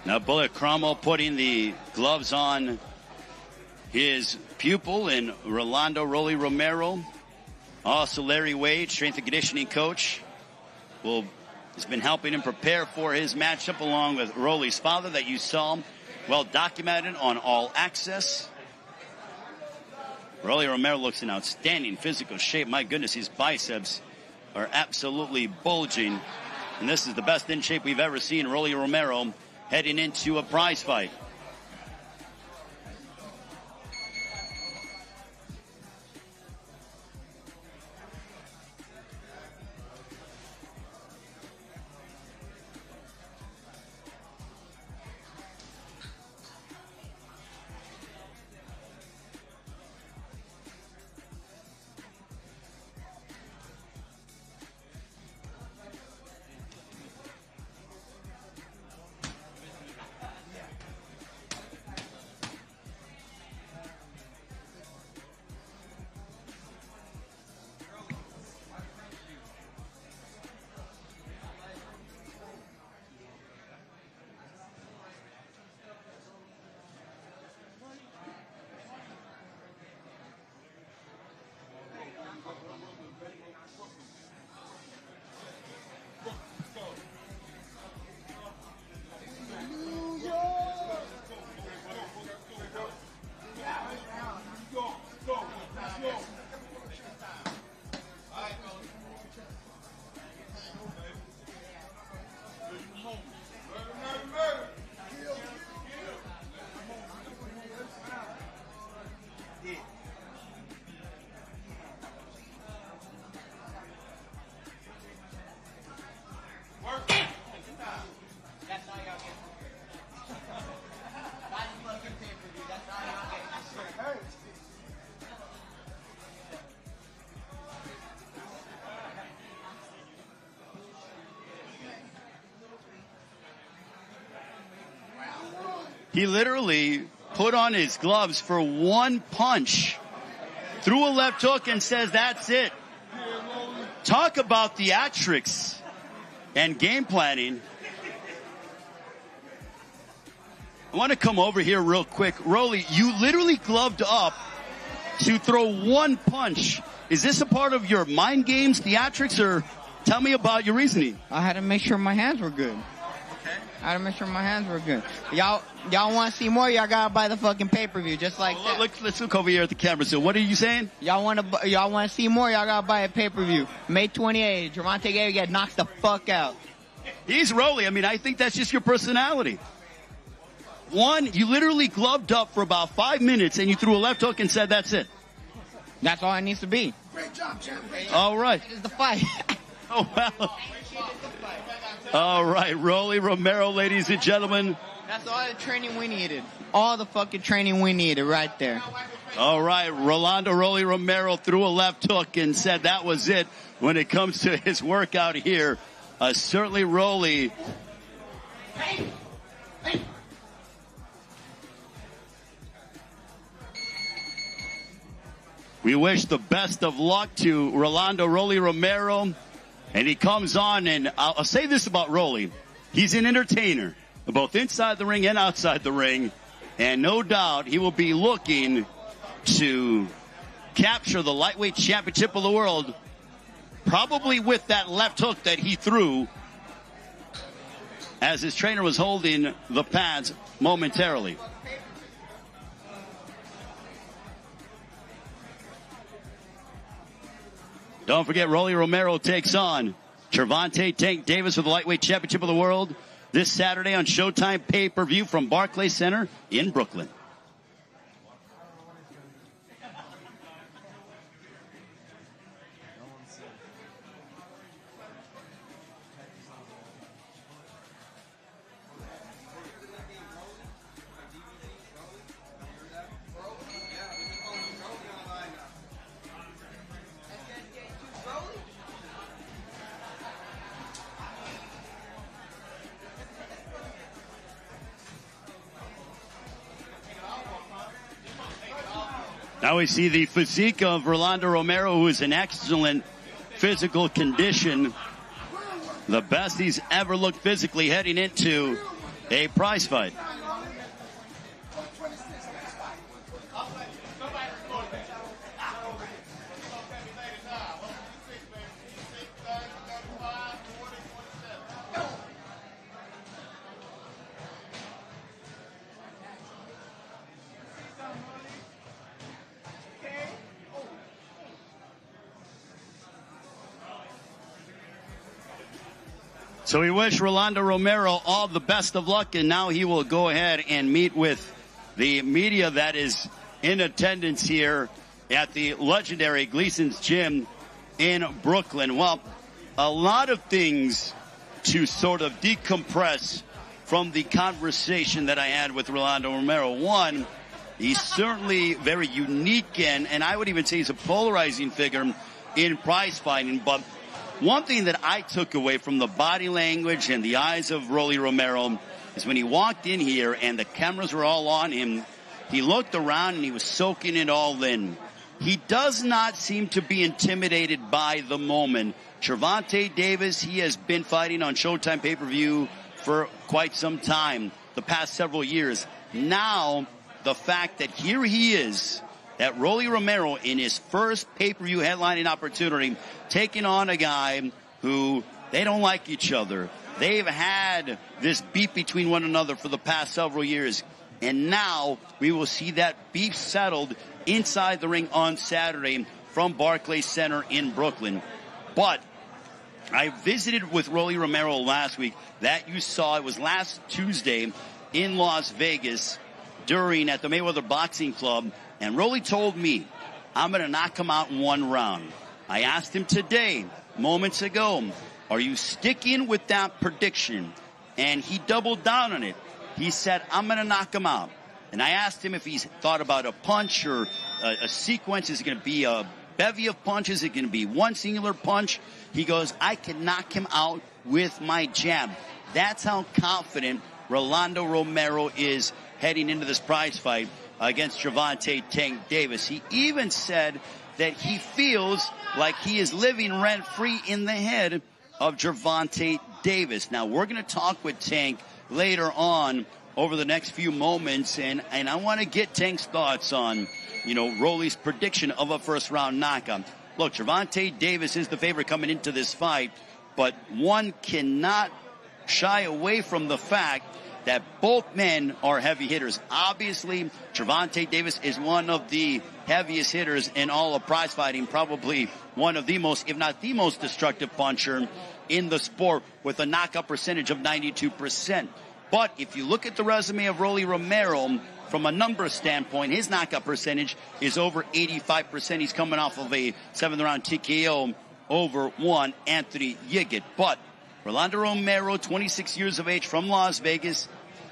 Now, Bullet Cromwell putting the gloves on his pupil in Rolando Rolly Romero. Also, Larry Wade, strength and conditioning coach, has been helping him prepare for his matchup, along with Rolly's father that you saw well documented on All Access. Rolly Romero looks in outstanding physical shape. My goodness, his biceps are absolutely bulging. And this is the best in shape we've ever seen Rolly Romero heading into a prize fight. He literally put on his gloves for one punch, threw a left hook, and says, that's it. Talk about theatrics and game planning. I want to come over here real quick. Rolly, you literally gloved up to throw one punch. Is this a part of your mind games, theatrics, or tell me about your reasoning? I had to make sure my hands were good. Okay. I had to make sure my hands were good. Y'all want to see more? Y'all gotta buy the fucking pay-per-view, just like that. Let's look over here at the camera. So what are you saying? Y'all want to see more? Y'all gotta buy a pay-per-view. May 28th, Gervonta Davis get knocked the fuck out. He's Rolly. I mean, I think that's just your personality. One, you literally gloved up for about 5 minutes and you threw a left hook and said that's it. That's all it needs to be. Great job, champ. All right. This is the fight. Oh, well. All right, Rolly Romero, ladies and gentlemen. That's all the training we needed. All the fucking training we needed right there. All right, Rolando Rolly Romero threw a left hook and said that was it when it comes to his workout here. Certainly Rolly. We wish the best of luck to Rolando Rolly Romero. And he comes on, and I'll say this about Rolly. He's an entertainer, both inside the ring and outside the ring. And no doubt he will be looking to capture the lightweight championship of the world, probably with that left hook that he threw as his trainer was holding the pads momentarily. Don't forget, Rolly Romero takes on Gervonta Tank Davis for the lightweight championship of the world this Saturday on Showtime Pay-Per-View from Barclays Center in Brooklyn. Now we see the physique of Rolando Romero, who is in excellent physical condition. The best he's ever looked physically heading into a prize fight. So we wish Rolando Romero all the best of luck, and now he will go ahead and meet with the media that is in attendance here at the legendary Gleason's Gym in Brooklyn. Well, a lot of things to sort of decompress from the conversation that I had with Rolando Romero. One, he's certainly very unique, and I would even say he's a polarizing figure in prize fighting, but one thing that I took away from the body language and the eyes of Rolly Romero is when he walked in here and the cameras were all on him, he looked around and he was soaking it all in. He does not seem to be intimidated by the moment. Gervonta Davis, he has been fighting on Showtime Pay-Per-View for quite some time, the past several years. Now, the fact that here he is, that Rolly Romero in his first pay-per-view headlining opportunity, taking on a guy who they don't like each other. They've had this beef between one another for the past several years. And now we will see that beef settled inside the ring on Saturday from Barclays Center in Brooklyn. But I visited with Rolly Romero last week. That you saw, it was last Tuesday in Las Vegas at the Mayweather Boxing Club. And Rolly told me, I'm going to knock him out in one round. I asked him today, moments ago, are you sticking with that prediction? And he doubled down on it. He said, I'm going to knock him out. And I asked him if he's thought about a punch or a sequence. Is it going to be a bevy of punches? Is it going to be one singular punch? He goes, I can knock him out with my jab. That's how confident Rolando Romero is heading into this prize fight against Gervonta Tank Davis. He even said that he feels like he is living rent-free in the head of Gervonta Davis. Now, we're going to talk with Tank later on over the next few moments, and I want to get Tank's thoughts on, Rolly's prediction of a first-round knockout. Look, Gervonta Davis is the favorite coming into this fight, but one cannot shy away from the fact that both men are heavy hitters. Obviously, Gervonta Davis is one of the heaviest hitters in all of prize fighting, probably one of the most, if not the most destructive puncher in the sport, with a knockout percentage of 92%. But if you look at the resume of Rolando Romero, from a number standpoint, his knockout percentage is over 85%. He's coming off of a 7th-round TKO over one Anthony Yiggett. But Rolando Romero, 26 years of age, from Las Vegas.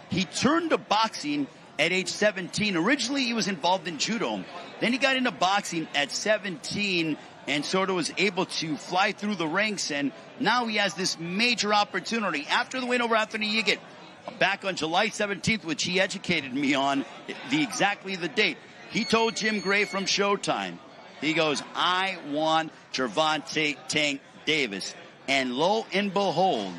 He turned to boxing at age 17. Originally, he was involved in judo. Then he got into boxing at 17 and sort of was able to fly through the ranks. And now he has this major opportunity. After the win over Anthony Yiggett, back on July 17th, which he educated me on, exactly the date, he told Jim Gray from Showtime, he goes, I want Gervonta Tank Davis. And lo and behold,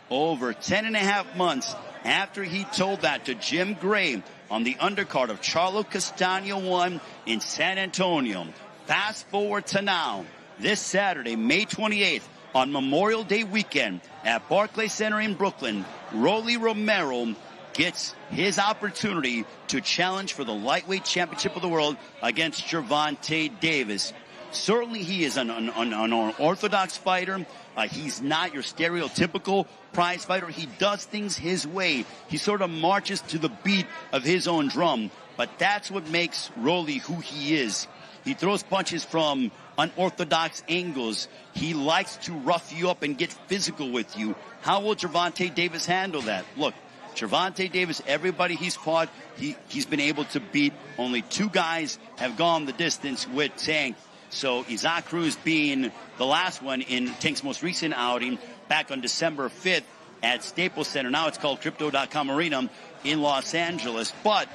over 10.5 months after he told that to Jim Gray on the undercard of Charlo Castaño 1 in San Antonio, fast forward to now, this Saturday, May 28th, on Memorial Day weekend at Barclays Center in Brooklyn, Rolando Romero gets his opportunity to challenge for the lightweight championship of the world against Gervonta Davis. Certainly he is an unorthodox fighter. He's not your stereotypical prize fighter. He does things his way. He sort of marches to the beat of his own drum. But that's what makes Rolly who he is. He throws punches from unorthodox angles. He likes to rough you up and get physical with you. How will Gervonta Davis handle that? Look, Gervonta Davis, everybody he's fought, he's been able to beat. Only 2 guys have gone the distance with Tank. So Isaac Cruz being the last one in Tank's most recent outing back on December 5th at Staples Center. Now it's called Crypto.com Arena in Los Angeles. But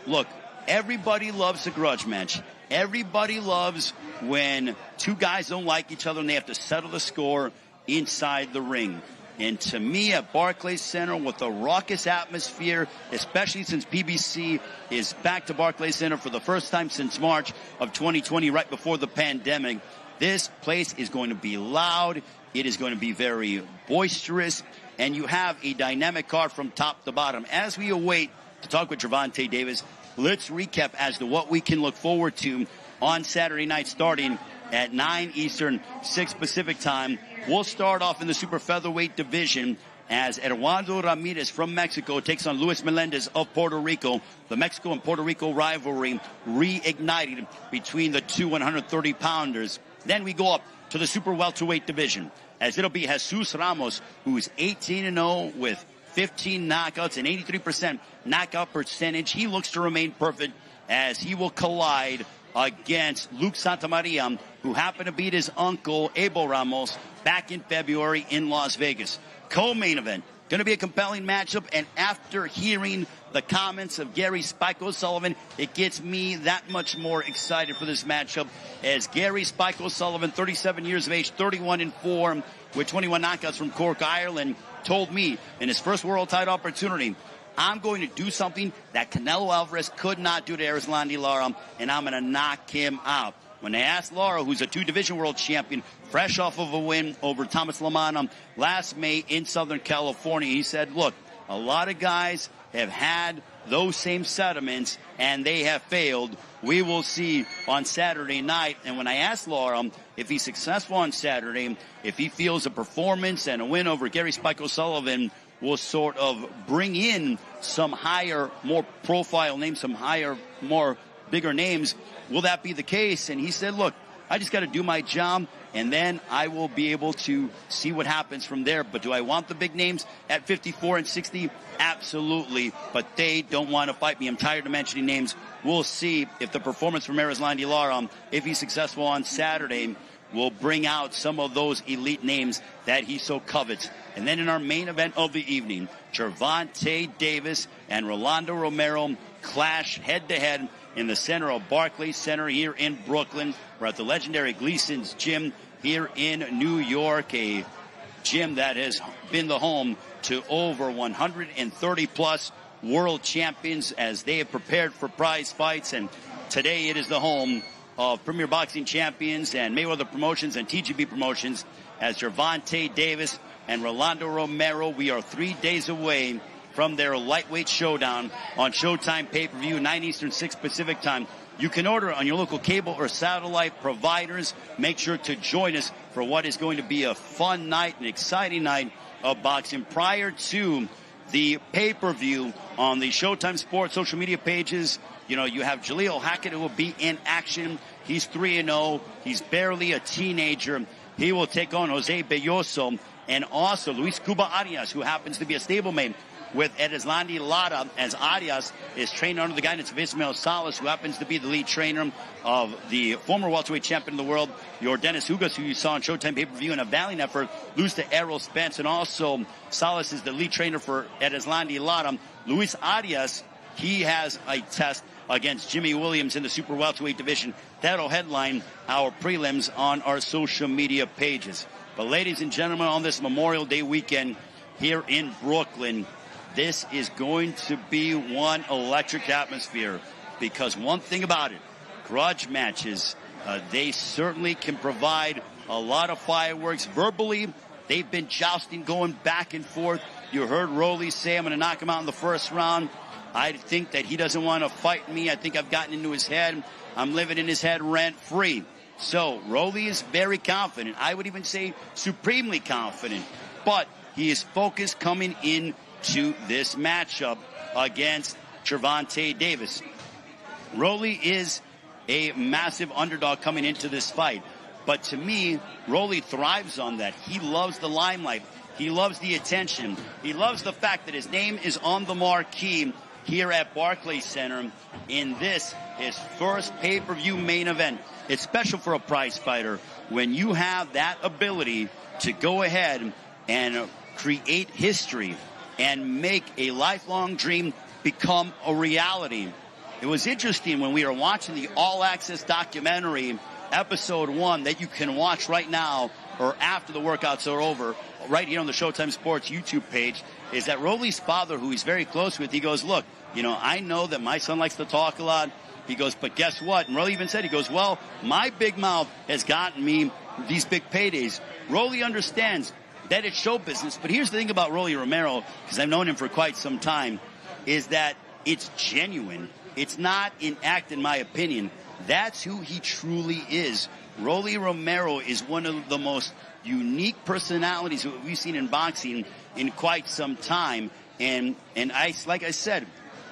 look, everybody loves a grudge match. Everybody loves when 2 guys don't like each other and they have to settle the score inside the ring. And to me, at Barclays Center, with a raucous atmosphere, especially since PBC is back to Barclays Center for the first time since March of 2020, right before the pandemic, this place is going to be loud. It is going to be very boisterous. And you have a dynamic card from top to bottom. As we await to talk with Gervonta Davis, let's recap as to what we can look forward to on Saturday night, starting at 9 Eastern, 6 Pacific time. We'll start off in the super featherweight division as Eduardo Ramirez from Mexico takes on Luis Melendez of Puerto Rico. The Mexico and Puerto Rico rivalry reignited between the 2 130-pounders. Then we go up to the super welterweight division as it'll be Jesus Ramos, who's 18-0 with 15 knockouts and 83% knockout percentage. He looks to remain perfect as he will collide against Luke Santamaria, who happened to beat his uncle, Abel Ramos, back in February in Las Vegas. Co-main event, going to be a compelling matchup, and after hearing the comments of Gary Spike O'Sullivan, it gets me that much more excited for this matchup, as Gary Spike O'Sullivan, 37 years of age, 31-4, with 21 knockouts from Cork, Ireland, told me in his first world title opportunity, I'm going to do something that Canelo Alvarez could not do to Erislandy Lara, and I'm going to knock him out. When they asked Lara, who's a 2-division world champion, fresh off of a win over Thomas Lamana last May in Southern California, he said, look, a lot of guys have had those same sentiments, and they have failed. We will see on Saturday night. And when I asked Lara if he's successful on Saturday, if he feels a performance and a win over Gary Spike O'Sullivan will sort of bring in some higher, more profile names, some higher, more bigger names, will that be the case? And he said, look, I just got to do my job, and then I will be able to see what happens from there. But do I want the big names at 54 and 60? Absolutely. But they don't want to fight me. I'm tired of mentioning names. We'll see if the performance from Erislandy Lara, if he's successful on Saturday, will bring out some of those elite names that he so covets. And then in our main event of the evening, Gervonta Davis and Rolando Romero clash head-to-head in the center of Barclays Center here in Brooklyn. We're at the legendary Gleason's Gym here in New York, a gym that has been the home to over 130-plus world champions as they have prepared for prize fights. And today it is the home of Premier Boxing Champions and Mayweather Promotions and TGB Promotions, as Gervonta Davis and Rolando Romero. We are 3 days away from their lightweight showdown on Showtime Pay-Per-View, 9 Eastern, 6 Pacific time. You can order on your local cable or satellite providers. Make sure to join us for what is going to be a fun night, an exciting night of boxing. Prior to the pay-per-view on the Showtime Sports social media pages, you know, you have Jaleel Hackett who will be in action. He's 3-0. He's barely a teenager. He will take on Jose Belloso, and also Luis Cuba Arias, who happens to be a stablemate with Erislandy Lara, as Arias is trained under the guidance of Ismael Salas, who happens to be the lead trainer of the former welterweight champion of the world, your Dennis Hugas, who you saw on Showtime Pay-Per-View in a valiant effort, lose to Errol Spence. And also, Salas is the lead trainer for Erislandy Lara. Luis Arias, he has a test against Jimmy Williams in the super welterweight division. That'll headline our prelims on our social media pages. But ladies and gentlemen, on this Memorial Day weekend here in Brooklyn, this is going to be one electric atmosphere, because one thing about it, grudge matches, they certainly can provide a lot of fireworks. Verbally, they've been jousting, going back and forth. You heard Rolly say, I'm going to knock him out in the first round. I think that he doesn't want to fight me. I think I've gotten into his head. I'm living in his head rent-free. So Rolly is very confident. I would even say supremely confident. But he is focused coming in to this matchup against Gervonta Davis. Rolly is a massive underdog coming into this fight. But to me, Rolly thrives on that. He loves the limelight. He loves the attention. He loves the fact that his name is on the marquee here at Barclays Center in this, his first pay-per-view main event. It's special for a prize fighter when you have that ability to go ahead and create history and make a lifelong dream become a reality. It was interesting when we were watching the All Access documentary, episode 1, that you can watch right now or after the workouts are over, right here on the Showtime Sports YouTube page, is that Rolly's father, who he's very close with, he goes, look, you know, I know that my son likes to talk a lot. He goes, but guess what? And Rolly even said, he goes, well, my big mouth has gotten me these big paydays. Rolly understands that it's show business. But here's the thing about Rolly Romero, because I've known him for quite some time, is that it's genuine. It's not in act, in my opinion. That's who he truly is. Rolly Romero is one of the most unique personalities that we've seen in boxing in quite some time. And like I said,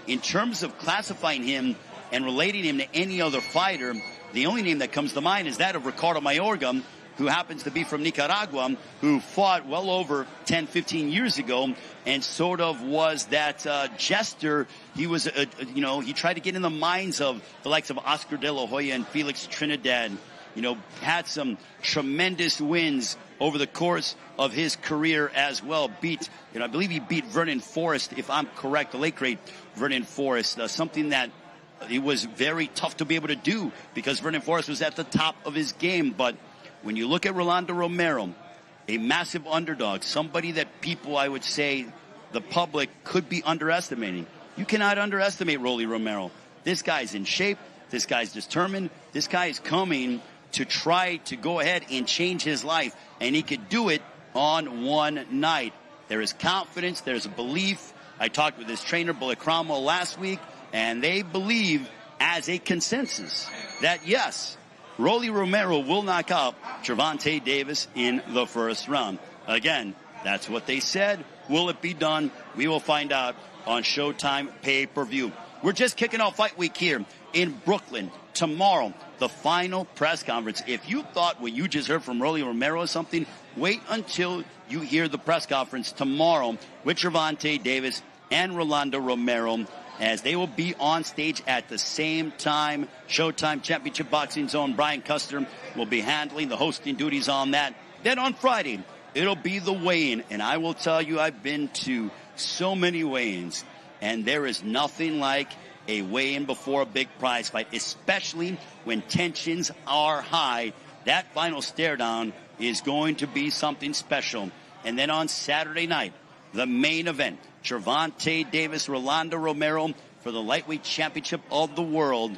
in terms of classifying him and relating him to any other fighter, the only name that comes to mind is that of Ricardo Mayorga, who happens to be from Nicaragua, who fought well over 10, 15 years ago and sort of was that jester. He was, he tried to get in the minds of the likes of Oscar De La Hoya and Felix Trinidad. You know, had some tremendous wins over the course of his career as well. I believe he beat Vernon Forrest, if I'm correct, the late great Vernon Forrest, something that it was very tough to be able to do because Vernon Forrest was at the top of his game. But when you look at Rolando Romero, a massive underdog, somebody that people, I would say, the public could be underestimating. You cannot underestimate Rolly Romero. This guy's in shape. This guy's determined. This guy is coming to try to go ahead and change his life, and he could do it on one night. There is confidence. There's a belief. I talked with his trainer, Bullet Cromwell, last week, and they believe as a consensus that, yes, Rolly Romero will knock out Gervonta Davis in the first round. Again, that's what they said. Will it be done? We will find out on Showtime Pay-Per-View. We're just kicking off Fight Week here in Brooklyn. Tomorrow, the final press conference. If you thought what you just heard from Rolly Romero is something, wait until you hear the press conference tomorrow with Gervonta Davis and Rolando Romero, as they will be on stage at the same time. Showtime Championship Boxing Zone, Brian Custer will be handling the hosting duties on that. Then on Friday, it'll be the weigh-in. And I will tell you, I've been to so many weigh-ins, and there is nothing like a weigh-in before a big prize fight, especially when tensions are high. That final stare-down is going to be something special. And then on Saturday night, the main event, Gervonta Davis, Rolando Romero for the lightweight championship of the world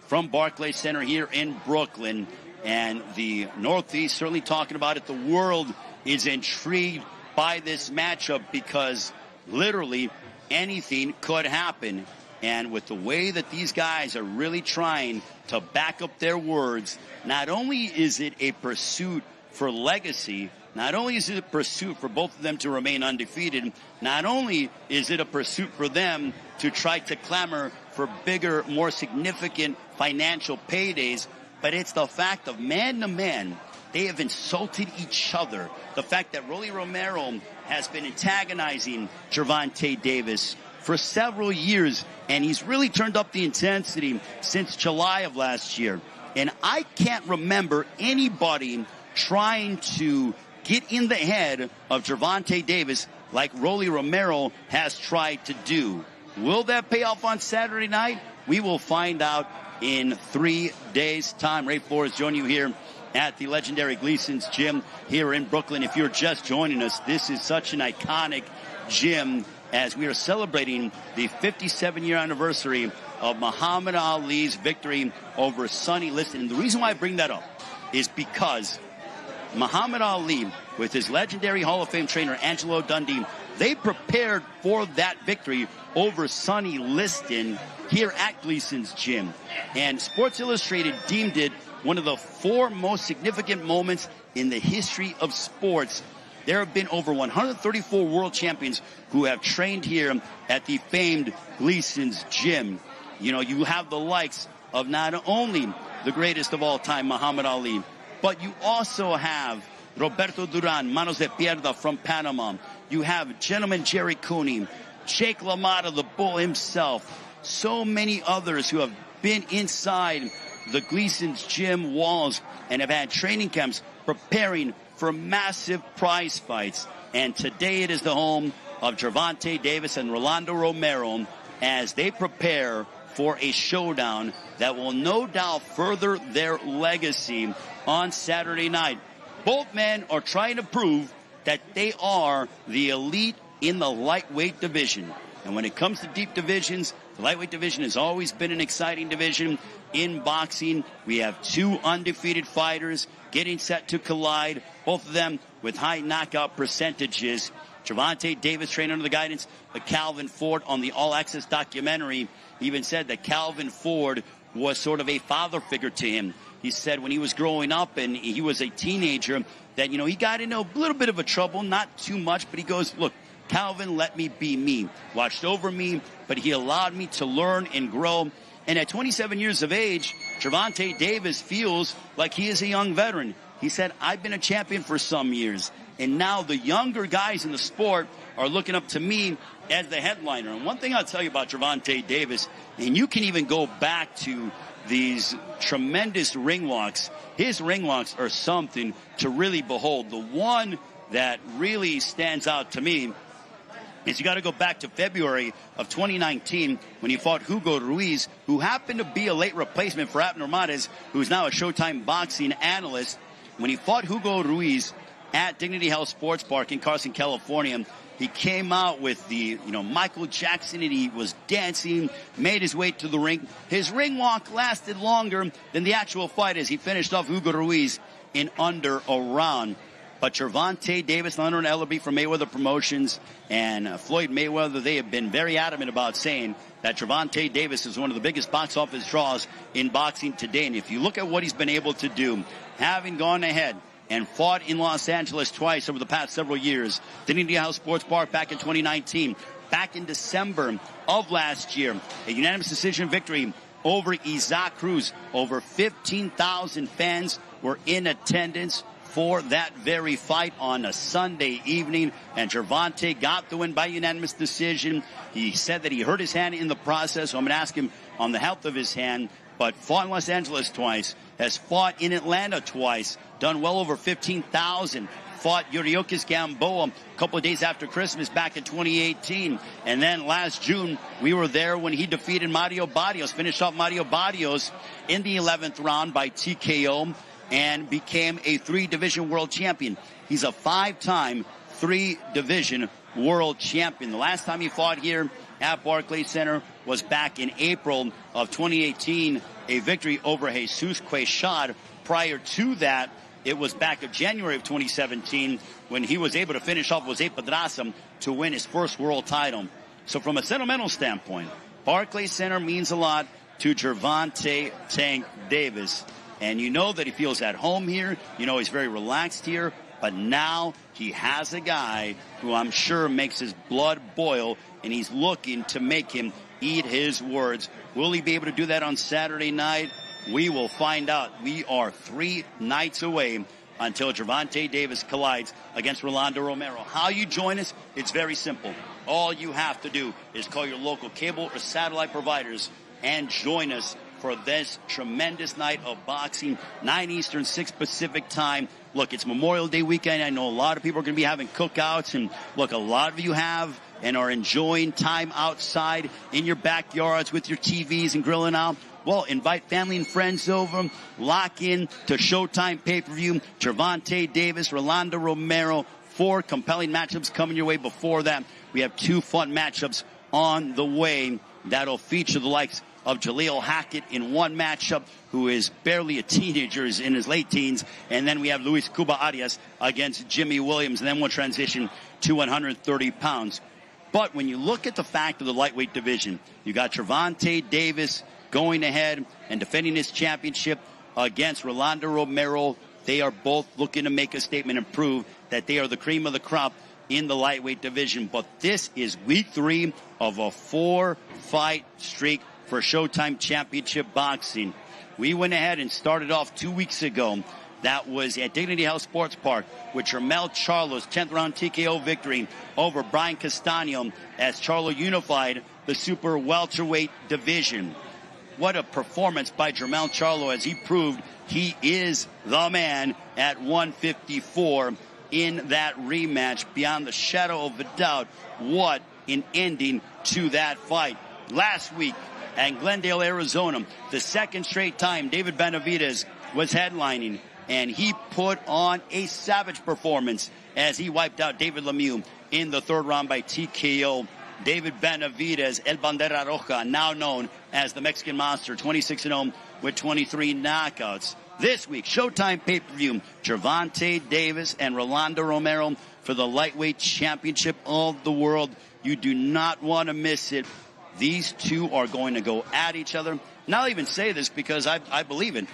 from Barclays Center here in Brooklyn. And the Northeast certainly talking about it. The world is intrigued by this matchup because literally anything could happen. And with the way that these guys are really trying to back up their words, not only is it a pursuit for legacy, not only is it a pursuit for both of them to remain undefeated, not only is it a pursuit for them to try to clamor for bigger, more significant financial paydays, but it's the fact of man to man, they have insulted each other. The fact that Rolando Romero has been antagonizing Gervonta Davis for several years, and he's really turned up the intensity since July of last year. And I can't remember anybody trying to get in the head of Gervonta Davis like Rolando Romero has tried to do. Will that pay off on Saturday night? We will find out in 3 days' time. Ray Flores joining you here at the legendary Gleason's Gym here in Brooklyn. If you're just joining us, this is such an iconic gym as we are celebrating the 57-year anniversary of Muhammad Ali's victory over Sonny Liston. And the reason why I bring that up is because Muhammad Ali, with his legendary Hall of Fame trainer Angelo Dundee, they prepared for that victory over Sonny Liston here at Gleason's Gym. And Sports Illustrated deemed it one of the 4 most significant moments in the history of sports. There have been over 134 world champions who have trained here at the famed Gleason's Gym. You know, you have the likes of not only the greatest of all time, Muhammad Ali, but you also have Roberto Duran, Manos de Pierda from Panama. You have gentleman Jerry Cooney, Jake LaMotta, the Bull himself, so many others who have been inside the Gleason's Gym walls and have had training camps preparing for massive prize fights. And today it is the home of Gervonta Davis and Rolando Romero as they prepare for a showdown that will no doubt further their legacy on Saturday night. Both men are trying to prove that they are the elite in the lightweight division. And when it comes to deep divisions, the lightweight division has always been an exciting division in boxing. We have 2 undefeated fighters getting set to collide, both of them with high knockout percentages. Gervonta Davis trained under the guidance of Calvin Ford on the All Access documentary. He even said that Calvin Ford was sort of a father figure to him. He said when he was growing up and he was a teenager that, you know, he got into a little bit of a trouble, not too much, but he goes, look, Calvin let me be me, watched over me, but he allowed me to learn and grow. And at 27 years of age, Gervonta Davis feels like he is a young veteran. He said, I've been a champion for some years, and now the younger guys in the sport are looking up to me as the headliner. And one thing I'll tell you about Gervonta Davis, and you can even go back to these tremendous ring walks. His ring walks are something to really behold. The one that really stands out to me is you got to go back to February of 2019 when he fought Hugo Ruiz, who happened to be a late replacement for Abner Mares, who's now a Showtime boxing analyst. When he fought Hugo Ruiz at Dignity Health Sports Park in Carson, California, he came out with the, Michael Jackson, and he was dancing, made his way to the ring. His ring walk lasted longer than the actual fight as he finished off Hugo Ruiz in under a round. But Gervonta Davis, Leonard and Ellerby from Mayweather Promotions, and Floyd Mayweather, they have been very adamant about saying that Gervonta Davis is one of the biggest box office draws in boxing today. And if you look at what he's been able to do, having gone ahead and fought in Los Angeles twice over the past several years, Dignity Health Sports Park back in 2019, back in December of last year, a unanimous decision victory over Isaac Cruz. Over 15,000 fans were in attendance for that very fight on a Sunday evening, and Gervonta got the win by unanimous decision. He said that he hurt his hand in the process, so I'm going to ask him on the health of his hand, but fought in Los Angeles twice, has fought in Atlanta twice, done well over 15,000, fought Yuriokis Gamboa a couple of days after Christmas back in 2018, and then last June, we were there when he defeated Mario Barrios, finished off Mario Barrios in the 11th round by TKO, and became a 3-division world champion. He's a 5-time 3-division world champion. The last time he fought here at Barclays Center was back in April of 2018, a victory over Jesus Queixada. Prior to that, It was back in January of 2017 when he was able to finish off Jose Pedraza to win his first world title. So from a sentimental standpoint, Barclays Center means a lot to Gervonta Tank Davis. And you know that he feels at home here. You know he's very relaxed here. But now he has a guy who I'm sure makes his blood boil, and he's looking to make him eat his words. Will he be able to do that on Saturday night? We will find out. We are 3 nights away until Gervonta Davis collides against Rolando Romero. How you join us? It's very simple. All you have to do is call your local cable or satellite providers and join us for this tremendous night of boxing, 9 Eastern, 6 Pacific time. Look, it's Memorial Day weekend. I know a lot of people are going to be having cookouts. And look, a lot of you have and are enjoying time outside in your backyards with your TVs and grilling out. Well, invite family and friends over. Lock in to Showtime Pay-Per-View. Gervonta Davis, Rolando Romero. 4 compelling matchups coming your way. Before that, we have 2 fun matchups on the way that'll feature the likes of Jaleel Hackett in one matchup, who is barely a teenager, is in his late teens. And then we have Luis Cuba Arias against Jimmy Williams. And then we'll transition to 130 pounds. But when you look at the fact of the lightweight division, you got Gervonta Davis going ahead and defending his championship against Rolando Romero. They are both looking to make a statement and prove that they are the cream of the crop in the lightweight division. But this is week 3 of a 4-fight streak for Showtime Championship Boxing. We went ahead and started off 2 weeks ago. That was at Dignity Health Sports Park with Jermell Charlo's 10th round TKO victory over Brian Castaño as Charlo unified the super welterweight division. What a performance by Jermell Charlo as he proved he is the man at 154 in that rematch. Beyond the shadow of a doubt, what an ending to that fight. Last week at Glendale, Arizona, the second straight time David Benavidez was headlining, and he put on a savage performance as he wiped out David Lemieux in the 3rd round by TKO. David Benavidez, El Bandera Roja, now known as the Mexican Monster, 26-0 with 23 knockouts. This week, Showtime Pay-Per-View, Gervonta Davis and Rolando Romero for the lightweight championship of the world. You do not want to miss it. These two are going to go at each other. And I'll even say this because I believe it.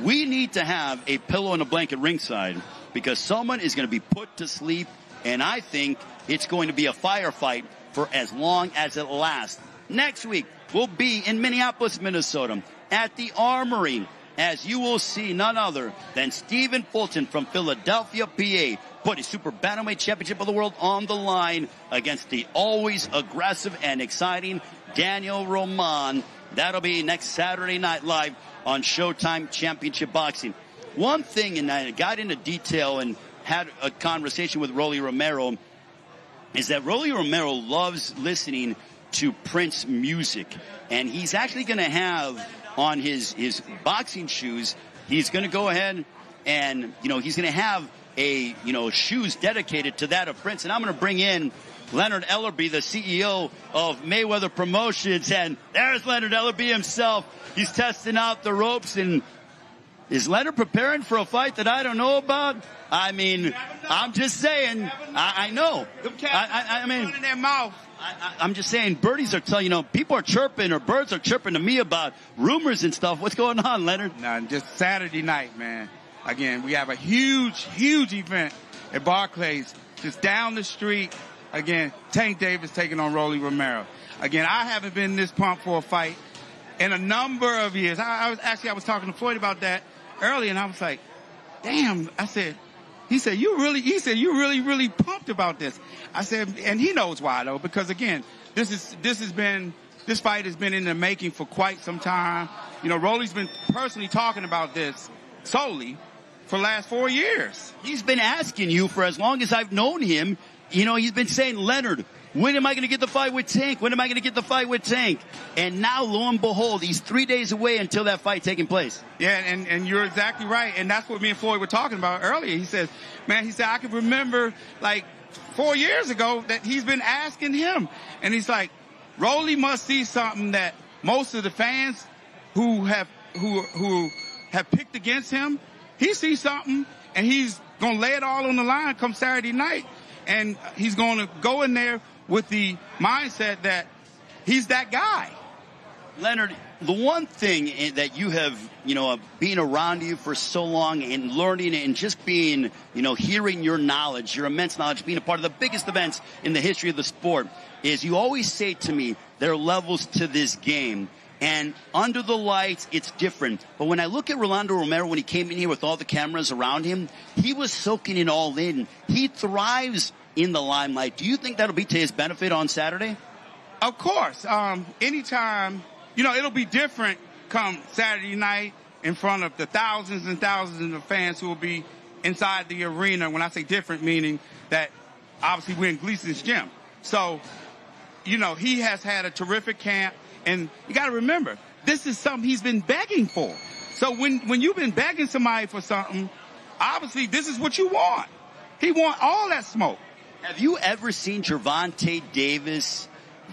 We need to have a pillow and a blanket ringside because someone is going to be put to sleep, and I think it's going to be a firefight for as long as it lasts. Next week, we'll be in Minneapolis, Minnesota at the Armory, as you will see none other than Stephen Fulton from Philadelphia, PA, put his Super Bantamweight Championship of the World on the line against the always aggressive and exciting Daniel Roman. That'll be next Saturday night live on Showtime Championship Boxing. One thing, and I got into detail and had a conversation with Rolly Romero, is that Rolly Romero loves listening to Prince music. And he's actually going to have on his boxing shoes, he's going to go ahead and, he's going to have a, shoes dedicated to that of Prince. And I'm going to bring in Leonard Ellerby, the CEO of Mayweather Promotions. And there's Leonard Ellerby himself. He's testing out the ropes. And is Leonard preparing for a fight that I don't know about? I mean, I'm just saying, I know. I mean, in their mouth. I'm just saying, birdies are telling, people are chirping or birds are chirping to me about rumors and stuff. What's going on, Leonard? Nah, just Saturday night, man. Again, we have a huge, huge event at Barclays, just down the street. Again, Tank Davis taking on Rolly Romero. Again, I haven't been this pumped for a fight in a number of years. I was talking to Floyd about that earlier, and I was like, damn, he said, you really pumped about this. I said, and he knows why though, because again, this fight has been in the making for quite some time. Rolly's been personally talking about this solely for the last 4 years. He's been asking you for as long as I've known him. He's been saying, Leonard, when am I going to get the fight with Tank? When am I going to get the fight with Tank? And now, lo and behold, he's 3 days away until that fight taking place. Yeah, and you're exactly right. And that's what me and Floyd were talking about earlier. He says, I can remember like 4 years ago that he's been asking him. And he's like, Rolly must see something that most of the fans who have picked against him, he sees something and he's going to lay it all on the line come Saturday night. And he's going to go in there with the mindset that he's that guy. Leonard, the one thing that you have, being around you for so long and learning and just being, hearing your knowledge, your immense knowledge, being a part of the biggest events in the history of the sport, is you always say to me, there are levels to this game. And under the lights, it's different. But when I look at Rolando Romero, when he came in here with all the cameras around him, he was soaking it all in. He thrives in the limelight. Do you think that'll be to his benefit on Saturday? Of course. Anytime, it'll be different come Saturday night in front of the thousands and thousands of fans who will be inside the arena. When I say different, meaning that obviously we're in Gleason's gym. So, he has had a terrific camp. And you got to remember, this is something he's been begging for. So when you've been begging somebody for something, obviously this is what you want. He wants all that smoke. Have you ever seen Gervonta Davis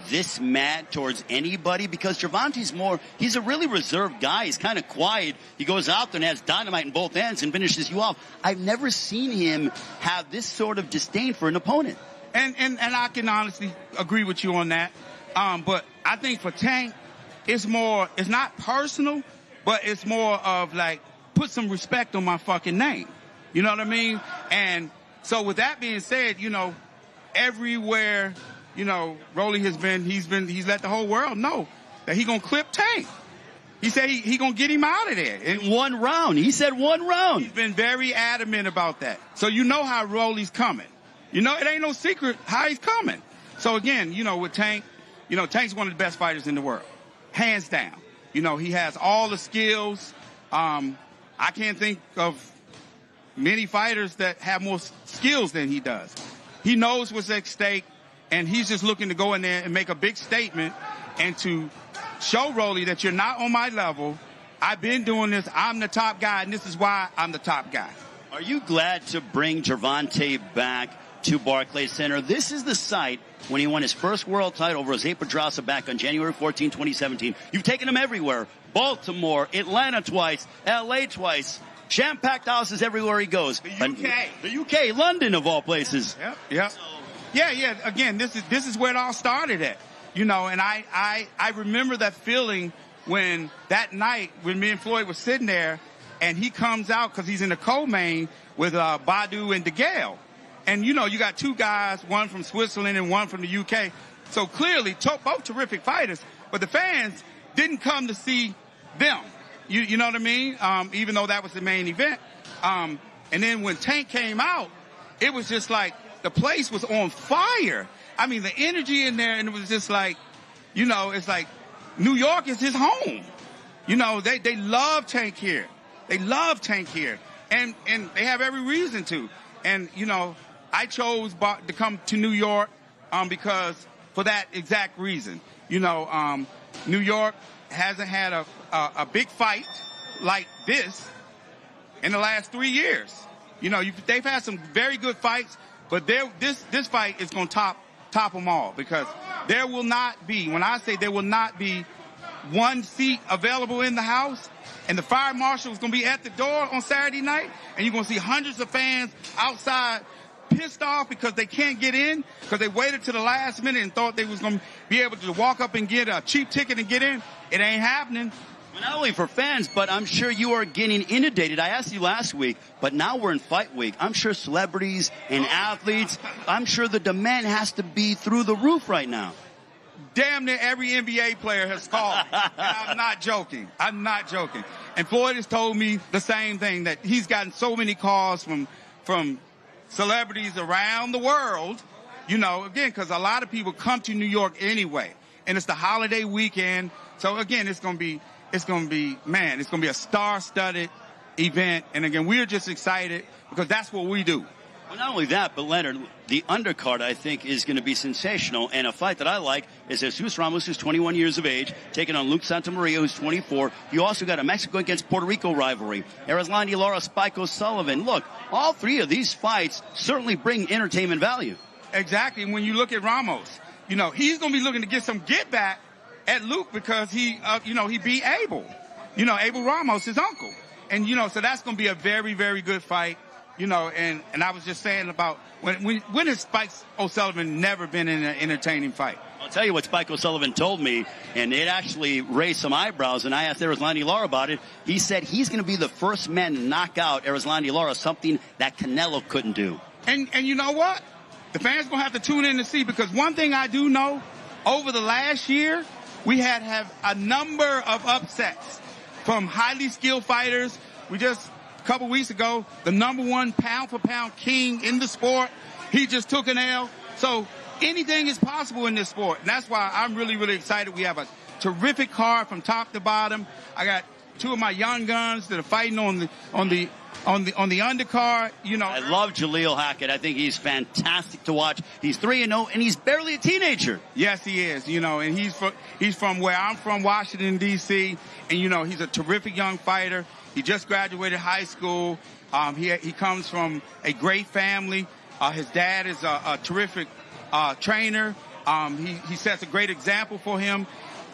this mad towards anybody? Because Gervonta's he's a really reserved guy. He's kind of quiet. He goes out there and has dynamite in both ends and finishes you off. I've never seen him have this sort of disdain for an opponent. And I can honestly agree with you on that. But I think for Tank, it's not personal, but it's more of like, put some respect on my fucking name. You know what I mean? And so with that being said, everywhere, Rolly has been, he's let the whole world know that he gonna clip Tank. He said he gonna get him out of there. In 1 round. He said 1 round. He's been very adamant about that. So you know how Rolly's coming. It ain't no secret how he's coming. So again, with Tank, Tank's one of the best fighters in the world. Hands down. He has all the skills. I can't think of many fighters that have more skills than he does. He knows what's at stake, and he's just looking to go in there and make a big statement and to show Rolly that you're not on my level. I've been doing this. I'm the top guy, and this is why I'm the top guy. Are you glad to bring Gervonta back to Barclays Center? This is the site when he won his first world title over Jose Pedraza back on January 14, 2017. You've taken him everywhere. Baltimore, Atlanta twice, LA twice. Jam-packed houses everywhere he goes. The UK, London of all places. Yep. Yeah. Again, this is where it all started at. And I remember that feeling when that night when me and Floyd were sitting there and he comes out because he's in the co-main with Badu and DeGale. And, you got 2 guys, one from Switzerland and one from the UK. So clearly, both terrific fighters. But the fans didn't come to see them. You know what I mean? Even though that was the main event. And then when Tank came out, it was just like the place was on fire. I mean, the energy in there, and it was just like, it's like New York is his home. They love Tank here. They love Tank here. And they have every reason to. And, I chose to come to New York because for that exact reason. New York hasn't had a big fight like this in the last 3 years. They've had some very good fights, but this fight is going to top them all because there will not be, when I say there will not be 1 seat available in the house, and the fire marshal is going to be at the door on Saturday night, and you're going to see hundreds of fans outside pissed off because they can't get in because they waited to the last minute and thought they was going to be able to walk up and get a cheap ticket and get in. It ain't happening. Well, not only for fans, but I'm sure you are getting inundated. I asked you last week, but now we're in fight week. I'm sure celebrities and athletes, I'm sure the demand has to be through the roof right now. Damn near every NBA player has called me. And I'm not joking. And Floyd has told me the same thing, that he's gotten so many calls from celebrities around the world, again, because a lot of people come to New York anyway, and it's the holiday weekend. So again, it's going to be a star-studded event. And again, we're just excited because that's what we do. Well, not only that, but Leonard, the undercard, I think, is going to be sensational. And a fight that I like is Jesus Ramos, who's 21 years of age, taking on Luke Santamaria, who's 24. You also got a Mexico against Puerto Rico rivalry. Erislandy Lara, Spike O'Sullivan. Look, all 3 of these fights certainly bring entertainment value. Exactly. And when you look at Ramos, he's going to be looking to get some get back at Luke because he beat Abel. Abel Ramos, his uncle. And, so that's going to be a very, very good fight. You know, and I was just saying about when has Spike O'Sullivan never been in an entertaining fight? I'll tell you what Spike O'Sullivan told me, and it actually raised some eyebrows, and I asked Erislandy Lara about it. He said he's going to be the first man to knock out Erislandy Lara, something that Canelo couldn't do. And you know what? The fans going to have to tune in to see, because one thing I do know, over the last year, we have a number of upsets from highly skilled fighters. We just, a couple weeks ago, the #1 pound-for-pound king in the sport, he just took an L. So anything is possible in this sport. And that's why I'm really, really excited. We have a terrific card from top to bottom. I got two of my young guns that are fighting on the undercard. You know, I love Jaleel Hackett. I think he's fantastic to watch. He's 3-0, and he's barely a teenager. Yes, he is. You know, and he's from where I'm from, Washington, D.C., and, you know, he's a terrific young fighter. He just graduated high school. He comes from a great family. His dad is a terrific trainer. He sets a great example for him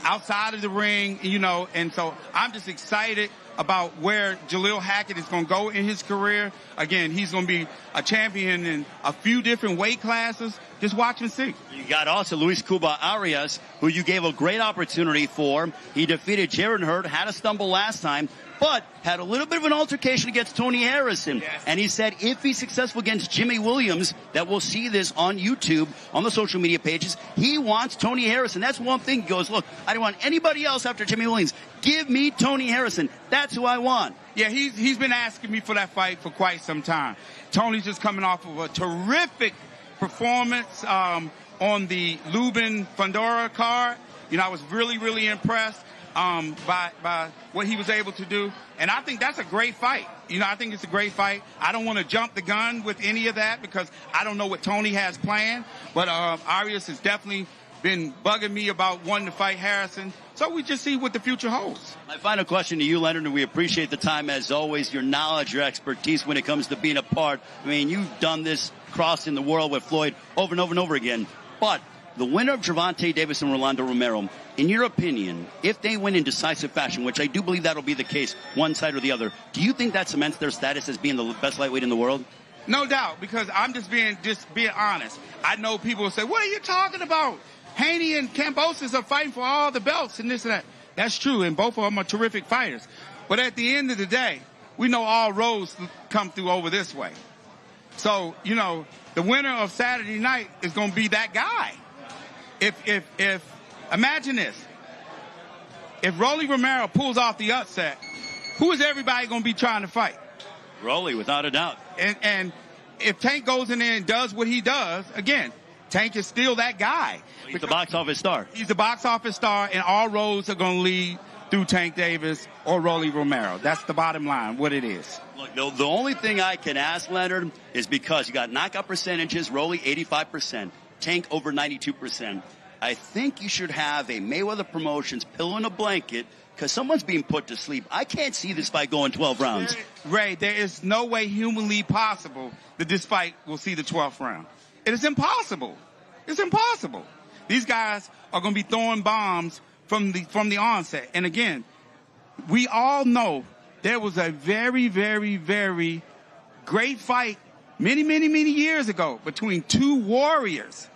outside of the ring, you know, and so I'm just excited about where Jaleel Hackett is going to go in his career. Again, he's going to be a champion in a few different weight classes. Just watch and see. You got also Luis Cuba Arias, who you gave a great opportunity for. He defeated Jaron Hurd, had a stumble last time, but had a little bit of an altercation against Tony Harrison. Yes. And he said if he's successful against Jimmy Williams, that we'll see this on YouTube, on the social media pages. He wants Tony Harrison. That's one thing. He goes, look, I don't want anybody else after Jimmy Williams. Give me Tony Harrison. That's who I want. Yeah, he's been asking me for that fight for quite some time. Tony's just coming off of a terrific performance on the Lubin Fundora card. You know, I was really, really impressed by what he was able to do. And I think that's a great fight. You know, I think it's a great fight. I don't want to jump the gun with any of that because I don't know what Tony has planned. But Arias has definitely been bugging me about wanting to fight Harrison. So we just see what the future holds. My final question to you, Leonard, and we appreciate the time as always, your knowledge, your expertise when it comes to being a part. I mean, you've done this crossing the world with Floyd over and over and over again. But the winner of Gervonta Davis and Rolando Romero, in your opinion, if they win in decisive fashion, which I do believe that'll be the case, one side or the other, do you think that cements their status as being the best lightweight in the world? No doubt, because I'm just being honest. I know people will say, what are you talking about? Haney and Kambosos are fighting for all the belts and this and that. That's true, and both of them are terrific fighters. But at the end of the day, we know all roads come through over this way. So, you know, the winner of Saturday night is going to be that guy. If imagine this. If Rolly Romero pulls off the upset, who is everybody going to be trying to fight? Rolly, without a doubt. And if Tank goes in there and does what he does, again, Tank is still that guy. He's the box office star. He's the box office star, and all roads are going to lead through Tank Davis or Rolly Romero. That's the bottom line, what it is. Look, the only thing I can ask, Leonard, is because you got knockout percentages, Rolly 85%, Tank over 92%. I think you should have a Mayweather Promotions pillow and a blanket because someone's being put to sleep. I can't see this fight going 12 rounds. Ray, there is no way humanly possible that this fight will see the 12th round. It is impossible. It's impossible. These guys are going to be throwing bombs from the onset. And again, we all know there was a very, very, very great fight many, many, many years ago between two warriors.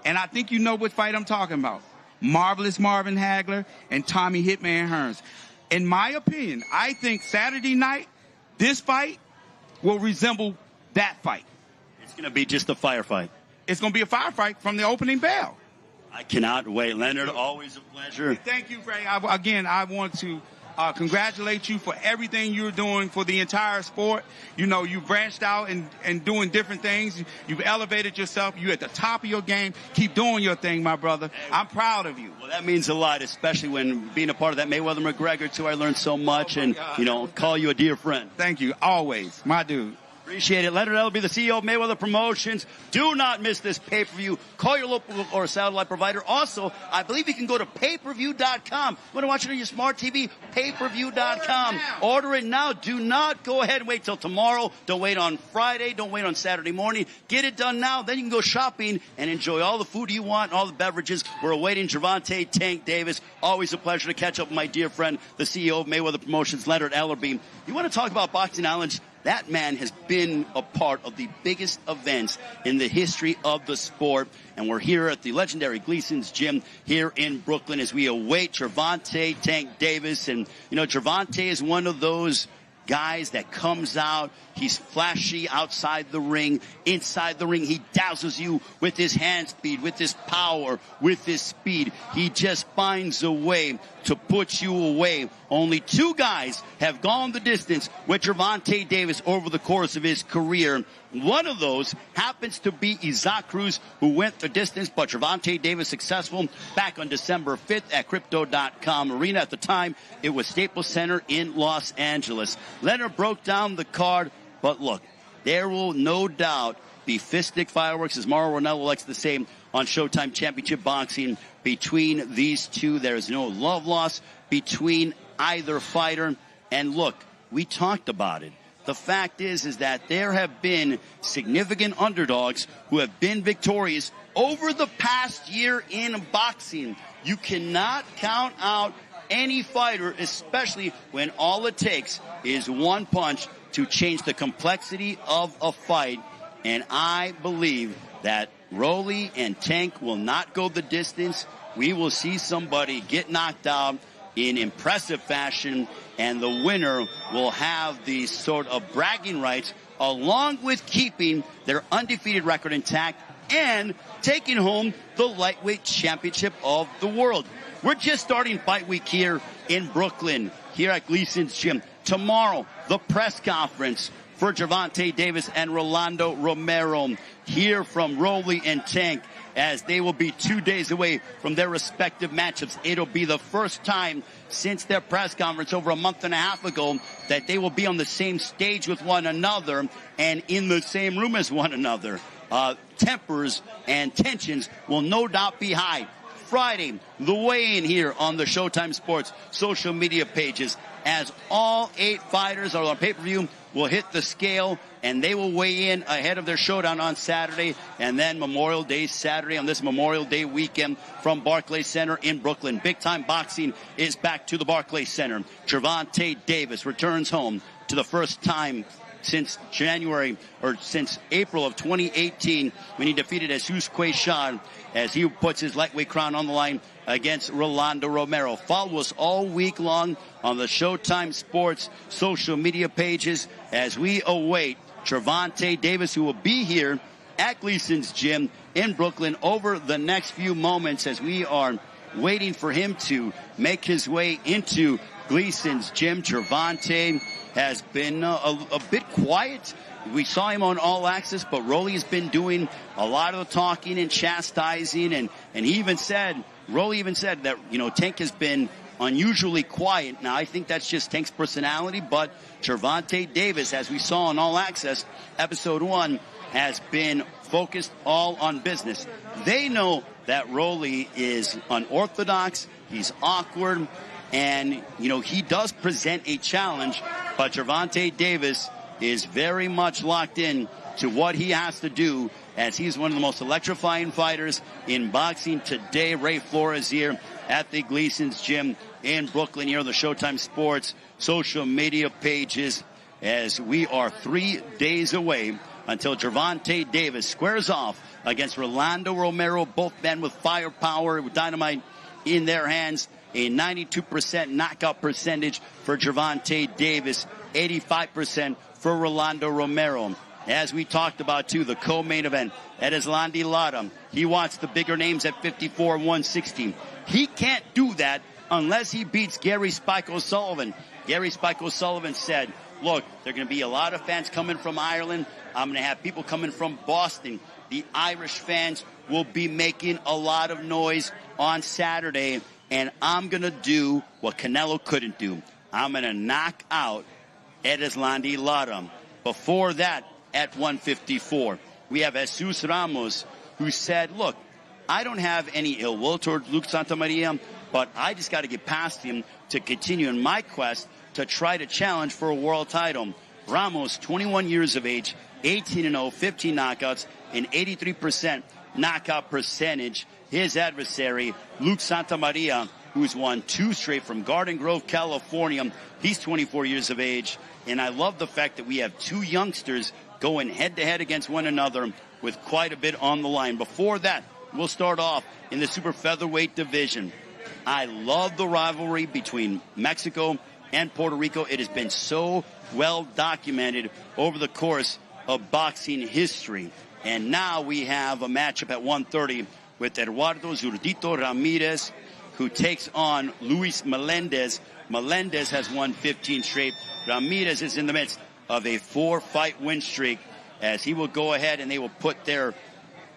And I think you know what fight I'm talking about. Marvelous Marvin Hagler and Tommy Hitman Hearns. In my opinion, I think Saturday night, this fight will resemble that fight. It's going to be just a firefight. It's going to be a firefight from the opening bell. I cannot wait. Leonard, always a pleasure. Thank you, Ray. I want to congratulate you for everything you're doing for the entire sport. You know, you branched out and doing different things. You've elevated yourself. You're at the top of your game. Keep doing your thing, my brother. I'm proud of you. Well, that means a lot, especially when being a part of that Mayweather-McGregor, too. I learned so much and, you know, call you a dear friend. Thank you. Always. My dude. Appreciate it. Leonard Ellerbe, the CEO of Mayweather Promotions. Do not miss this pay-per-view. Call your local or satellite provider. Also, I believe you can go to payperview.com. You want to watch it on your smart TV? Payperview.com. Order it now. Do not go ahead and wait till tomorrow. Don't wait on Friday. Don't wait on Saturday morning. Get it done now. Then you can go shopping and enjoy all the food you want, all the beverages. We're awaiting Gervonta Tank Davis. Always a pleasure to catch up with my dear friend, the CEO of Mayweather Promotions, Leonard Ellerbe. You want to talk about Boxing Island's That man has been a part of the biggest events in the history of the sport. And we're here at the legendary Gleason's Gym here in Brooklyn as we await Gervonta Tank Davis. And, you know, Gervonta is one of those guys that comes out. He's flashy outside the ring. Inside the ring, he dazzles you with his hand speed, with his power, with his speed. He just finds a way to put you away. Only 2 guys have gone the distance with Gervonta Davis over the course of his career. One of those happens to be Isaac Cruz, who went the distance, but Gervonta Davis successful back on December 5th at Crypto.com Arena. At the time, it was Staples Center in Los Angeles. Leonard broke down the card, but look, there will no doubt be fistic fireworks, as Mauro Ranallo likes to say, on Showtime Championship Boxing between these two. There is no love lost between either fighter. And look, we talked about it. The fact is that there have been significant underdogs who have been victorious over the past year in boxing. You cannot count out any fighter, especially when all it takes is one punch to change the complexity of a fight. And I believe that Rolly and Tank will not go the distance. We will see somebody get knocked out in impressive fashion, and the winner will have the sort of bragging rights along with keeping their undefeated record intact and taking home the lightweight championship of the world. We're just starting fight week here in Brooklyn, here at Gleason's Gym. Tomorrow, the press conference for Gervonta Davis and Rolando Romero. Hear from Rolly and Tank as they will be 2 days away from their respective matchups. It'll be the first time since their press conference over a month and a half ago that they will be on the same stage with one another and in the same room as one another. Tempers and tensions will no doubt be high. Friday, the weigh-in here on the Showtime Sports social media pages, as all 8 fighters are on pay-per-view, will hit the scale, and they will weigh in ahead of their showdown on Saturday, and then Memorial Day Saturday on this Memorial Day weekend from Barclays Center in Brooklyn. Big-time boxing is back to the Barclays Center. Gervonta Davis returns home to the first time since since April of 2018 when he defeated Jesus Quezon as he puts his lightweight crown on the line against Rolando Romero. Follow us all week long on the Showtime Sports social media pages as we await Gervonta Davis, who will be here at Gleason's Gym in Brooklyn over the next few moments as we are waiting for him to make his way into Gleason's Gym. Gervonta has been a bit quiet. We saw him on All Access, but Rolly has been doing a lot of the talking and chastising, and Rolly even said that, you know, Tank has been unusually quiet. Now, I think that's just Tank's personality, but Gervonta Davis, as we saw on All Access, Episode 1, has been focused all on business. They know that Rolly is unorthodox, he's awkward, and, you know, he does present a challenge, but Gervonta Davis is very much locked in to what he has to do, as he's one of the most electrifying fighters in boxing today. Ray Flores here at the Gleason's Gym in Brooklyn, here on the Showtime Sports social media pages, as we are 3 days away until Gervonta Davis squares off against Rolando Romero, both men with firepower, with dynamite in their hands. A 92% knockout percentage for Gervonta Davis, 85% for Rolando Romero. As we talked about, too, the co-main event, Erislandy Lara. He wants the bigger names at 54 and 160. He can't do that unless he beats Gary Spike O'Sullivan. Gary Spike O'Sullivan said, look, there are going to be a lot of fans coming from Ireland. I'm going to have people coming from Boston. The Irish fans will be making a lot of noise on Saturday, and I'm going to do what Canelo couldn't do. I'm going to knock out Erislandy Lara. Before that, at 154, we have Jesus Ramos, who said, look, I don't have any ill will towards Luke Santamaria, but I just got to get past him to continue in my quest to try to challenge for a world title. Ramos, 21 years of age, 18-0, 15 knockouts, and 83% knockout percentage. His adversary, Luke Santamaria, who's won 2 straight from Garden Grove, California. He's 24 years of age. And I love the fact that we have 2 youngsters going head-to-head against one another with quite a bit on the line. Before that, we'll start off in the super featherweight division. I love the rivalry between Mexico and Puerto Rico. It has been so well documented over the course of boxing history. And now we have a matchup at 130 with Eduardo Zurdito Ramirez, who takes on Luis Melendez. Melendez has won 15 straight. Ramirez is in the midst of a 4-fight win streak, as he will go ahead and they will put their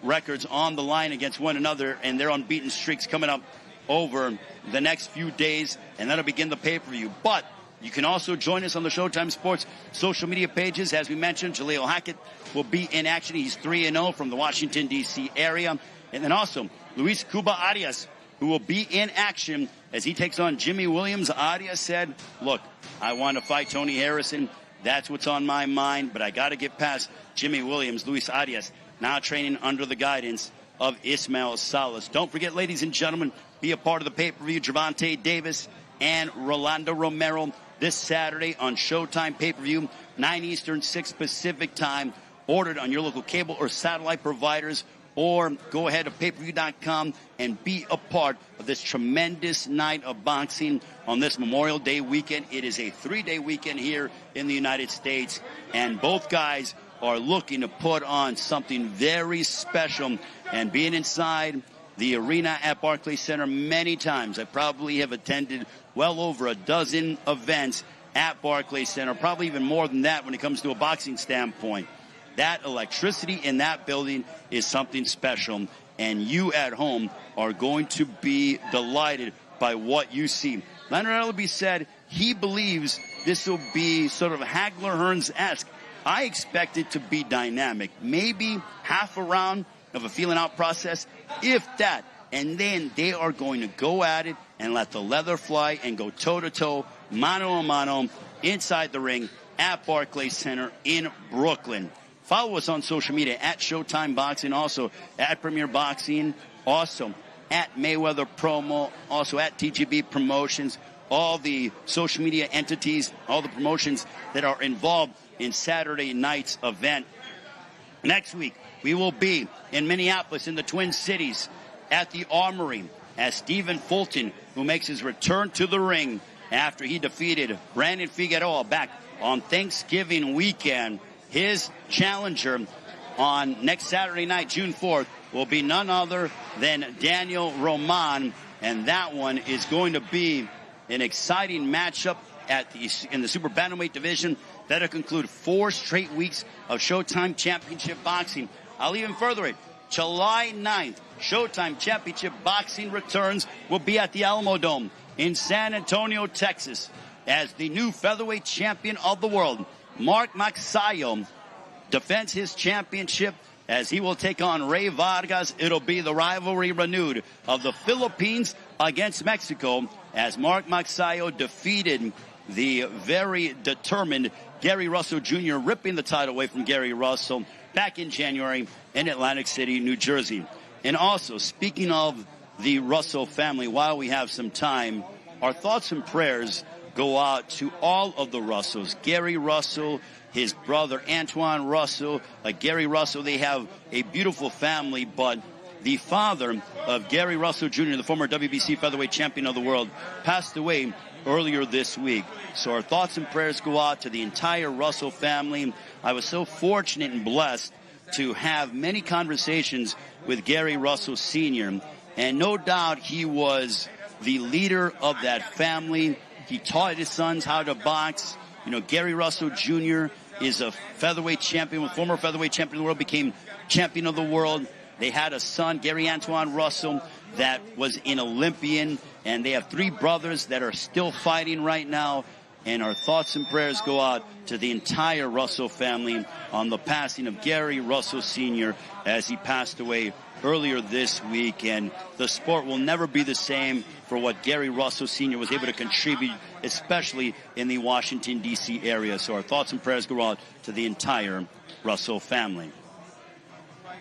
records on the line against one another, and their unbeaten streaks coming up over the next few days, and that'll begin the pay-per-view. But you can also join us on the Showtime Sports social media pages. As we mentioned, Jaleel Hackett will be in action. He's 3-0 from the Washington, D.C. area. And then also Luis Cuba Arias, who will be in action as he takes on Jimmy Williams. Arias said, look, I want to fight Tony Harrison. That's what's on my mind, but I got to get past Jimmy Williams. Luis Arias now training under the guidance of Ismael Salas. Don't forget, ladies and gentlemen, be a part of the pay-per-view. Gervonta Davis and Rolando Romero this Saturday on Showtime Pay-Per-View, 9 Eastern, 6 Pacific time. Ordered on your local cable or satellite providers, or go ahead to payperview.com and be a part of this tremendous night of boxing on this Memorial Day weekend. It is a 3-day weekend here in the United States, and both guys are looking to put on something very special. And being inside the arena at Barclays Center many times, I probably have attended well over a dozen events at Barclays Center, probably even more than that when it comes to a boxing standpoint. That electricity in that building is something special, and you at home are going to be delighted by what you see. Leonard Ellaby said he believes this will be sort of Hagler-Hearns-esque. I expect it to be dynamic, maybe half a round of a feeling-out process, if that. And then they are going to go at it and let the leather fly and go toe-to-toe, mano-a-mano, inside the ring at Barclays Center in Brooklyn. Follow us on social media at Showtime Boxing, also at Premier Boxing, also at Mayweather Promo, also at TGB Promotions, all the social media entities, all the promotions that are involved in Saturday night's event. Next week, we will be in Minneapolis in the Twin Cities at the Armory as Stephen Fulton, who makes his return to the ring after he defeated Brandon Figueroa back on Thanksgiving weekend. His challenger on next Saturday night, June 4th, will be none other than Daniel Roman, and that one is going to be an exciting matchup in the Super Bantamweight division. That'll conclude 4 straight weeks of Showtime Championship Boxing. I'll even further it. July 9th, Showtime Championship Boxing returns. Will be at the Alamo Dome in San Antonio, Texas, as the new featherweight champion of the world, Mark Magsayo, defends his championship as he will take on Ray Vargas. It'll be the rivalry renewed of the Philippines against Mexico, as Mark Magsayo defeated the very determined Gary Russell Jr., ripping the title away from Gary Russell back in January in Atlantic City, New Jersey. And also, speaking of the Russell family, while we have some time, our thoughts and prayers go out to all of the Russells. Gary Russell, his brother Antoine Russell, Gary Russell, they have a beautiful family, but the father of Gary Russell Jr., the former WBC featherweight champion of the world, passed away earlier this week. So our thoughts and prayers go out to the entire Russell family. I was so fortunate and blessed to have many conversations with Gary Russell Sr., and no doubt he was the leader of that family. He taught his sons how to box. You know, Gary Russell Jr. is a featherweight champion, former featherweight champion of the world, became champion of the world. They had a son, Gary Antoine Russell, that was an Olympian, and they have 3 brothers that are still fighting right now. And our thoughts and prayers go out to the entire Russell family on the passing of Gary Russell Sr. as he passed away earlier this week. And the sport will never be the same for what Gary Russell Sr. was able to contribute, especially in the Washington, D.C. area. So our thoughts and prayers go out to the entire Russell family.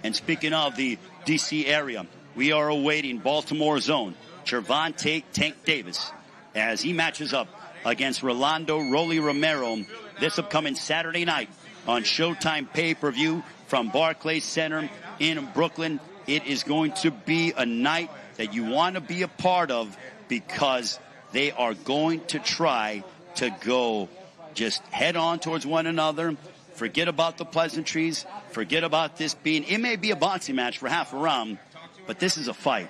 And speaking of the D.C. area, we are awaiting Baltimore zone Gervonta Tank Davis, as he matches up against Rolando Romero this upcoming Saturday night on Showtime Pay-Per-View from Barclays Center in Brooklyn. It is going to be a night that you want to be a part of because they are going to try to go just head on towards one another. Forget about the pleasantries. Forget about this being, it may be a boxing match for half a round, but this is a fight.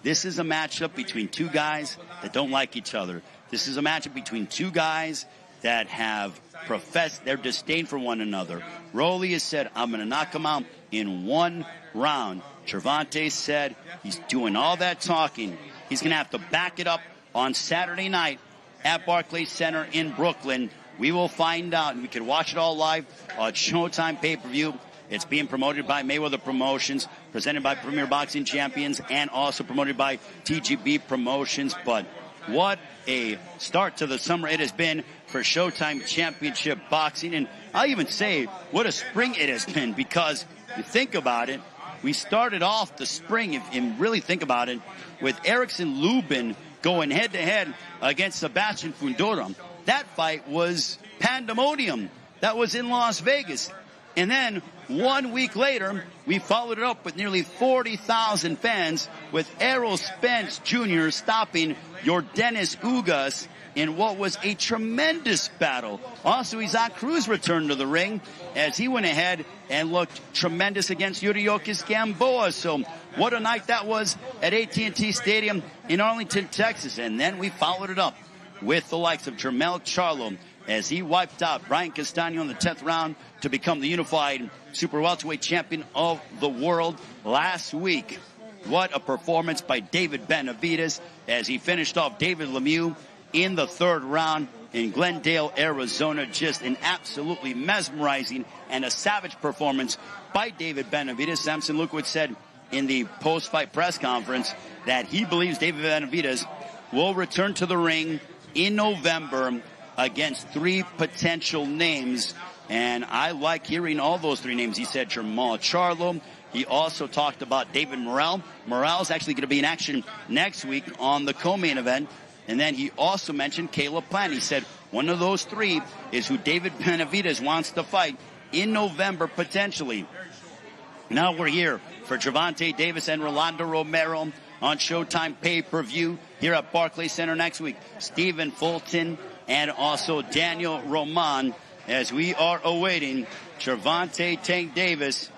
This is a matchup between two guys that don't like each other. This is a matchup between two guys that have professed their disdain for one another. Rolly has said, I'm going to knock him out in one round. Gervonta said he's doing all that talking. He's going to have to back it up on Saturday night at Barclays Center in Brooklyn. We will find out, and we can watch it all live on Showtime Pay-Per-View. It's being promoted by Mayweather Promotions, presented by Premier Boxing Champions, and also promoted by TGB Promotions. But what a start to the summer it has been for Showtime Championship Boxing. And I'll even say what a spring it has been, because you think about it, we started off the spring, if you really think about it, with Erickson Lubin going head-to-head against Sebastian Fundora. That fight was pandemonium. That was in Las Vegas. And then 1 week later, we followed it up with nearly 40,000 fans with Errol Spence Jr. stopping your Dennis Ugas in what was a tremendous battle. Also, Isaac Cruz returned to the ring as he went ahead and looked tremendous against Yuriokis Gamboa. So what a night that was at AT&T Stadium in Arlington, Texas. And then we followed it up with the likes of Jermell Charlo as he wiped out Brian Castaño in the 10th round to become the unified super welterweight champion of the world last week. What a performance by David Benavidez as he finished off David Lemieux in the 3rd round in Glendale, Arizona. Just an absolutely mesmerizing and a savage performance by David Benavidez. Samson Lukowicz said in the post-fight press conference that he believes David Benavidez will return to the ring in November against 3 potential names. And I like hearing all those 3 names. He said Jermall Charlo. He also talked about David Morrell. Morrell's actually going to be in action next week on the co-main event. And then he also mentioned Caleb Plant. He said one of those 3 is who David Benavidez wants to fight in November potentially. Now we're here for Gervonta Davis and Rolando Romero on Showtime Pay-Per-View here at Barclays Center next week. Stephen Fulton and also Daniel Roman as we are awaiting Gervonta Tank Davis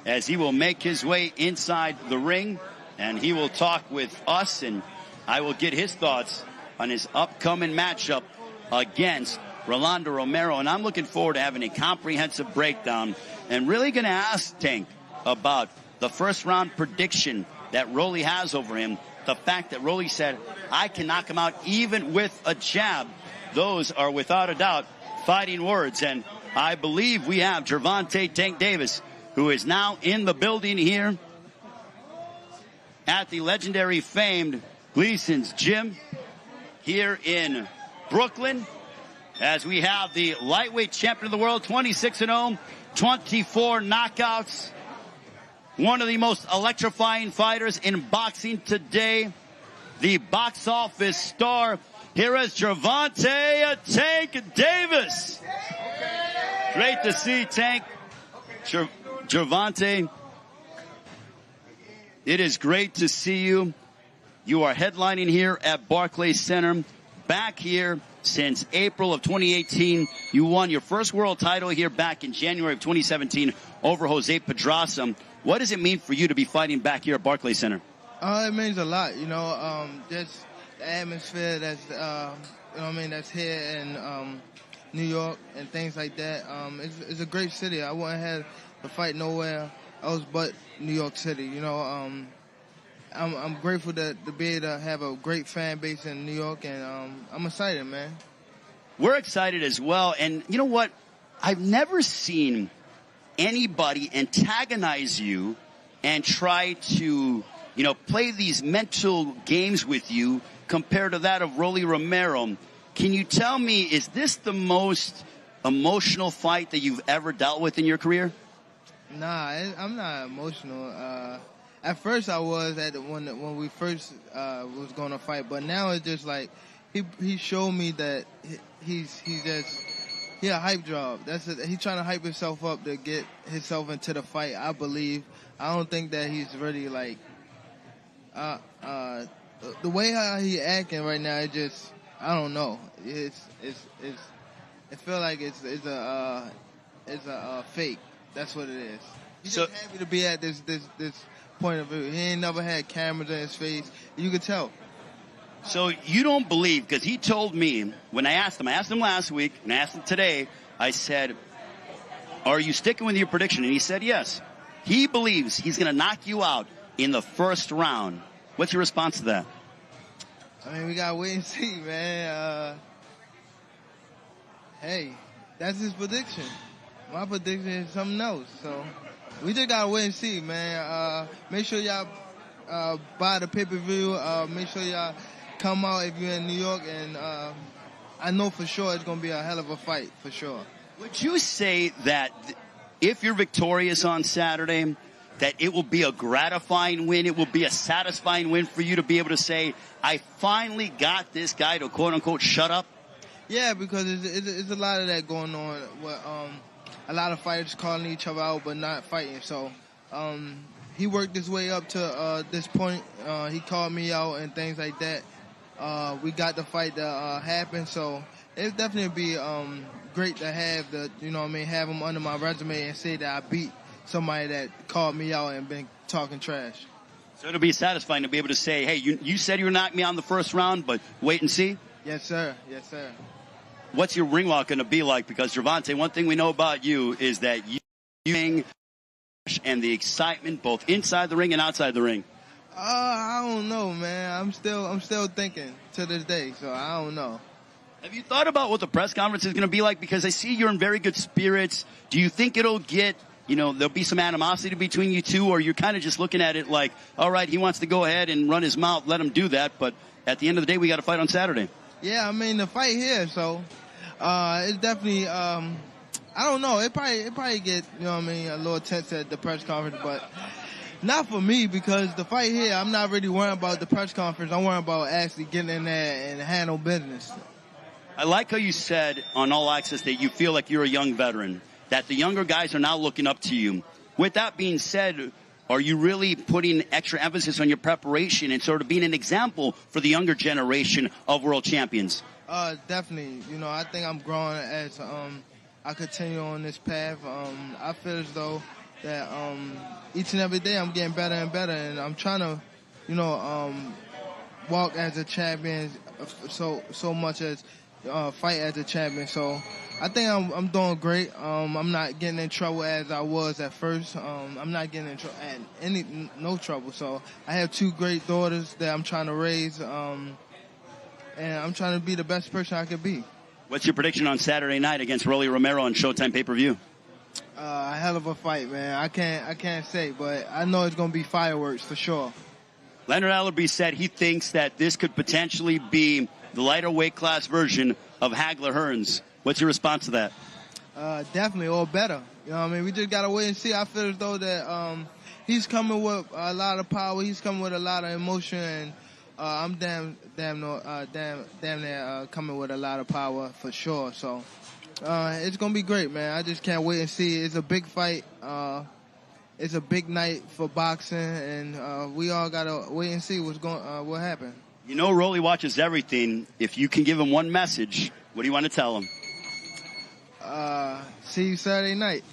as he will make his way inside the ring and he will talk with us, and I will get his thoughts on his upcoming matchup against Rolando Romero. And I'm looking forward to having a comprehensive breakdown and really going to ask Tank about the first round prediction that Rolly has over him. The fact that Rolly said, I can knock him out even with a jab. Those are without a doubt fighting words. And I believe we have Gervonta Tank Davis, who is now in the building here at the legendary famed Gleason's Gym here in Brooklyn, as we have the lightweight champion of the world, 26-0, 24 knockouts. One of the most electrifying fighters in boxing today. The box office star. Here is Gervonta Tank Davis. Great to see Tank. Gervonta, it is great to see you. You are headlining here at Barclays Center. Back here since April of 2018. You won your first world title here back in January of 2017 over Jose Pedraza. What does it mean for you to be fighting back here at Barclays Center? It means a lot, you know, just the atmosphere that's, you know what I mean, that's here in New York and things like that. It's a great city. I wouldn't have to fight nowhere else but New York City, you know. I'm grateful to be able to have a great fan base in New York, and I'm excited, man. We're excited as well, and you know what? I've never seen anybody antagonize you and try to, you know, play these mental games with you compared to that of Rolly Romero. Can you tell me, is this the most emotional fight that you've ever dealt with in your career? Nah, I'm not emotional. At first I was when we first was going to fight, but now it's just like he showed me that he a hype job. He's trying to hype himself up to get himself into the fight. I believe. I don't think that he's really like the way how he acting right now. It just I don't know. It feel like it's a fake. That's what it is. He's just happy to be at this point of view. He ain't never had cameras in his face. You could tell. So you don't believe, because he told me when I asked him last week and I asked him today, I said, are you sticking with your prediction? And he said yes. He believes he's going to knock you out in the first round. What's your response to that? I mean, we got to wait and see, man. Hey, that's his prediction. My prediction is something else. So we just got to wait and see, man. Make sure y'all buy the pay-per-view. Make sure y'all come out if you're in New York, and I know for sure it's going to be a hell of a fight, for sure. Would you say that if you're victorious on Saturday, that it will be a gratifying win, it will be a satisfying win for you to be able to say, I finally got this guy to quote-unquote shut up? Yeah, because it's a lot of that going on where a lot of fighters calling each other out but not fighting. So he worked his way up to this point. He called me out and things like that. We got the fight that happened, so it'd definitely be great to have have him under my resume and say that I beat somebody that called me out and been talking trash. So it'll be satisfying to be able to say, hey, you said you knocked me out in the first round, but wait and see? Yes, sir. Yes, sir. What's your ring walk going to be like? Because, Gervonta, one thing we know about you is that you and the excitement both inside the ring and outside the ring. I don't know, man. I'm still thinking to this day, so I don't know. Have you thought about what the press conference is going to be like? Because I see you're in very good spirits. Do you think it'll get, there'll be some animosity between you two, or you're kind of just looking at it like, all right, he wants to go ahead and run his mouth, let him do that, but at the end of the day, we got to fight on Saturday. Yeah, I mean, the fight here, so it's definitely, I don't know, it probably get, a little tense at the press conference, but not for me, because the fight here, I'm not really worrying about the press conference. I'm worrying about actually getting in there and handle business. I like how you said on All Access that you feel like you're a young veteran, that the younger guys are now looking up to you. With that being said, are you really putting extra emphasis on your preparation and sort of being an example for the younger generation of world champions? Definitely. I think I'm growing as I continue on this path. I feel as though that each and every day I'm getting better and better, and I'm trying to, walk as a champion so much as fight as a champion. So I think I'm doing great. I'm not getting in trouble as I was at first. I'm not getting in no trouble. So I have two great daughters that I'm trying to raise, and I'm trying to be the best person I could be. What's your prediction on Saturday night against Rolando Romero on SHOWTIME Pay-Per-View? A hell of a fight, man. I can't say, but I know it's going to be fireworks for sure. Leonard Ellerby said he thinks that this could potentially be the lighter weight class version of Hagler-Hearns. What's your response to that? Definitely, or better. We just got to wait and see. I feel as though that he's coming with a lot of power. He's coming with a lot of emotion, and I'm damn near coming with a lot of power for sure. So it's going to be great, man. I just can't wait and see. It's a big fight. It's a big night for boxing, and we all got to wait and see what happens. Rolly watches everything. If you can give him one message, what do you want to tell him? See you Saturday night.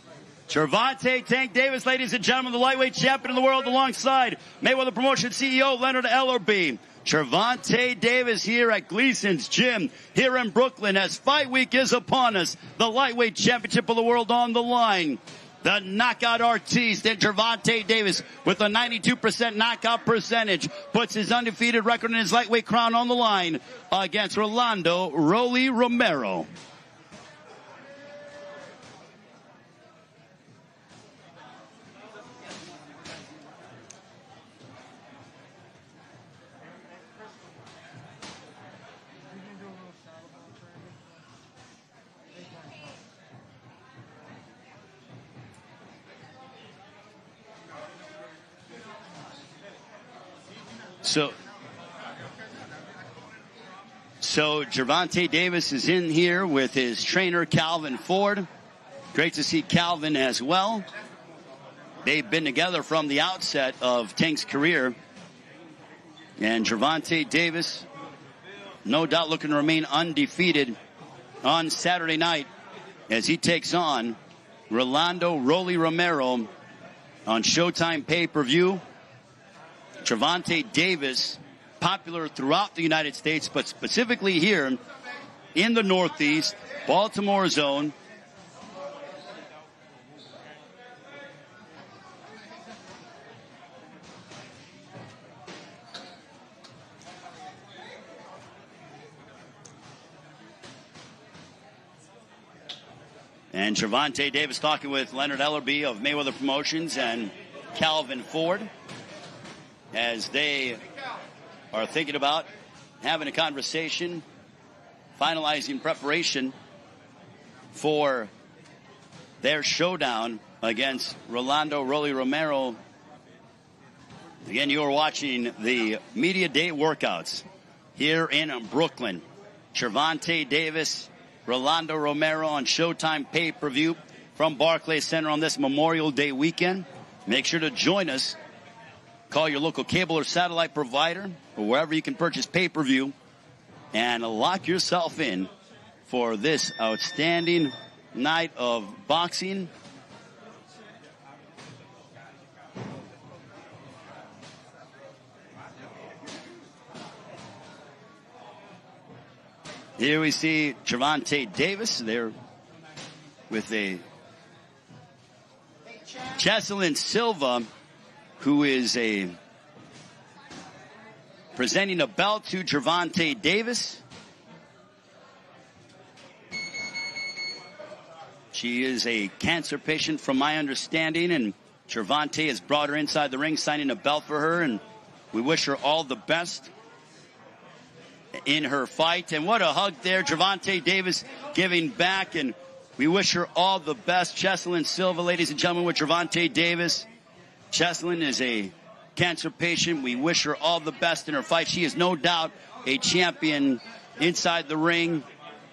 Gervonta Tank Davis, ladies and gentlemen, the lightweight champion of the world, alongside Mayweather Promotion CEO Leonard Ellerby. Gervonta Davis here at Gleason's Gym here in Brooklyn as Fight Week is upon us. The lightweight championship of the world on the line. The knockout artiste, Gervonta Davis, with a 92% knockout percentage, puts his undefeated record and his lightweight crown on the line against Rolando Romero. So Gervonta Davis is in here with his trainer, Calvin Ford. Great to see Calvin as well. They've been together from the outset of Tank's career. And Gervonta Davis, no doubt looking to remain undefeated on Saturday night as he takes on Rolando Romero on Showtime Pay-Per-View. Gervonta Davis, popular throughout the United States, but specifically here in the Northeast, Baltimore zone. And Gervonta Davis talking with Leonard Ellerby of Mayweather Promotions and Calvin Ford as they are thinking about having a conversation, finalizing preparation for their showdown against Rolando Romero. Again, you are watching the Media Day workouts here in Brooklyn. Gervonta Davis, Rolando Romero on Showtime Pay-Per-View from Barclays Center on this Memorial Day weekend. Make sure to join us. Call your local cable or satellite provider or wherever you can purchase pay-per-view and lock yourself in for this outstanding night of boxing. Here we see Gervonta Davis there with a Jesselyn Silva, who is presenting a belt to Gervonta Davis. She is a cancer patient from my understanding, and Gervonta has brought her inside the ring, signing a belt for her, and we wish her all the best in her fight. And what a hug there, Gervonta Davis giving back, and we wish her all the best. Jesselyn Silva, ladies and gentlemen, with Gervonta Davis. Jesselyn is a cancer patient. We wish her all the best in her fight. She is no doubt a champion inside the ring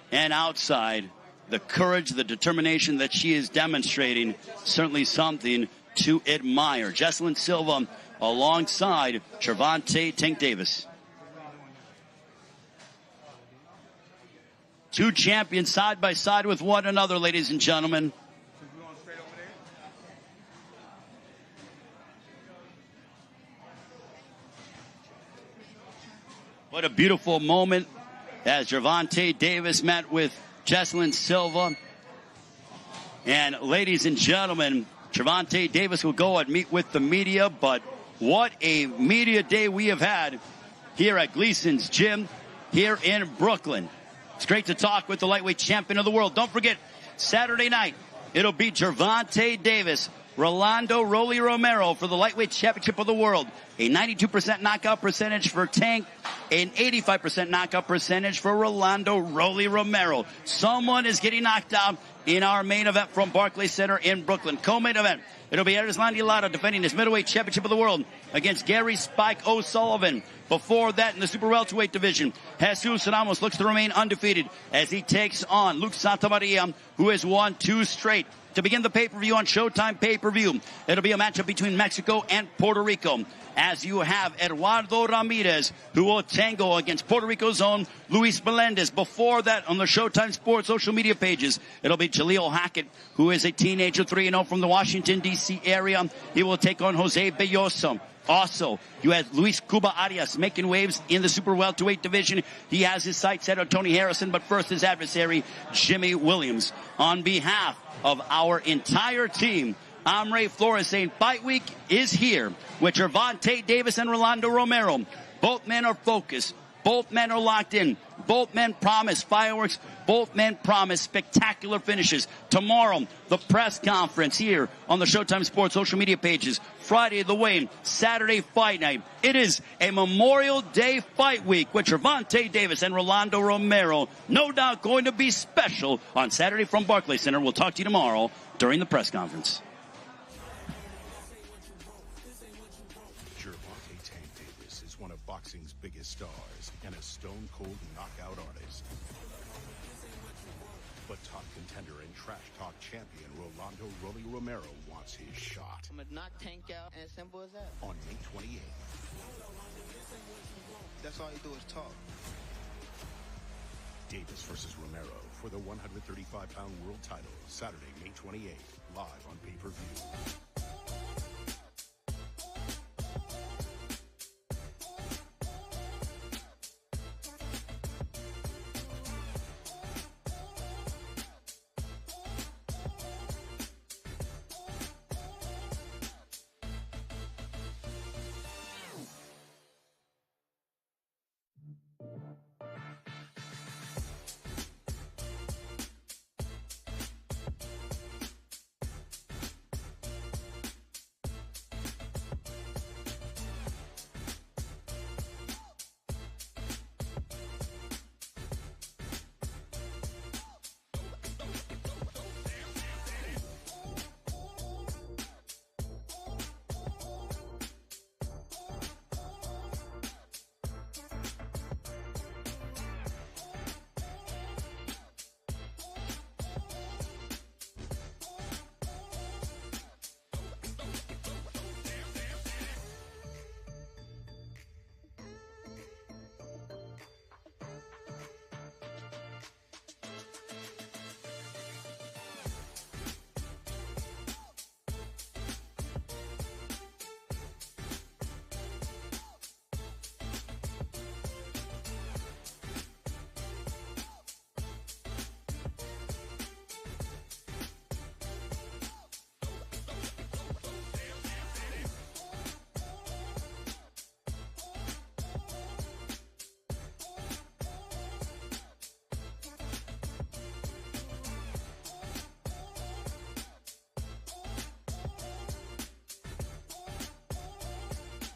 and outside. The courage, the determination that she is demonstrating, certainly something to admire. Jesselyn Silva alongside Gervonta Tank Davis. Two champions side by side with one another, ladies and gentlemen. What a beautiful moment as Gervonta Davis met with Jesselyn Silva. And ladies and gentlemen, Gervonta Davis will go and meet with the media, but what a media day we have had here at Gleason's Gym here in Brooklyn. It's great to talk with the lightweight champion of the world. Don't forget, Saturday night, it'll be Gervonta Davis, Rolando Romero for the lightweight championship of the world. A 92% knockout percentage for Tank, an 85% knockout percentage for Rolando Romero. Someone is getting knocked out in our main event from Barclays Center in Brooklyn. Co-main event, it'll be Erislandy Lara defending his middleweight championship of the world against Gary Spike O'Sullivan. Before that, in the super welterweight division, Jesus Ramos looks to remain undefeated as he takes on Luke Santamaria, who has won 2 straight. To begin the pay-per-view on Showtime Pay-Per-View, it'll be a matchup between Mexico and Puerto Rico, as you have Eduardo Ramirez, who will tango against Puerto Rico's own Luis Melendez. Before that, on the Showtime Sports social media pages, it'll be Jaleel Hackett, who is a teenager 3-0 from the Washington, D.C. area. He will take on Jose Belloso. Also, you have Luis Cuba Arias making waves in the super welterweight division. He has his sights set on Tony Harrison, but first his adversary, Jimmy Williams. On behalf of our entire team, I'm Ray Flores saying Fight Week is here with Gervonta Davis and Rolando Romero. Both men are focused. Both men are locked in. Both men promise fireworks. Both men promise spectacular finishes. Tomorrow, the press conference here on the Showtime Sports social media pages. Friday, the weigh-in. Saturday, fight night. It is a Memorial Day fight week with Gervonta Davis and Rolando Romero. No doubt going to be special on Saturday from Barclays Center. We'll talk to you tomorrow during the press conference. Gervonta Tank Davis is one of boxing stars and a stone-cold knockout artist. But top contender and trash talk champion Rolando Romero wants his shot. I'm gonna knock Tank out, and as simple as that. On May 28th. That's all you do is talk. Davis versus Romero for the 135-pound world title, Saturday, May 28th, live on pay-per-view.